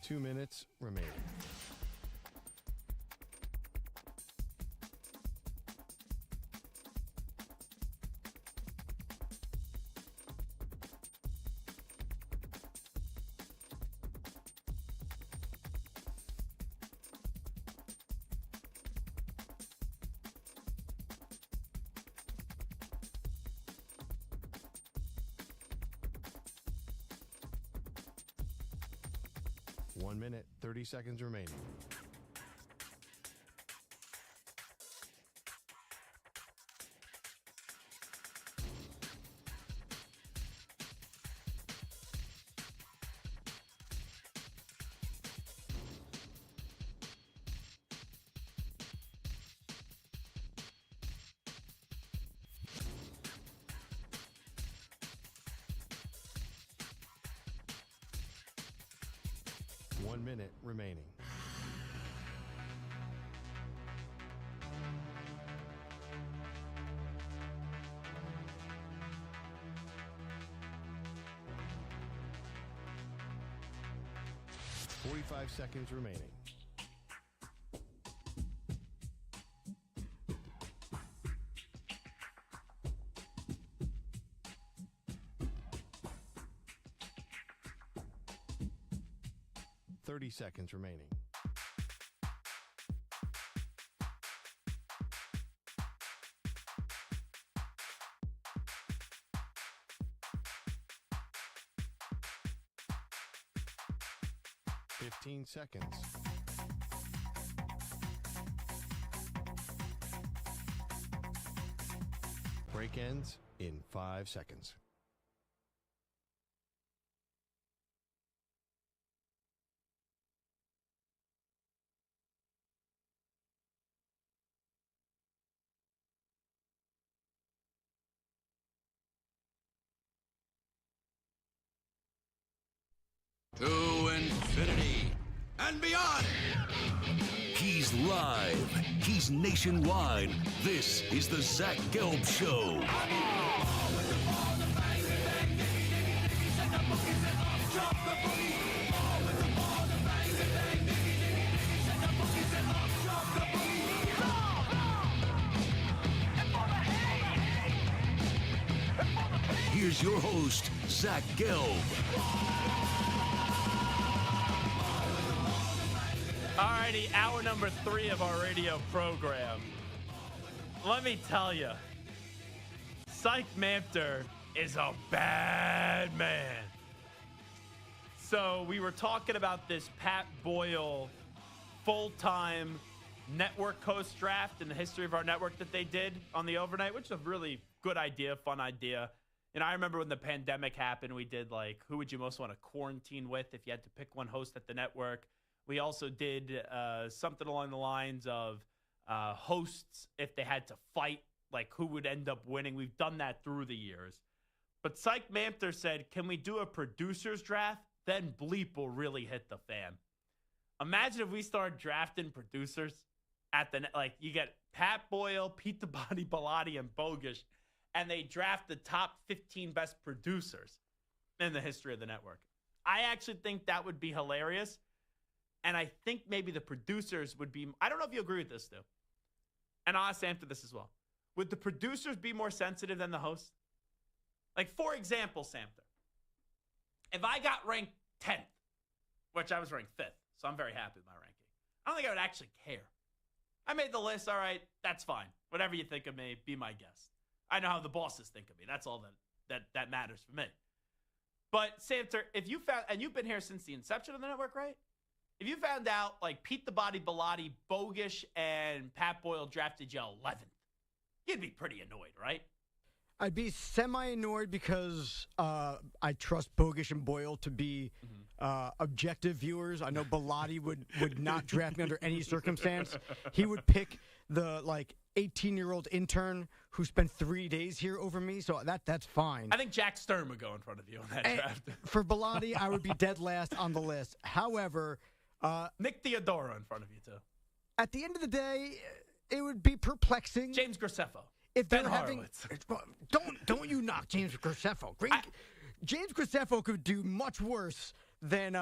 Two minutes remaining. 1 minute, 30 seconds remaining. One minute remaining. Forty-five seconds remaining. Thirty seconds remaining. Fifteen seconds. Break ends in 5 seconds. To infinity and beyond. He's live. He's nationwide. This is the Zach Gelb Show. Here's your host, Zach Gelb. Alrighty, hour number 3 of our radio program. Let me tell you, Psych Manter is a bad man. So we were talking about this Pat Boyle full-time network host draft in the history of our network that they did on the overnight, which is a really good idea, fun idea. And I remember when the pandemic happened, we did like, who would you most want to quarantine with if you had to pick one host at the network? We also did something along the lines of hosts if they had to fight, like who would end up winning. We've done that through the years. But Psych Manter said, can we do a producer's draft? Then bleep will really hit the fan. Imagine if we start drafting producers at the like you get Pat Boyle, Pete the Body Bellotti, and Bogish, and they draft the top 15 best producers in the history of the network. I actually think that would be hilarious. And I think maybe the producers would be, I don't know if you agree with this, though. And I'll ask Samter this as well. Would the producers be more sensitive than the hosts? Like, for example, Samter, if I got ranked 10th, which I was ranked 5th, so I'm very happy with my ranking, I don't think I would actually care. I made the list, all right, that's fine. Whatever you think of me, be my guest. I know how the bosses think of me. That's all that matters for me. But, Samter, if you found, and you've been here since the inception of the network, right? If you found out, like, Pete the Body Bellotti, Bogish, and Pat Boyle drafted you 11th, you'd be pretty annoyed, right? I'd be semi-annoyed because I trust Bogish and Boyle to be objective viewers. I know Bellotti would not draft me under any circumstance. He would pick the, 18-year-old intern who spent 3 days here over me, so that's fine. I think Jack Stern would go in front of you on that draft. For Bellotti, I would be dead last on the list. However... Nick Theodora in front of you, too. At the end of the day, it would be perplexing. James Graceffo. If they're don't you knock James Graceffo. James Graceffo could do much worse than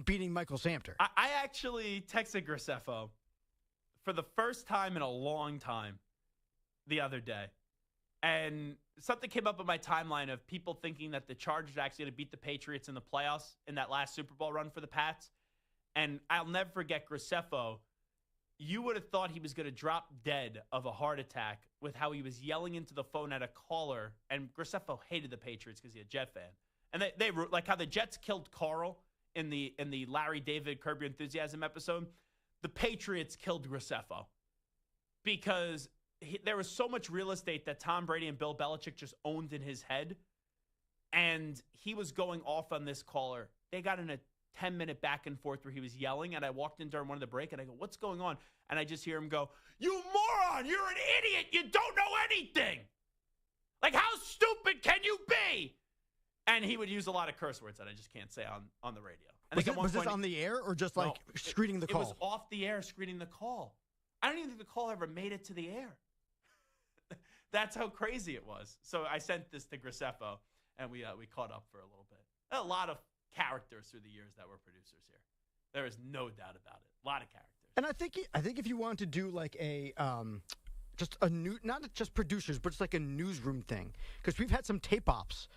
beating Michael Samter. I actually texted Graceffo for the first time in a long time the other day. And something came up on my timeline of people thinking that the Chargers are actually going to beat the Patriots in the playoffs in that last Super Bowl run for the Pats. And I'll never forget Graceffo. You would have thought he was going to drop dead of a heart attack with how he was yelling into the phone at a caller. And Graceffo hated the Patriots because he's a Jet fan. And they like how the Jets killed Carl in the Larry David Curb Your Enthusiasm episode, the Patriots killed Graceffo because there was so much real estate that Tom Brady and Bill Belichick just owned in his head, and he was going off on this caller. They got in a 10-minute back and forth where he was yelling, and I walked in during one of the break, and I go, "What's going on?" And I just hear him go, "You moron! You're an idiot! You don't know anything! Like, how stupid can you be?" And he would use a lot of curse words that I just can't say on the radio. Was this on the air or just like screening the call? It was off the air screening the call. I don't even think the call ever made it to the air. That's how crazy it was. So I sent this to Graceffo, and we caught up for a little bit. A lot of characters through the years that were producers here. There is no doubt about it. A lot of characters. And I think if you want to do like a just a new, not just producers, but just like a newsroom thing, because we've had some tape ops,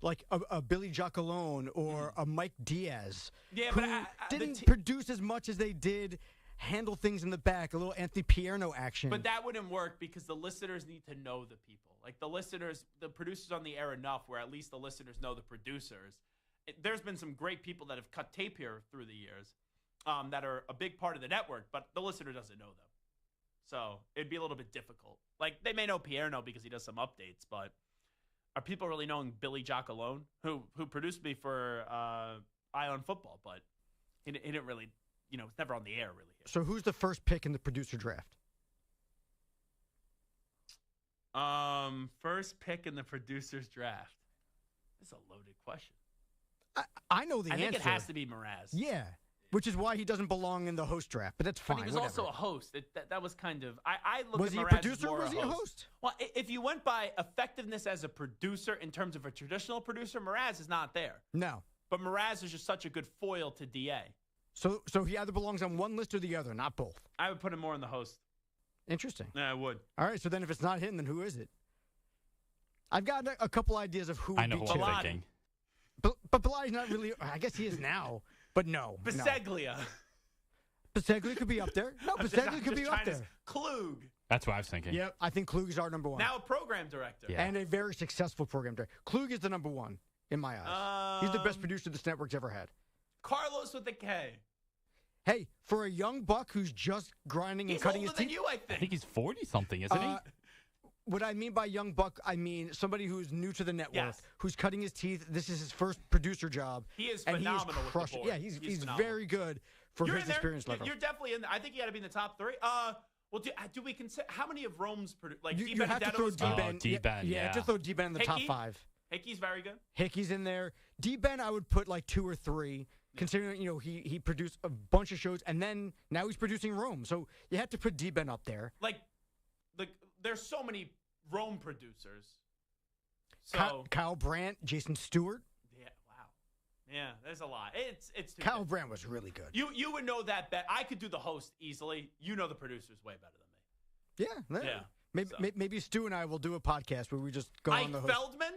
like a Billy Giacalone or a Mike Diaz, who didn't produce as much as they did handle things in the back, a little Anthony Pierno action. But that wouldn't work because the listeners need to know the people. Like the producers on the air enough where at least the listeners know the producers. There's been some great people that have cut tape here through the years that are a big part of the network, but the listener doesn't know them. So it'd be a little bit difficult. Like they may know Pierno because he does some updates, but are people really knowing Billy Giacalone, who produced me for Eye on Football, but he didn't really, it's never on the air really. So who's the first pick in the producer draft? First pick in the producer's draft. This is a loaded question. I know the answer. I think it has to be Mraz. Yeah, which is why he doesn't belong in the host draft, but that's fine. But he was also a host. That was kind of. I look was at he Mraz a producer as more or was he a host? Well, if you went by effectiveness as a producer in terms of a traditional producer, Mraz is not there. No. But Mraz is just such a good foil to DA. So he either belongs on one list or the other, not both. I would put him more in the host. Interesting. Yeah, I would. All right, so then if it's not him, then who is it? I've got a couple ideas of who. I know who I'm thinking. But Bilali's not really. I guess he is now, but no. Biseglia. Biseglia could be up there. No, Biseglia could be up there. Klug. That's what I was thinking. Yep, I think Klug is our number one. Now a program director. Yeah. And a very successful program director. Klug is the number one in my eyes. He's the best producer this network's ever had. Carlos with a K. Hey, for a young buck who's just grinding and cutting his teeth. He's older than you, I think. He's 40-something, isn't he? What I mean by young buck, I mean somebody who's new to the network, who's cutting his teeth. This is his first producer job. He is and phenomenal he is with crushing. the board. Yeah, he's phenomenal. very good for his experience level. You're definitely in. I think you got to be in the top three. Well, do we consider how many of Rome's like you have to throw D-Ben. D-Ben, yeah, just throw D-Ben in the top five. Hickey's very good. Hickey's in there. D-Ben, I would put like 2 or 3. Considering he produced a bunch of shows and then now he's producing Rome, so you have to put D-Ben up there. Like there's so many Rome producers. So Kyle Brandt, Jason Stewart. Yeah, wow. Yeah, there's a lot. It's too Kyle good. Brandt was really good. You would know that bet. I could do the host easily. You know the producers way better than me. Yeah. Maybe Stu and I will do a podcast where we just go on the host. Feldman.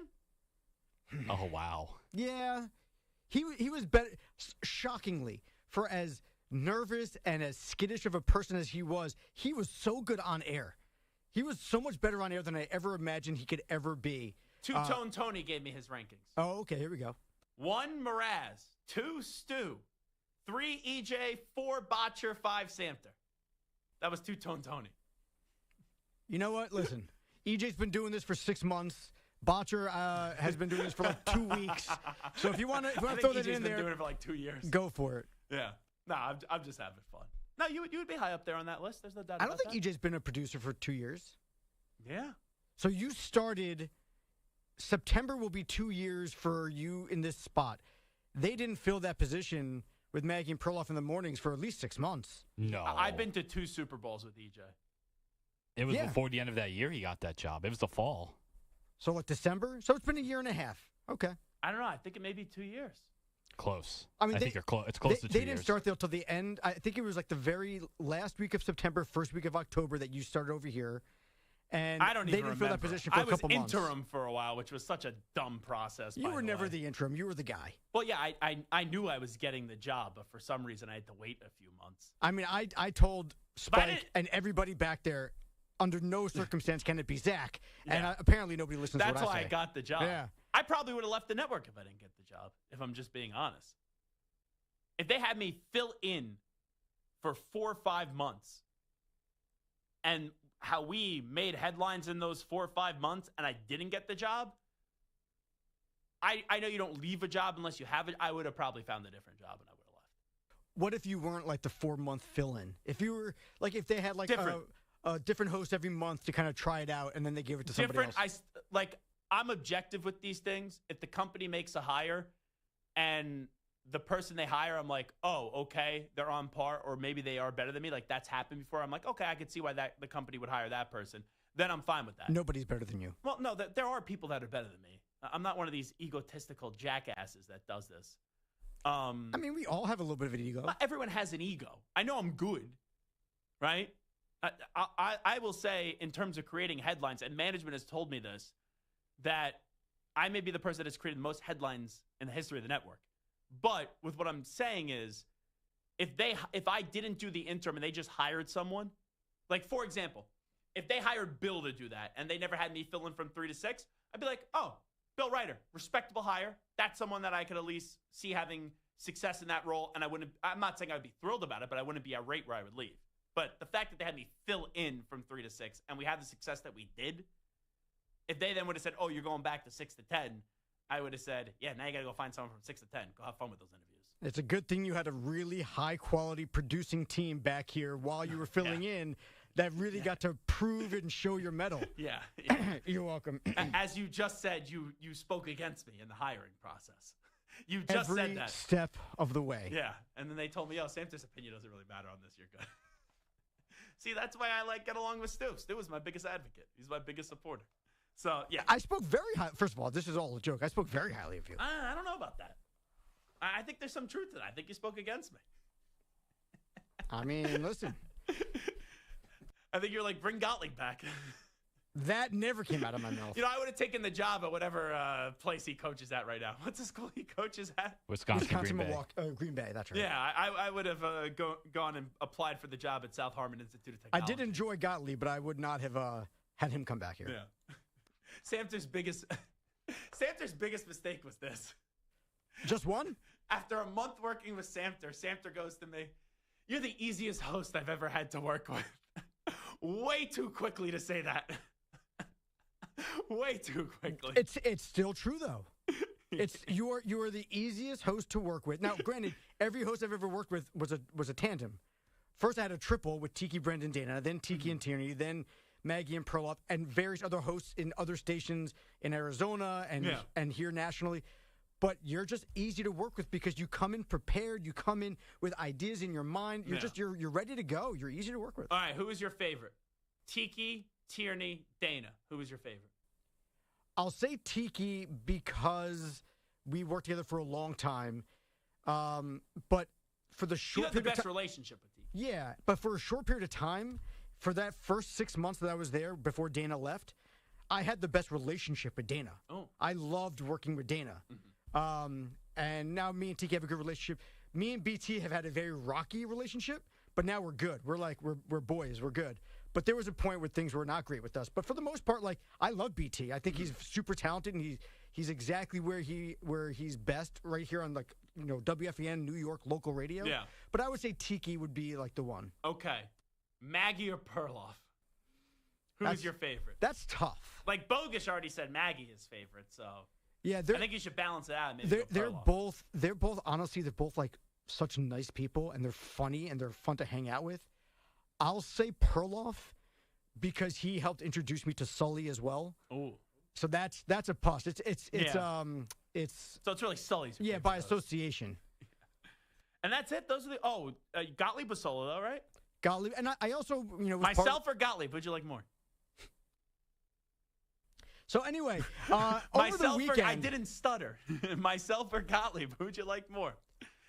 Oh wow. Yeah. He was better, shockingly, for as nervous and as skittish of a person as he was so good on air. He was so much better on air than I ever imagined he could ever be. Two-Tone Tony gave me his rankings. Oh, okay, here we go. 1, Mraz. 2, Stu. 3, EJ. 4, Botcher. 5, Samter. That was Two-Tone Tony. You know what? Listen, EJ's been doing this for 6 months. Botcher has been doing this for like 2 weeks. So if you want to throw that in there, been doing it for like 2 years. Go for it. Yeah. No, I'm just having fun. No, you would be high up there on that list. There's no doubt. I don't think EJ's been a producer for 2 years. Yeah. So you started. September will be 2 years for you in this spot. They didn't fill that position with Maggie and Perloff in the mornings for at least 6 months. No. I've been to 2 Super Bowls with EJ. It was before the end of that year he got that job. It was the fall. So what, December? So it's been 1.5 years. Okay. I don't know. I think it may be 2 years. Close. I mean, think you're close. It's close to 2 years. They didn't start there till the end. I think it was like the very last week of September, first week of October that you started over here. And I don't they even didn't fill that remember. position for a couple months. I was interim for a while, which was such a dumb process. You were never the interim. You were the guy. Well, yeah, I knew I was getting the job, but for some reason I had to wait a few months. I mean, I told Spike and everybody back there, under no circumstance can it be Zach. And apparently nobody listens to what I say. That's why I got the job. Yeah. I probably would have left the network if I didn't get the job, if I'm just being honest. If they had me fill in for 4 or 5 months and how we made headlines in those 4 or 5 months and I didn't get the job, I know you don't leave a job unless you have it. I would have probably found a different job and I would have left. What if you weren't like the 4-month fill-in? If you were like, if they had like a different host every month to kind of try it out and then they give it to somebody else. I'm objective with these things. If the company makes a hire and the person they hire, I'm like, oh, okay, they're on par, or maybe they are better than me. Like, that's happened before. I'm like, okay, I could see why the company would hire that person. Then I'm fine with that. Nobody's better than you. Well, no, there are people that are better than me. I'm not one of these egotistical jackasses that does this. I mean, we all have a little bit of an ego. Everyone has an ego. I know I'm good, right? I will say, in terms of creating headlines, and management has told me this, that I may be the person that has created the most headlines in the history of the network. But with what I'm saying is, if I didn't do the interim and they just hired someone, like, for example, if they hired Bill to do that and they never had me fill in from 3 to 6, I'd be like, oh, Bill Ryder, respectable hire. That's someone that I could at least see having success in that role. And I'm not saying I'd be thrilled about it, but I wouldn't be irate where I would leave. But the fact that they had me fill in from 3 to 6 and we had the success that we did, if they then would have said, oh, you're going back to 6 to 10, I would have said, yeah, now you got to go find someone from 6 to 10. Go have fun with those interviews. It's a good thing you had a really high-quality producing team back here while you were filling in that really got to prove and show your mettle. Yeah. You're welcome. As you just said, you spoke against me in the hiring process. You just Every said that. step of the way. Yeah. And then they told me, oh, Sam's opinion doesn't really matter on this. You're good. See, that's why I get along with Stu. Stu is my biggest advocate. He's my biggest supporter. So, yeah. I spoke very high. First of all, this is all a joke. I spoke very highly of you. I don't know about that. I think there's some truth to that. I think you spoke against me. I mean, listen. I think you're like, bring Gottlieb back. That never came out of my mouth. You know, I would have taken the job at whatever place he coaches at right now. What's the school he coaches at? Wisconsin Green Bay. Milwaukee, Green Bay, that's right. Yeah, I would have gone and applied for the job at South Harmon Institute of Technology. I did enjoy Gottlieb, but I would not have had him come back here. Yeah. Samter's biggest mistake was this. Just one? After a month working with Samter goes to me, you're the easiest host I've ever had to work with. Way too quickly to say that. Way too quickly. It's still true though. It's you are the easiest host to work with. Now, granted, every host I've ever worked with was a tandem. First, I had a triple with Tiki, Brendan, Dana, then Tiki and Tierney, then Maggie and Perloff, and various other hosts in other stations in Arizona and here nationally. But you're just easy to work with because you come in prepared. You come in with ideas in your mind. You're ready to go. You're easy to work with. All right, who is your favorite? Tiki, Tierney, Dana. Who is your favorite? I'll say Tiki because we worked together for a long time. But for the short period, you have the best relationship with Tiki. Yeah, but for a short period of time, for that first 6 months that I was there before Dana left, I had the best relationship with Dana. Oh, I loved working with Dana. Mm-hmm. And now me and Tiki have a good relationship. Me and BT have had a very rocky relationship, but now we're good. We're boys. We're good. But there was a point where things were not great with us. But for the most part, I love BT. I think he's super talented, and he's exactly where he's best right here on WFEN New York local radio. Yeah. But I would say Tiki would be the one. Okay, Maggie or Perloff? Who's your favorite? That's tough. Like Bogish already said Maggie is favorite, so. Yeah, I think you should balance it out. Maybe they're both honestly, they're both such nice people, and they're funny and they're fun to hang out with. I'll say Perloff because he helped introduce me to Sully as well. Oh, so that's a plus. It's so it's really Sully's. Yeah, by association. And that's it. Those are Gottlieb was solo though, right? Gottlieb, and I also was myself or Gottlieb. Who'd you like more? So anyway, over the weekend, I didn't stutter. Myself or Gottlieb, who'd you like more?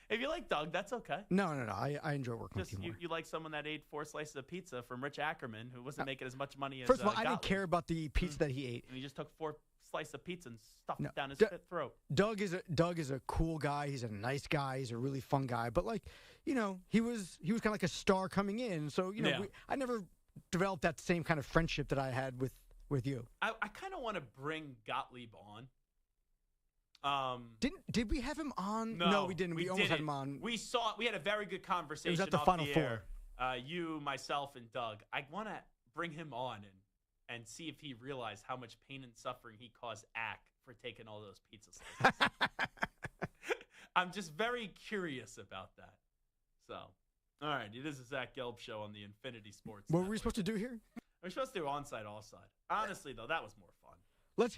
If you like Doug, that's okay. No. I enjoy working with you more. You like someone that ate 4 slices of pizza from Rich Ackerman, who wasn't making as much money as First of all, I Gottlieb. didn't care about the pizza that he ate. And he just took 4 slices of pizza and stuffed it down his throat. Doug is a cool guy. He's a nice guy. He's a really fun guy. But he was kind of like a star coming in. So I never developed that same kind of friendship that I had with you. I kind of want to bring Gottlieb Did we have him on? No, we didn't. We almost had him on. We had a very good conversation. It was at the off Final air. You, myself, and Doug. I want to bring him on and see if he realized how much pain and suffering he caused Ack for taking all those pizza slices. I'm just very curious about that. So, all right, it is a Zach Gelb Show on the Infinity Sports. What were we supposed to do here? We're supposed to do onside, offside. Honestly, though, that was more fun.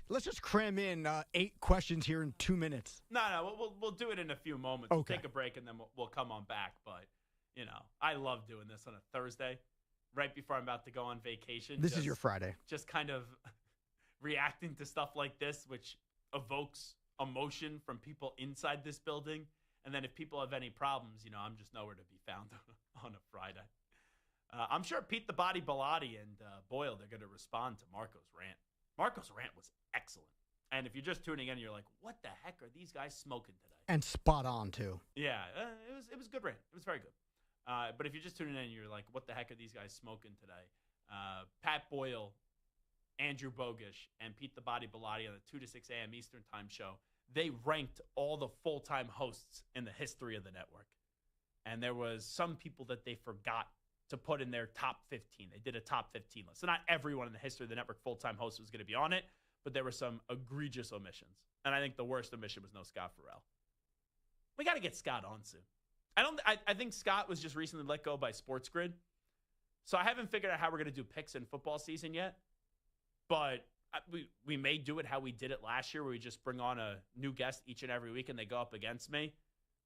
Let's just cram in 8 questions here in 2 minutes. No, we'll do it in a few moments. Okay. We'll take a break and then we'll come on back. But I love doing this on a Thursday, right before I'm about to go on vacation. This is your Friday. Just kind of reacting to stuff like this, which evokes emotion from people inside this building. And then if people have any problems, I'm just nowhere to be found on a Friday. I'm sure Pete the Body Bellotti and Boyle, they're going to respond to Marco's rant. Marco's rant was excellent. And if you're just tuning in, you're like, what the heck are these guys smoking today? And spot on, too. Yeah, it was a good rant. It was very good. But if you're just tuning in, you're like, what the heck are these guys smoking today? Pat Boyle, Andrew Bogish, and Pete the Body Bellotti on the 2 to 6 a.m. Eastern Time show, they ranked all the full-time hosts in the history of the network. And there was some people that they forgot to put in their top 15. They did a top 15 list. So not everyone in the history of the network full-time host was going to be on it, but there were some egregious omissions. And I think the worst omission was no Scott Farrell. We got to get Scott on soon. I think Scott was just recently let go by Sports Grid. So I haven't figured out how we're going to do picks in football season yet. But we may do it how we did it last year, where we just bring on a new guest each and every week and they go up against me.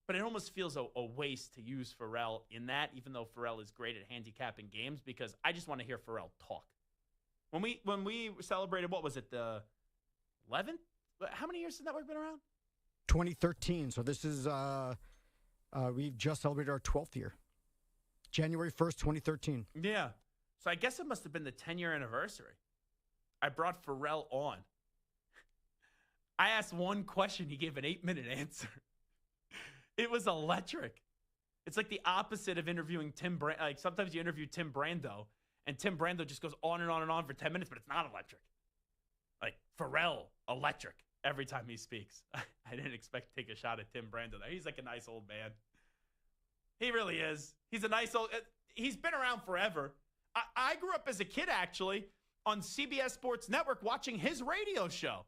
But it almost feels a waste to use Farrell in that, even though Farrell is great at handicapping games, because I just want to hear Farrell talk. When we celebrated, what was it, the 11th? How many years has the network been around? 2013. So this is, we've just celebrated our 12th year. January 1st, 2013. Yeah. So I guess it must have been the 10-year anniversary. I brought Farrell on. I asked one question. He gave an 8-minute answer. It was electric. It's like the opposite of interviewing Tim Brando. Like sometimes you interview Tim Brando, and Tim Brando just goes on and on and on for 10 minutes, but it's not electric. Like Farrell, electric every time he speaks. I didn't expect to take a shot at Tim Brando there. He's like a nice old man. He really is. He's a nice old. He's been around forever. I grew up as a kid, actually, on CBS Sports Network watching his radio show.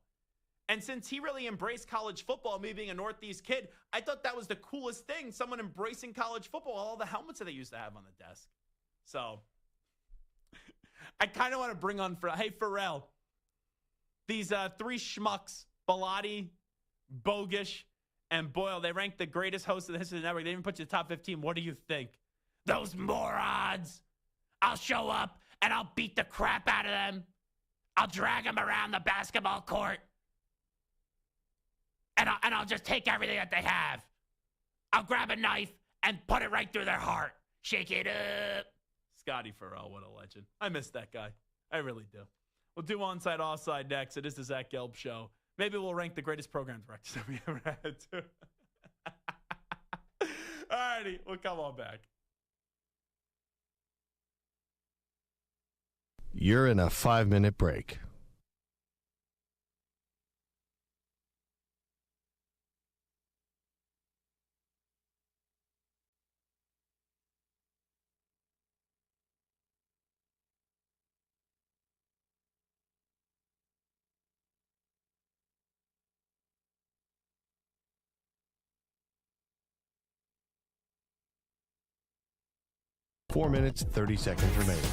And since he really embraced college football, me being a Northeast kid, I thought that was the coolest thing, someone embracing college football, all the helmets that they used to have on the desk. So I kind of want to bring on, hey, Farrell, these 3 schmucks, Bellotti, Bogish, and Boyle, they ranked the greatest hosts in the history of the network. They even put you in the top 15. What do you think? Those morons. I'll show up and I'll beat the crap out of them. I'll drag them around the basketball court. And I'll just take everything that they have. I'll grab a knife and put it right through their heart. Shake it up. Scotty Farrell, what a legend. I miss that guy. I really do. We'll do onside, offside next. It is the Zach Gelb Show. Maybe we'll rank the greatest program directors that we ever had, too. All righty, we'll come on back. You're in a 5-minute break. Four minutes, 30 seconds remaining.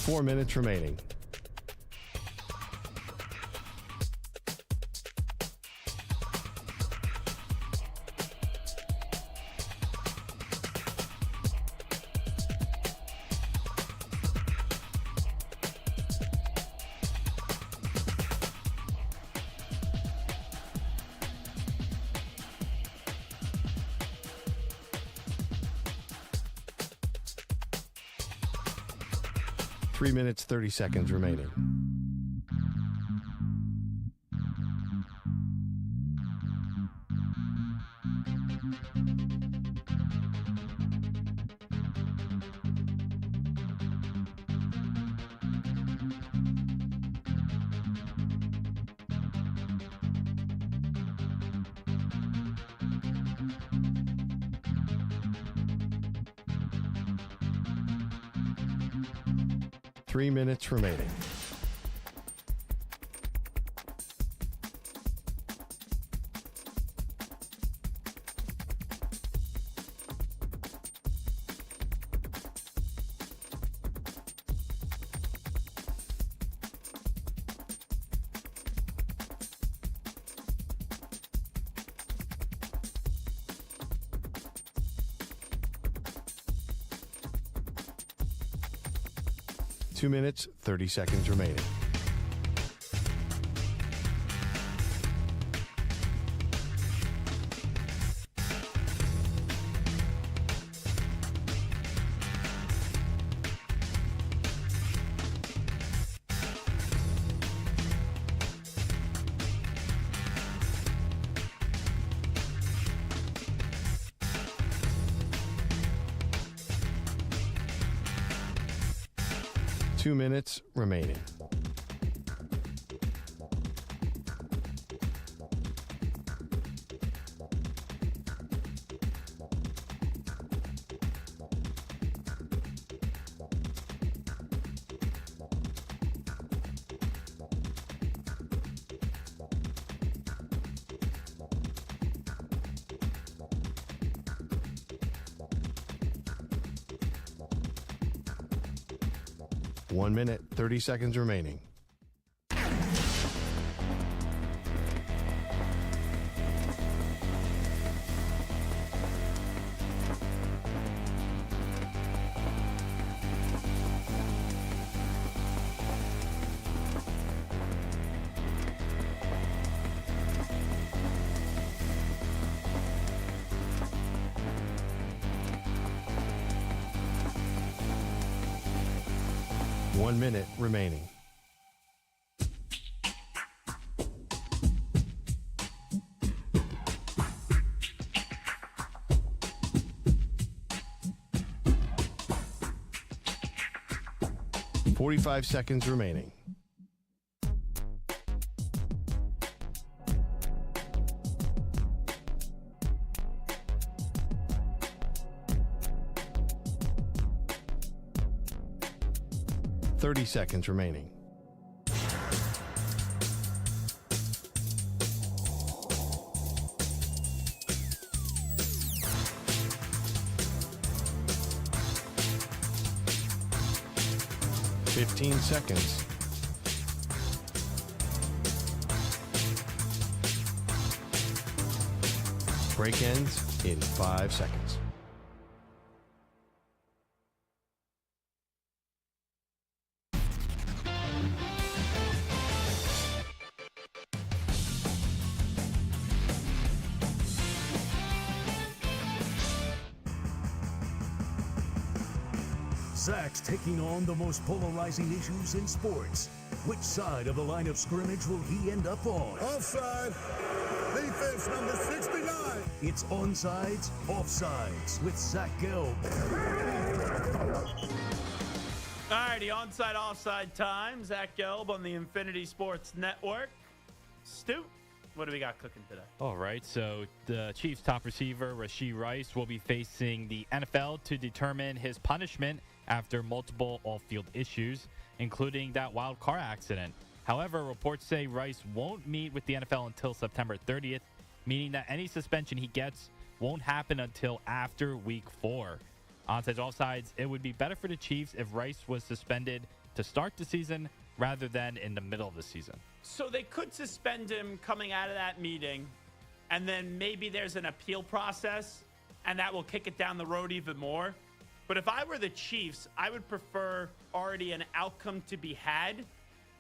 Four minutes remaining. 3 minutes, 30 seconds remaining. Three minutes remaining. Two minutes, 30 seconds remaining. Two minutes remaining. One minute, 30 seconds remaining. One minute remaining. .45 seconds remaining. .30 seconds remaining. .15 seconds. Break ends in 5 seconds. Zach's taking on the most polarizing issues in sports. Which side of the line of scrimmage will he end up on? Offside. Defense number 69. It's Onsides, Offsides with Zach Gelb. All righty, onside, offside time. Zach Gelb on the Infinity Sports Network. Stu, what do we got cooking today? All right, so the Chiefs' top receiver, Rashee Rice, will be facing the NFL to determine his punishment after multiple off-field issues, including that wild car accident. However, reports say Rice won't meet with the NFL until September 30th, meaning that any suspension he gets won't happen until after Week 4. Onsides, offsides, it would be better for the Chiefs if Rice was suspended to start the season rather than in the middle of the season. So they could suspend him coming out of that meeting, and then maybe there's an appeal process, and that will kick it down the road even more. But if I were the Chiefs, I would prefer already an outcome to be had.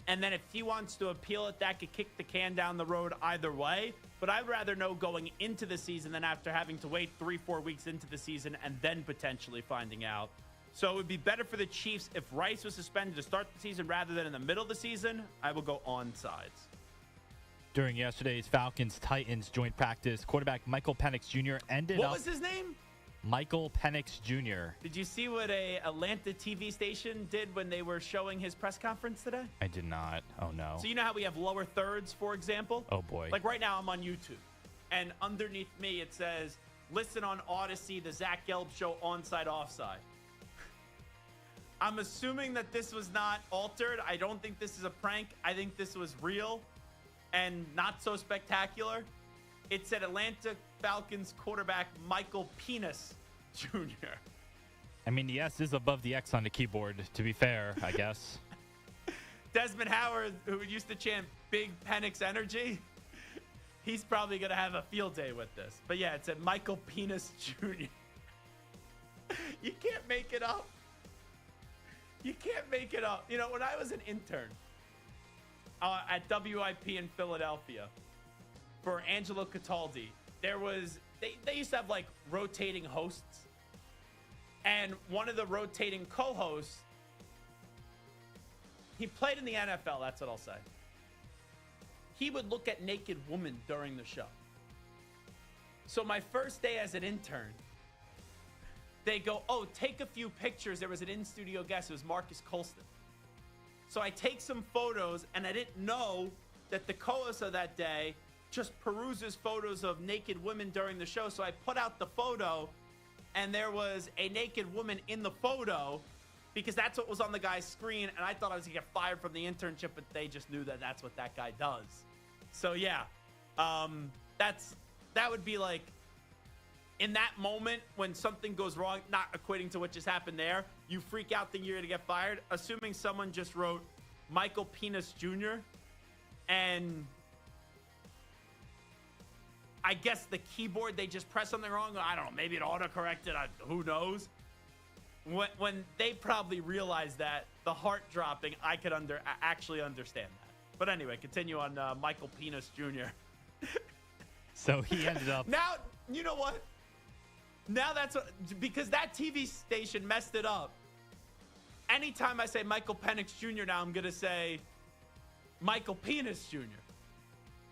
And then if he wants to appeal it, that could kick the can down the road either way. But I'd rather know going into the season than after having to wait 3-4 weeks into the season and then potentially finding out. So it would be better for the Chiefs if Rice was suspended to start the season rather than in the middle of the season. I will go on sides. During yesterday's Falcons-Titans joint practice, quarterback Michael Penix Jr. ended up... What was his name? Michael Penix Jr. Did you see what a Atlanta TV station did when they were showing his press conference today? I did not. Oh, no. So you know how we have lower thirds, for example? Oh, boy. Like right now I'm on YouTube, and underneath me it says, listen on Odyssey, the Zach Gelb Show, onside, offside. I'm assuming that this was not altered. I don't think this is a prank. I think this was real and not so spectacular. It said Atlanta Falcons quarterback Michael Penix Jr. I mean, the S is above the X on the keyboard, to be fair, I guess. Desmond Howard, who used to chant Big Penix Energy, he's probably going to have a field day with this. But yeah, it said Michael Penix Jr. You can't make it up. You can't make it up. You know, when I was an intern at WIP in Philadelphia for Angelo Cataldi, there was, they used to have like rotating hosts. And one of the rotating co-hosts, he played in the NFL, that's what I'll say. He would look at naked women during the show. So my first day as an intern, they go, oh, take a few pictures. There was an in-studio guest. It was Marcus Colston. So I take some photos, and I didn't know that the co-host of that day just peruses photos of naked women during the show. So I put out the photo, and there was a naked woman in the photo because that's what was on the guy's screen, and I thought I was going to get fired from the internship, but they just knew that that's what that guy does. So, yeah, that would be like, in that moment when something goes wrong, not equating to what just happened there, you freak out thinking you're going to get fired, assuming someone just wrote Michael Penix Jr. and I guess the keyboard, they just pressed something wrong. I don't know. Maybe it auto-corrected. Who knows? When they probably realized that, the heart dropping, I could actually understand that. But anyway, continue on Michael Penix Jr. So he ended up... Now, you know what? Now that's what, because that TV station messed it up. Anytime I say Michael Penix Jr. now, I'm going to say Michael Penix Jr.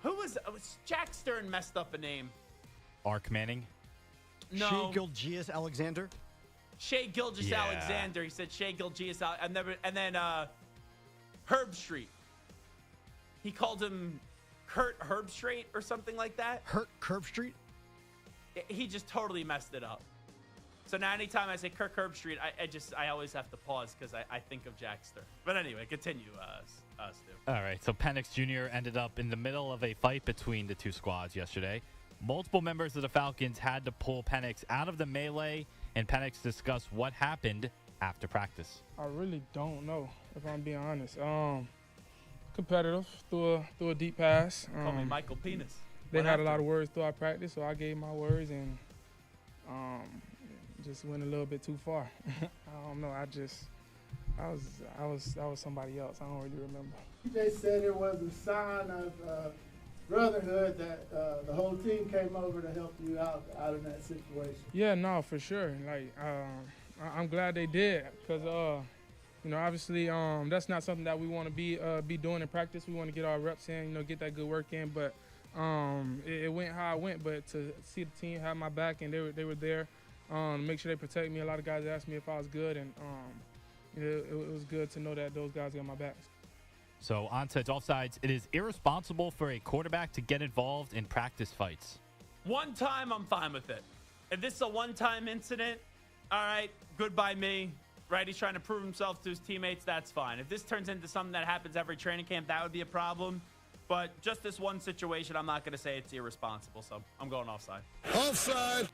Who was Jack Stern messed up a name? Ark Manning? No. Shea Gilgeous-Alexander? Shea Gilgeous-Alexander. He said Shea Gilgeous-Alexander. And then Herb Street. He called him Kurt Herbstreit or something like that. Curb Street? He just totally messed it up. So now anytime I say Kirk Herbstreit, I always have to pause because I think of Jack Stern. But anyway, continue, Stu. All right, so Penix Jr. ended up in the middle of a fight between the two squads yesterday. Multiple members of the Falcons had to pull Penix out of the melee, and Penix discussed what happened after practice. I really don't know, if I'm being honest. Competitive, threw a deep pass. Call me Michael Penix. They had a lot of words throughout practice, so I gave my words and just went a little bit too far. I don't know. I was somebody else. I don't really remember. They said it was a sign of brotherhood that the whole team came over to help you out in that situation. Yeah, no, for sure. Like I'm glad they did because obviously that's not something that we want to be doing in practice. We want to get our reps in, get that good work in, but. It went how it went, but to see the team have my back and they were there to make sure they protect me. A lot of guys asked me if I was good, and it was good to know that those guys got my back. So onside, offsides, it is irresponsible for a quarterback to get involved in practice fights. One time, I'm fine with it. If this is a one-time incident, all right, good by me. Right, he's trying to prove himself to his teammates, that's fine. If this turns into something that happens every training camp, that would be a problem. But just this one situation, I'm not going to say it's irresponsible, so I'm going offside. Offside!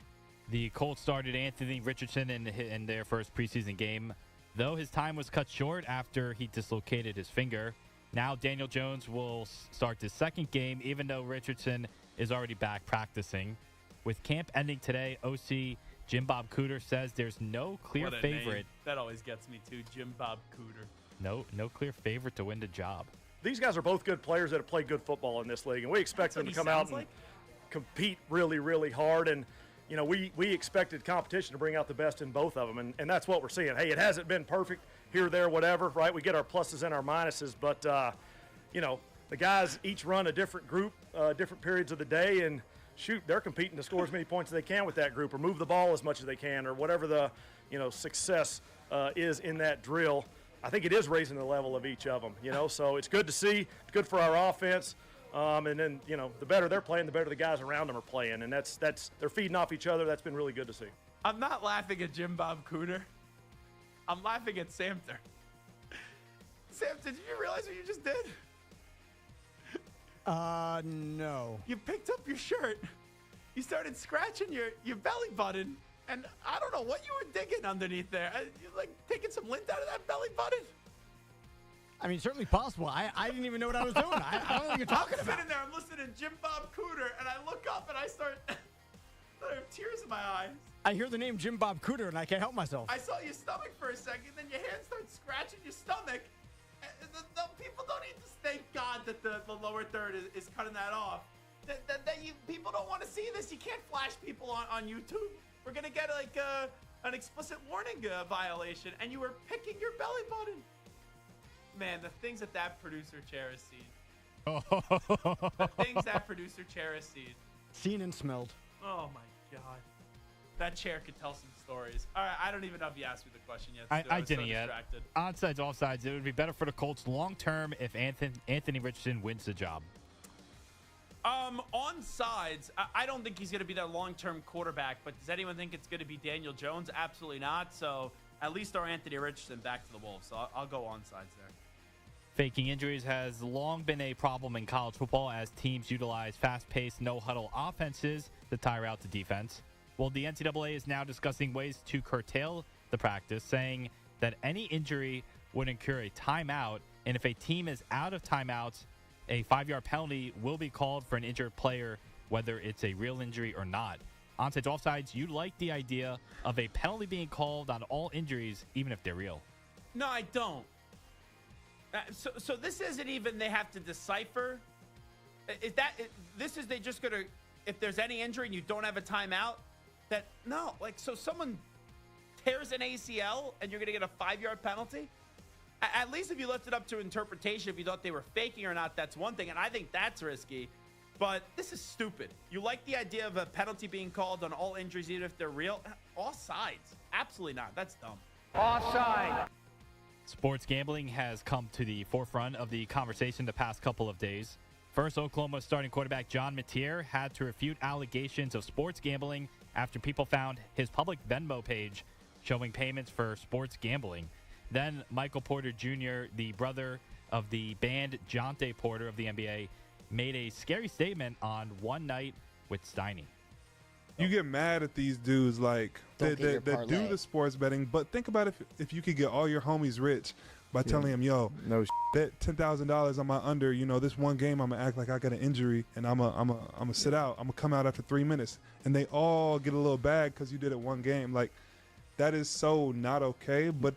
The Colts started Anthony Richardson in their first preseason game, though his time was cut short after he dislocated his finger. Now Daniel Jones will start his second game, even though Richardson is already back practicing. With camp ending today, OC Jim Bob Cooter says there's no clear favorite. Name. That always gets me too, Jim Bob Cooter. No clear favorite to win the job. These guys are both good players that have played good football in this league, and we expect them to come out and compete really, really hard. And, we expected competition to bring out the best in both of them, and that's what we're seeing. Hey, it hasn't been perfect here, there, whatever, right? We get our pluses and our minuses, but, the guys each run a different group, different periods of the day, and shoot, they're competing to score as many points as they can with that group or move the ball as much as they can or whatever the, success is in that drill. I think it is raising the level of each of them, so it's good to see. It's good for our offense. And then, the better they're playing, the better the guys around them are playing. And that's they're feeding off each other. That's been really good to see. I'm not laughing at Jim Bob Cooter. I'm laughing at Samter. Samter, did you realize what you just did? No. You picked up your shirt. You started scratching your belly button. And I don't know what you were digging underneath there. You like taking some lint out of that belly button? I mean, certainly possible. I didn't even know what I was doing. I don't know what you're talking I'm about. sitting there, I'm listening to Jim Bob Cooter, and I look up and I start I have tears in my eyes. I hear the name Jim Bob Cooter, and I can't help myself. I saw your stomach for a second, then your hand starts scratching your stomach. The people don't need to thank God that the lower third is cutting that off. People don't want to see this. You can't flash people on YouTube. We're going to get like an explicit warning violation, and you were picking your belly button. Man, the things that producer chair has seen. The things that producer chair has seen. Seen and smelled. Oh, my God. That chair could tell some stories. All right, I don't even know if you asked me the question yet. I didn't yet. Onsides, offsides, it would be better for the Colts long-term if Anthony Richardson wins the job. Onsides, I don't think he's going to be their long-term quarterback, but does anyone think it's going to be Daniel Jones? Absolutely not. So at least our Anthony Richardson back to the Wolves. So I'll go onsides there. Faking injuries has long been a problem in college football as teams utilize fast-paced, no-huddle offenses to tire out the defense. Well, the NCAA is now discussing ways to curtail the practice, saying that any injury would incur a timeout, and if a team is out of timeouts, a 5-yard penalty will be called for an injured player, whether it's a real injury or not. Onsides, offsides, you like the idea of a penalty being called on all injuries, even if they're real? No, I don't. So this isn't even they have to decipher. They just going to, if there's any injury and you don't have a timeout, so someone tears an ACL and you're going to get a 5-yard penalty? At least if you left it up to interpretation, if you thought they were faking or not, that's one thing, and I think that's risky. But this is stupid. You like the idea of a penalty being called on all injuries, even if they're real? Offsides. Absolutely not. That's dumb. Offside. Sports gambling has come to the forefront of the conversation the past couple of days. First, Oklahoma starting quarterback John Matier had to refute allegations of sports gambling after people found his public Venmo page showing payments for sports gambling. Then Michael Porter Jr., the brother of the banned Jonte Porter of the NBA, made a scary statement on One Night with Steiny. You get mad at these dudes like that do the sports betting, but think about if you could get all your homies rich by telling them, yo, no bet $10,000 on my under, this one game I'm gonna act like I got an injury and I'm gonna sit out. I'm gonna come out after 3 minutes, and they all get a little bag because you did it one game. Like, that is so not okay. But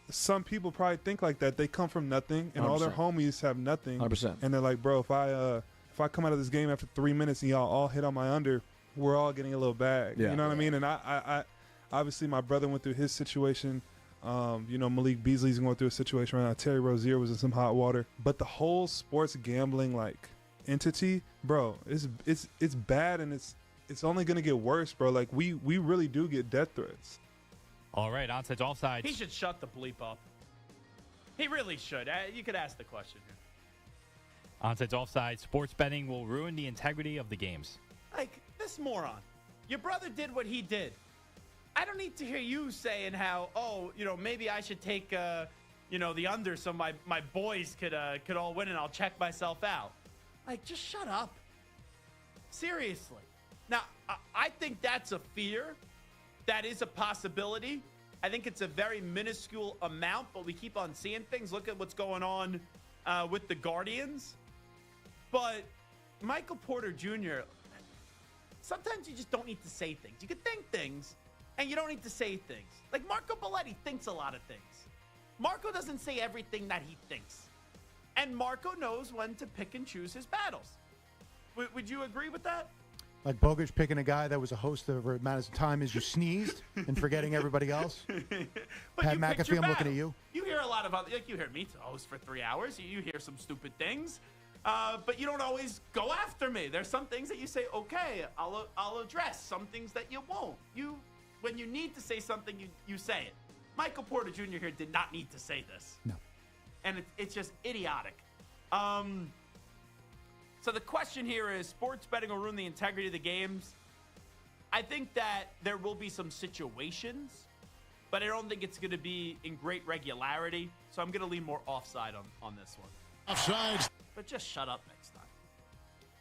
some people probably think like that. They come from nothing, and 100%. All their homies have nothing. 100%. And they're like, bro, if I come out of this game after 3 minutes and y'all all hit on my under, we're all getting a little bag. Yeah. You know what I mean? And I obviously my brother went through his situation. Malik Beasley's going through a situation right now. Terry Rozier was in some hot water. But the whole sports gambling entity, bro, it's bad, and it's only gonna get worse, bro. Like we really do get death threats. All right, onsides, offsides. He should shut the bleep up. He really should. You could ask the question here. Onsides, offsides. Sports betting will ruin the integrity of the games. Like, this moron. Your brother did what he did. I don't need to hear you saying how, maybe I should take, the under so my boys could all win and I'll check myself out. Like, just shut up. Seriously. Now, I think that's a fear. That is a possibility. I think it's a very minuscule amount, but we keep on seeing things. Look at what's going on with the Guardians. But Michael Porter Jr., sometimes you just don't need to say things. You can think things, and you don't need to say things. Like Marco Belletti thinks a lot of things. Marco doesn't say everything that he thinks. And Marco knows when to pick and choose his battles. Would you agree with that? Like Bogic picking a guy that was a host over amount of time as you sneezed and forgetting everybody else. Pat McAfee, I'm looking at you. You hear a lot of other, like you hear me host for 3 hours. You hear some stupid things, but you don't always go after me. There's some things that you say, okay, I'll address. Some things that you won't. When you need to say something, you say it. Michael Porter Jr. here did not need to say this. No. And it's just idiotic. So the question here is, sports betting will ruin the integrity of the games. I think that there will be some situations, but I don't think it's going to be in great regularity. So I'm going to lean more offside on this one. Offsides. But just shut up next time.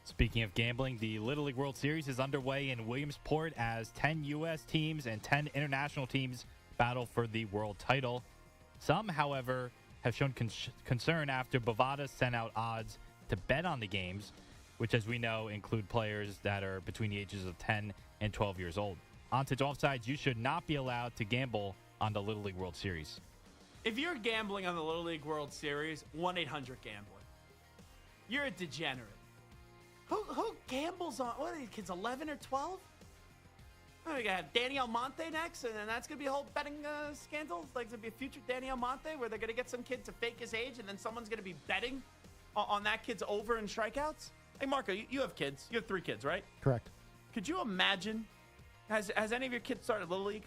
Speaking of gambling, the Little League World Series is underway in Williamsport as 10 U.S. teams and 10 international teams battle for the world title. Some, however, have shown concern after Bovada sent out odds to bet on the games, which, as we know, include players that are between the ages of 10 and 12 years old. On to offsides, you should not be allowed to gamble on the Little League World Series. If you're gambling on the Little League World Series, 1-800-GAMBLER. You're a degenerate. Who gambles on, what are these kids, 11 or 12? Oh, we got Danny Almonte next, and then that's going to be a whole betting scandal. Like, it's going to be a future Danny Almonte where they're going to get some kid to fake his age, and then someone's going to be betting on that kid's over in strikeouts. Hey, Marco, you have kids. You have 3 kids, right? Correct. Could you imagine, has any of your kids started Little League?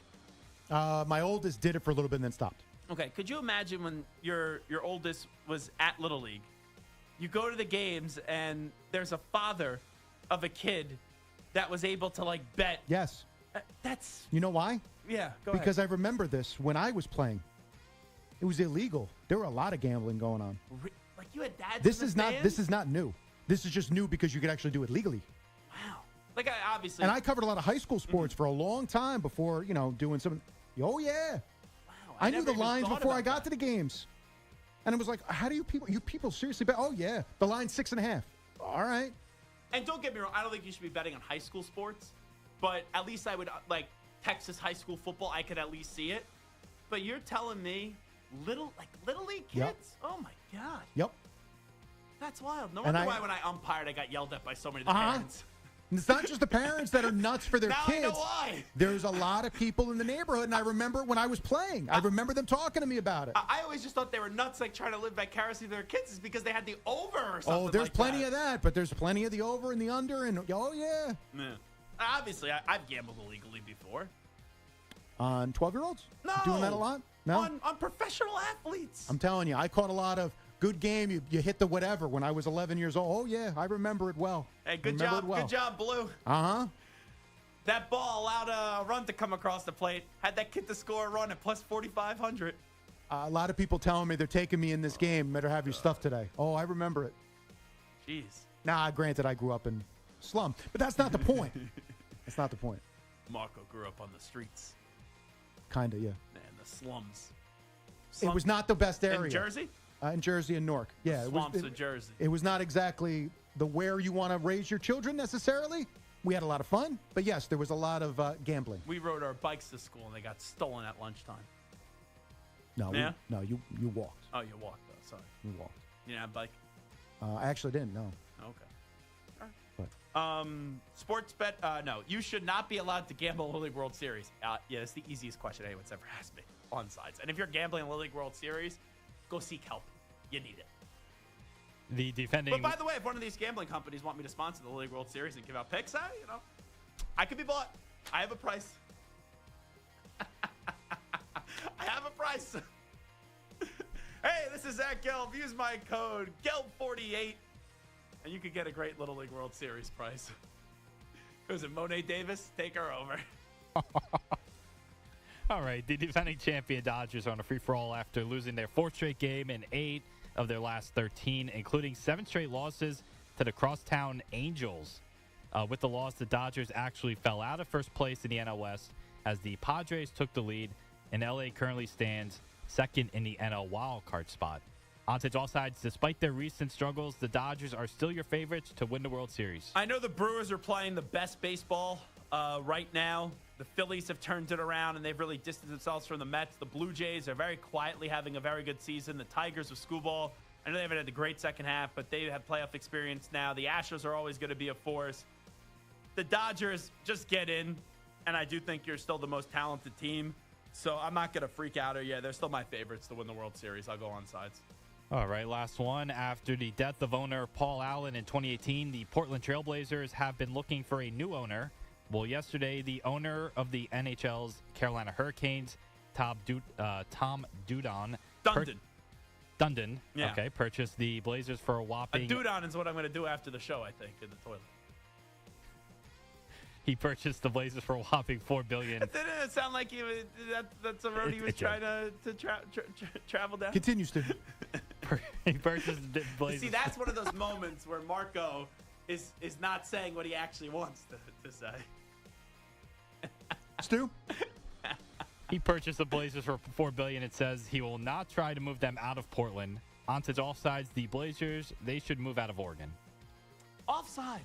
My oldest did it for a little bit and then stopped. Okay, could you imagine when your oldest was at Little League, you go to the games and there's a father of a kid that was able to, like, bet. Yes. That's... You know why? Yeah, go Because ahead. I remember this when I was playing. It was illegal. There were a lot of gambling going on. Like, you had dads This in the is not. stands? This is not new. This is just new because you could actually do it legally. Wow. Like, obviously... And I covered a lot of high school sports for a long time before, doing some... Oh, yeah. Wow. I knew never the even lines thought before I about got to the games. And it was like, how do you people seriously bet? Oh, yeah. The line's 6.5. All right. And don't get me wrong, I don't think you should be betting on high school sports, but at least I would, like, Texas high school football, I could at least see it. But you're telling me Little League kids? Yep. Oh, my God. Yep. That's wild. No wonder why when I umpired, I got yelled at by so many of the parents. And it's not just the parents that are nuts for their Now kids. I know why. There's a lot of people in the neighborhood, and I remember when I was playing. I remember them talking to me about it. I always just thought they were nuts, like, trying to live vicariously through their kids is because they had the over or something. Oh, there's like plenty that. of that, but there's plenty of the over and the under, and oh, yeah. Yeah. Obviously, I've gambled illegally before. On 12-year-olds? No. Doing that a lot? No? On professional athletes. I'm telling you, I caught a lot of good game. You hit the whatever when I was 11 years old. Oh, yeah, I remember it well. Hey, good job. Good job, Blue. Uh-huh. That ball allowed a run to come across the plate. Had that kid to score a run at plus 4,500. A lot of people telling me they're taking me in this game. Better have your stuff today. Oh, I remember it. Jeez. Nah, granted, I grew up in slum, but that's not the point. That's not the point. Marco grew up on the streets. Kind of, yeah. Man, the slums. It was not the best area. In Jersey? In Jersey and Newark. Yeah. Swamps of Jersey. It was not exactly the where you want to raise your children necessarily. We had a lot of fun, but yes, there was a lot of gambling. We rode our bikes to school, and they got stolen at lunchtime. No, Yeah? you walked. Oh, you walked, though. Sorry. You walked. You didn't have a bike? I actually didn't, no. Okay. All right. Sports bet, no. You should not be allowed to gamble Little League World Series. Yeah, it's the easiest question anyone's ever asked me on sides. And if you're gambling Little League World Series, go seek help. You need it. The defending. But by the way, if one of these gambling companies want me to sponsor the Little League World Series and give out picks, I could be bought. I have a price. I have a price. Hey, this is Zach Gelb. Use my code GELB48, and you could get a great Little League World Series price. Who's it, Monet Davis? Take her over. All right, the defending champion Dodgers are on a free-for-all after losing their 4th straight game in 8 of their last 13, including 7 straight losses to the Crosstown Angels. With the loss, the Dodgers actually fell out of first place in the NL West as the Padres took the lead, and LA currently stands second in the NL wildcard spot. On to all sides, despite their recent struggles, the Dodgers are still your favorites to win the World Series. I know the Brewers are playing the best baseball right now. The Phillies have turned it around, and they've really distanced themselves from the Mets. The Blue Jays are very quietly having a very good season. The Tigers with Scooball, I know they haven't had a great second half, but they have playoff experience now. The Astros are always going to be a force. the Dodgers just get in, and I do think you're still the most talented team. So I'm not going to freak out. Or they're still my favorites to win the World Series. I'll go on sides. All right, last one. After the death of owner Paul Allen in 2018, the Portland Trailblazers have been looking for a new owner. Well, yesterday, the owner of the NHL's Carolina Hurricanes, Tom Dundon. Dundon, yeah. Okay, purchased the Blazers for a whopping... A Dudon is what I'm going to do after the show, I think, in the toilet. He purchased the Blazers for a whopping $4 billion. Didn't it sound like that's a road he was trying to travel down? Continues to. He purchased the Blazers. See, that's one of those moments where Marco is not saying what he actually wants to say. Stu? He purchased the Blazers for $4 billion. It says he will not try to move them out of Portland. Onto offsides, the Blazers, they should move out of Oregon. Offside.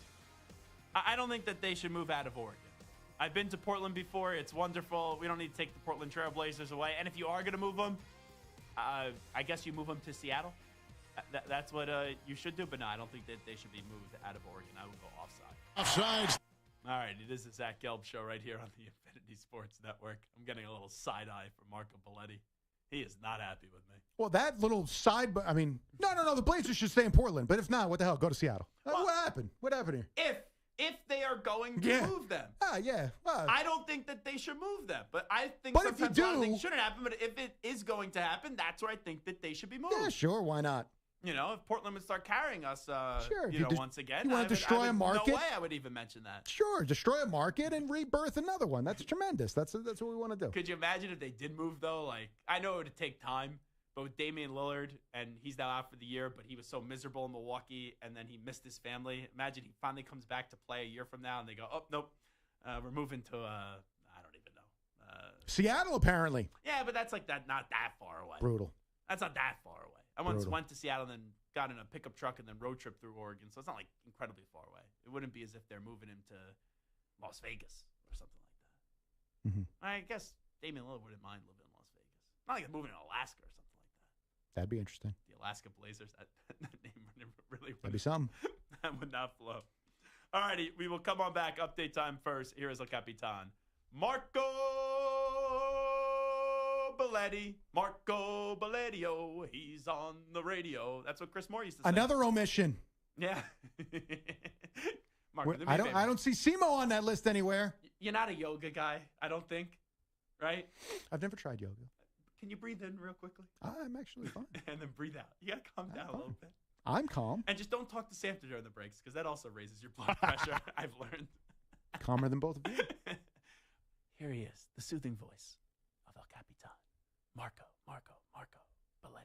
I don't think that they should move out of Oregon. I've been to Portland before. It's wonderful. We don't need to take the Portland Trail Blazers away. And if you are going to move them, I guess you move them to Seattle. That's what you should do. But no, I don't think that they should be moved out of Oregon. I would go offside. Offsides. All right, it is the Zach Gelb Show right here on the Infinity Sports Network. I'm getting a little side eye from Marco Belletti. He is not happy with me. Well, that little side, I mean, no, the Blazers should stay in Portland. But if not, what the hell? Go to Seattle. Well, what happened? What happened here? If they are going to move them. Yeah. Well, I don't think that they should move them. But I think but sometimes if you a lot of do, things shouldn't happen. But if it is going to happen, that's where I think that they should be moved. Yeah, sure. Why not? You know, if Portland would start carrying us, sure. Once again. You want to destroy a market? No way I would even mention that. Sure. Destroy a market and rebirth another one. That's tremendous. That's what we want to do. Could you imagine if they did move, though? Like, I know it would take time. But with Damian Lillard, and he's now out for the year, but he was so miserable in Milwaukee, and then he missed his family. Imagine he finally comes back to play a year from now, and they go, oh, nope, we're moving to, I don't even know. Seattle, apparently. Yeah, but that's like that, not that far away. Brutal. That's not that far away. I once went to Seattle and then got in a pickup truck and then road trip through Oregon, so it's not like incredibly far away. It wouldn't be as if they're moving him to Las Vegas or something like that. Mm-hmm. I guess Damian Lillard wouldn't mind living in Las Vegas. Not like moving to Alaska or something. That'd be interesting. The Alaska Blazers. That name really That'd be something. That would not flow. All righty, we will come on back. Update time first. Here is El Capitan, Marco Belletti. Marco Belletti. He's on the radio. That's what Chris Moore used to say. Another omission. Yeah. Marco, I don't see Simo on that list anywhere. You're not a yoga guy, I don't think. Right? I've never tried yoga. Can you breathe in real quickly? I'm actually fine. And then breathe out. You got to calm down a little bit. I'm calm. And just don't talk to Santa during the breaks because that also raises your blood pressure, I've learned. Calmer than both of you. Here he is, the soothing voice of El Capitan. Marco Belletti.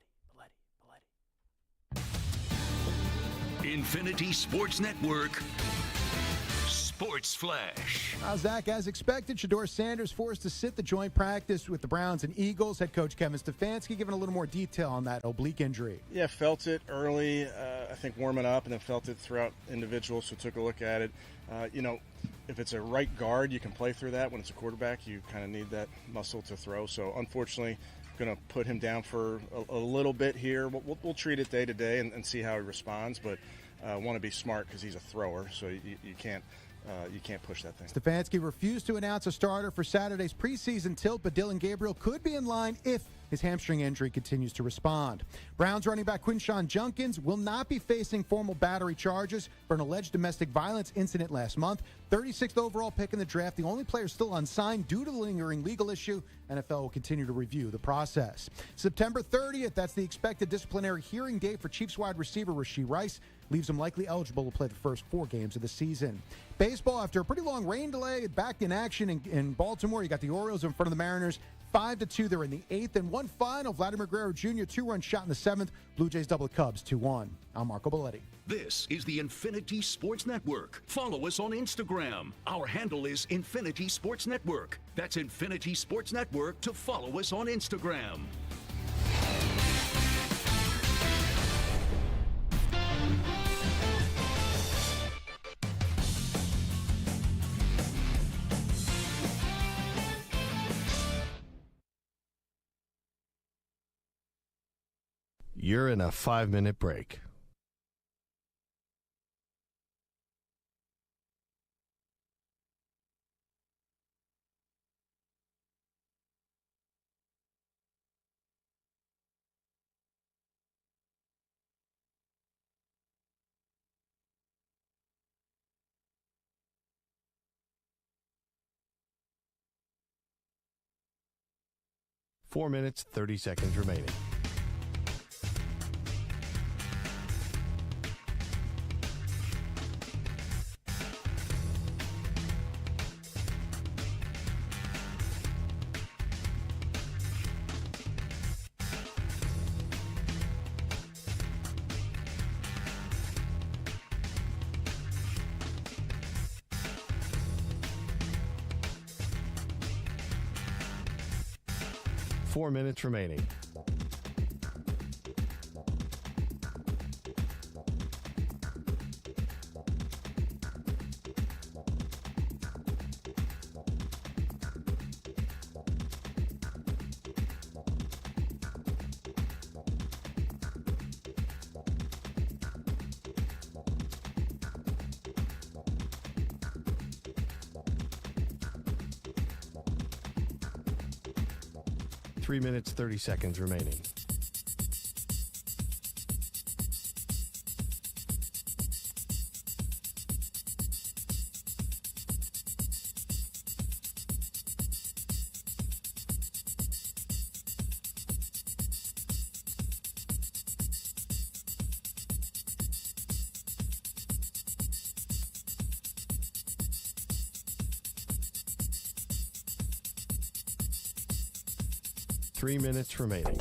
Infinity Sports Network. Sports Flash. Zach, as expected, Shedeur Sanders forced to sit the joint practice with the Browns and Eagles. Head coach Kevin Stefanski giving a little more detail on that oblique injury. Yeah, felt it early, I think warming up, and then felt it throughout individuals, so took a look at it. If it's a right guard, you can play through that. When it's a quarterback, you kind of need that muscle to throw. So unfortunately, going to put him down for a little bit here. We'll treat it day to day and see how he responds, but want to be smart because he's a thrower, so you can't push that thing. Stefanski refused to announce a starter for Saturday's preseason tilt, but Dylan Gabriel could be in line if his hamstring injury continues to respond. Browns running back Quinshawn Junkins will not be facing formal battery charges for an alleged domestic violence incident last month. 36th overall pick in the draft, the only player still unsigned due to the lingering legal issue. NFL will continue to review the process. September 30th, that's the expected disciplinary hearing date for Chiefs wide receiver Rashee Rice. Leaves him likely eligible to play the first 4 games of the season. Baseball, after a pretty long rain delay, back in action in Baltimore. You got the Orioles in front of the Mariners. 5-2. They're in the 8th and one final. Vladimir Guerrero Jr. 2-run shot in the 7th. Blue Jays double the Cubs 2-1. I'm Marco Belletti. This is the Infinity Sports Network. Follow us on Instagram. Our handle is Infinity Sports Network. That's Infinity Sports Network to follow us on Instagram. You're in a 5-minute break. 4 minutes, 30 seconds remaining. Four minutes remaining. Three minutes, 30 seconds remaining. Three minutes remaining.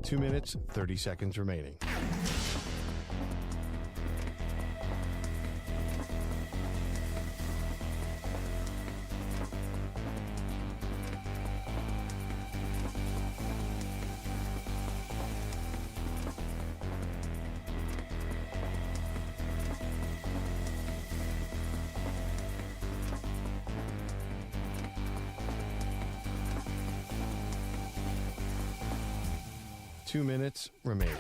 Two minutes, 30 seconds remaining. Two minutes remaining.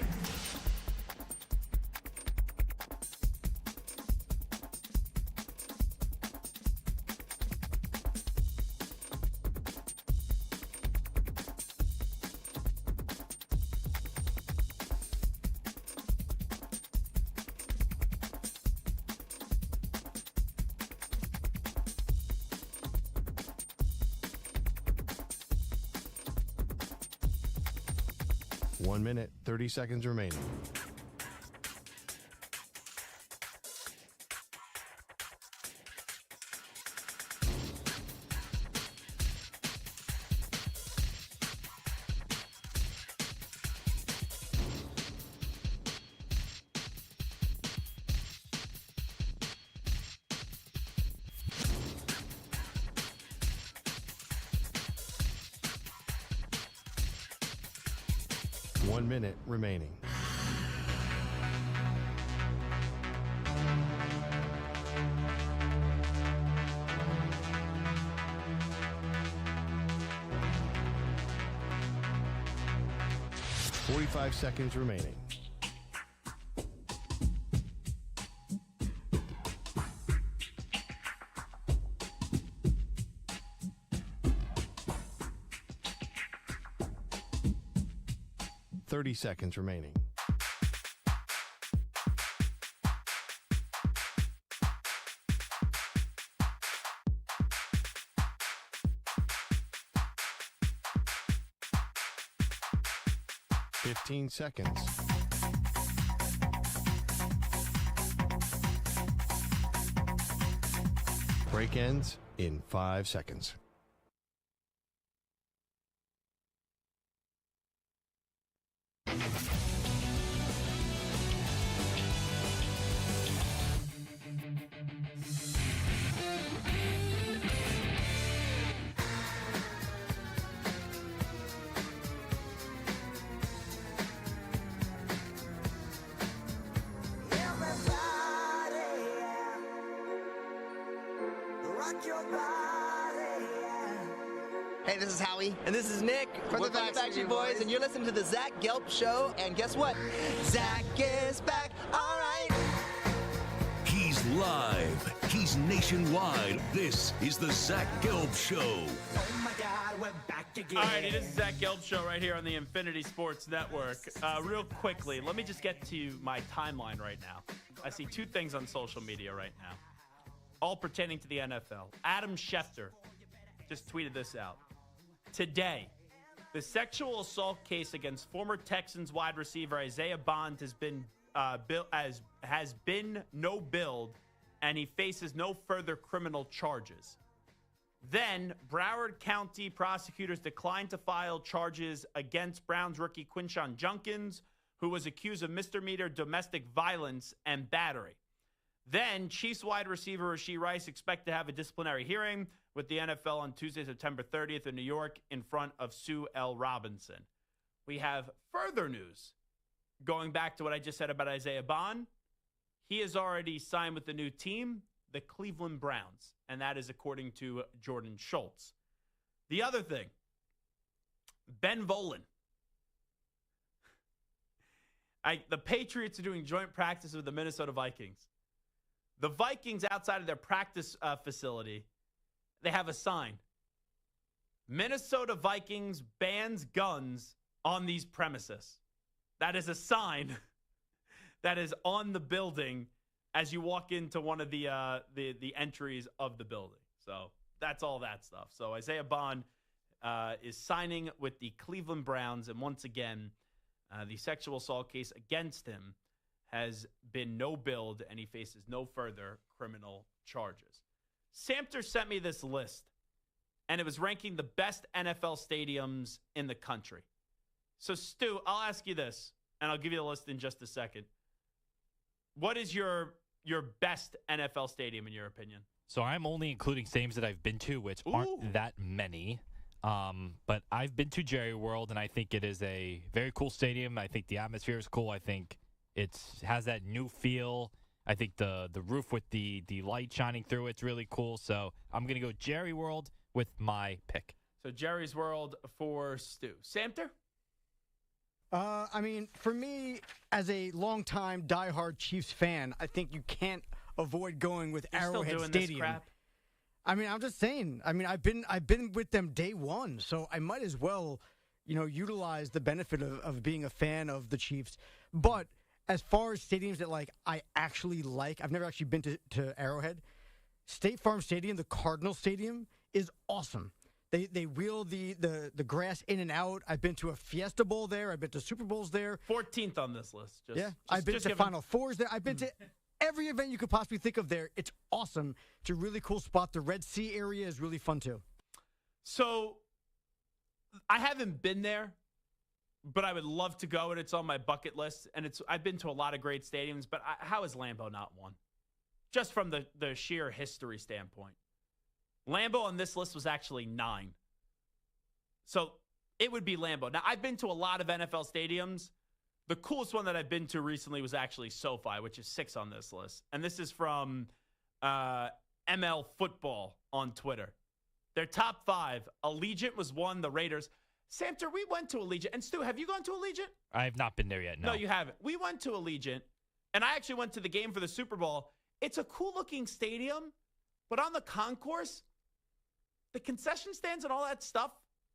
One minute, 30 seconds remaining. One minute remaining. .45 seconds remaining. .30 seconds remaining. .15 seconds. Break ends in 5 seconds. Rock your body, yeah. Hey, this is Howie. And this is Nick. From the Backstreet Boys. And you're listening to the Zach Gelb Show. And guess what? Zach is back. All right. He's live. He's nationwide. This is the Zach Gelb Show. Oh, my God, we're back again. All right, it is the Zach Gelb Show right here on the Infinity Sports Network. Real quickly, let me just get to my timeline right now. I see two things on social media right now, all pertaining to the NFL. Adam Schefter just tweeted this out. Today, the sexual assault case against former Texans wide receiver Isaiah Bond has been no billed, and he faces no further criminal charges. Then, Broward County prosecutors declined to file charges against Browns rookie Quinshon Judkins, who was accused of misdemeanor domestic violence and battery. Then, Chiefs wide receiver Rashee Rice expect to have a disciplinary hearing with the NFL on Tuesday, September 30th in New York in front of Sue L. Robinson. We have further news. Going back to what I just said about Isaiah Bond, he has already signed with the new team, the Cleveland Browns, and that is according to Jordan Schultz. The other thing, Ben Volin. The Patriots are doing joint practice with the Minnesota Vikings. The Vikings, outside of their practice facility, they have a sign. Minnesota Vikings bans guns on these premises. That is a sign that is on the building as you walk into one of the entries of the building. So that's all that stuff. So Isaiah Bond is signing with the Cleveland Browns, and once again, the sexual assault case against him has been no billed, and he faces no further criminal charges. Samter sent me this list, and it was ranking the best NFL stadiums in the country. So, Stu, I'll ask you this, and I'll give you the list in just a second. What is your best NFL stadium in your opinion? So I'm only including stadiums that I've been to, which aren't that many. But I've been to Jerry World, and I think it is a very cool stadium. I think the atmosphere is cool. I think it has that new feel. I think the roof with the light shining through it's really cool. So I'm going to go Jerry World with my pick. So Jerry's World for Stu. Samter? I mean, for me, as a longtime diehard Chiefs fan, I think you can't avoid going with Arrowhead Stadium. This crap? I mean, I'm just saying. I mean, I've been with them day one, so I might as well, utilize the benefit of being a fan of the Chiefs. But as far as stadiums that I actually like, I've never actually been to Arrowhead. State Farm Stadium, the Cardinal Stadium, is awesome. They wheel the grass in and out. I've been to a Fiesta Bowl there. I've been to Super Bowls there. 14th on this list. I've been to Final Fours there. I've been to every event you could possibly think of there. It's awesome. It's a really cool spot. The Red Sea area is really fun too. So I haven't been there, but I would love to go, and it's on my bucket list. And I've been to a lot of great stadiums, but how is Lambeau not one? Just from the sheer history standpoint. Lambeau on this list was actually 9. So it would be Lambeau. Now, I've been to a lot of NFL stadiums. The coolest one that I've been to recently was actually SoFi, which is 6 on this list. And this is from ML Football on Twitter. Their top 5, Allegiant was 1, the Raiders. Samter, we went to Allegiant. And Stu, have you gone to Allegiant? I have not been there yet, no. No, you haven't. We went to Allegiant, and I actually went to the game for the Super Bowl. It's a cool-looking stadium, but on the concourse, the concession stands and all that stuff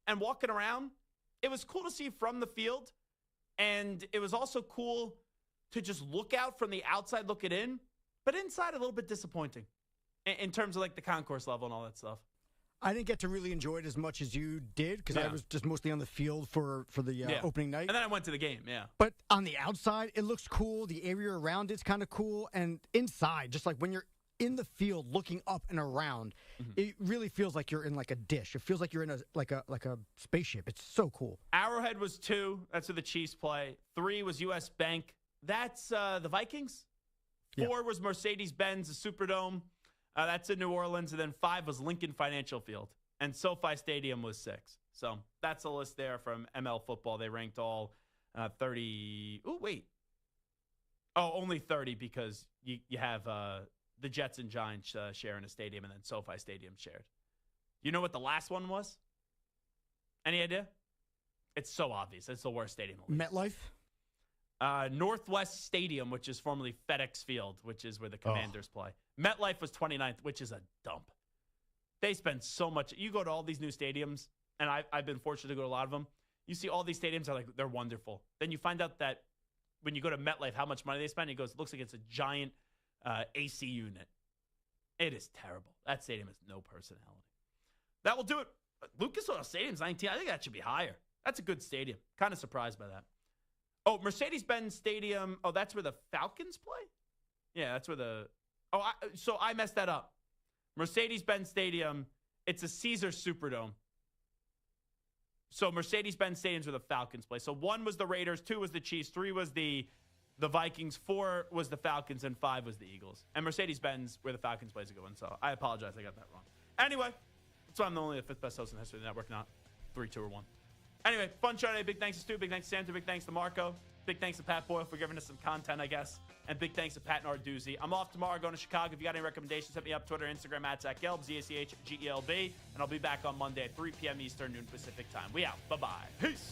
and walking around, it was cool to see from the field. And it was also cool to just look out from the outside looking in. But inside, a little bit disappointing in terms of the concourse level and all that stuff. I didn't get to really enjoy it as much as you did because I was just mostly on the field for the opening night. And then I went to the game, But on the outside, it looks cool. The area around it's kind of cool. And inside, just when you're in the field looking up and around, it really feels like you're in a dish. It feels like you're in a spaceship. It's so cool. Arrowhead was 2. That's where the Chiefs play. 3 was U.S. Bank. That's the Vikings. 4 was Mercedes-Benz, the Superdome. That's in New Orleans. And then 5 was Lincoln Financial Field. And SoFi Stadium was 6. So that's a list there from ML Football. They ranked all 30. Oh, wait. Oh, only 30 because you have the Jets and Giants sharing a stadium, and then SoFi Stadium shared. You know what the last one was? Any idea? It's so obvious. It's the worst stadium in the league. MetLife? Northwest Stadium, which is formerly FedEx Field, which is where the Commanders play. MetLife was 29th, which is a dump. They spend so much. You go to all these new stadiums, and I've been fortunate to go to a lot of them. You see all these stadiums they're wonderful. Then you find out that when you go to MetLife, how much money they spend. He goes, it looks like it's a giant AC unit. It is terrible. That stadium has no personality. That will do it. Lucas Oil Stadium's 19. I think that should be higher. That's a good stadium. Kind of surprised by that. Oh, Mercedes-Benz Stadium. Oh, that's where the Falcons play? Yeah, that's where the... Oh, so I messed that up. Mercedes-Benz Stadium, it's a Caesars Superdome. So Mercedes-Benz Stadium's where the Falcons play. So 1 was the Raiders, 2 was the Chiefs, 3 was the Vikings, 4 was the Falcons, and 5 was the Eagles. And Mercedes-Benz, where the Falcons play, is a good one. So I apologize, I got that wrong. Anyway, that's why I'm only the 5th best host in the history of the network, not 3, 2, or 1. Anyway, fun show today. Big thanks to Stu, big thanks to Santa, big thanks to Marco, big thanks to Pat Boyle for giving us some content, I guess. And big thanks to Pat Narduzzi. I'm off tomorrow going to Chicago. If you got any recommendations, hit me up Twitter, Instagram, at Zach Gelb, ZACHGELB. And I'll be back on Monday at 3 p.m. Eastern, noon Pacific time. We out. Bye-bye. Peace.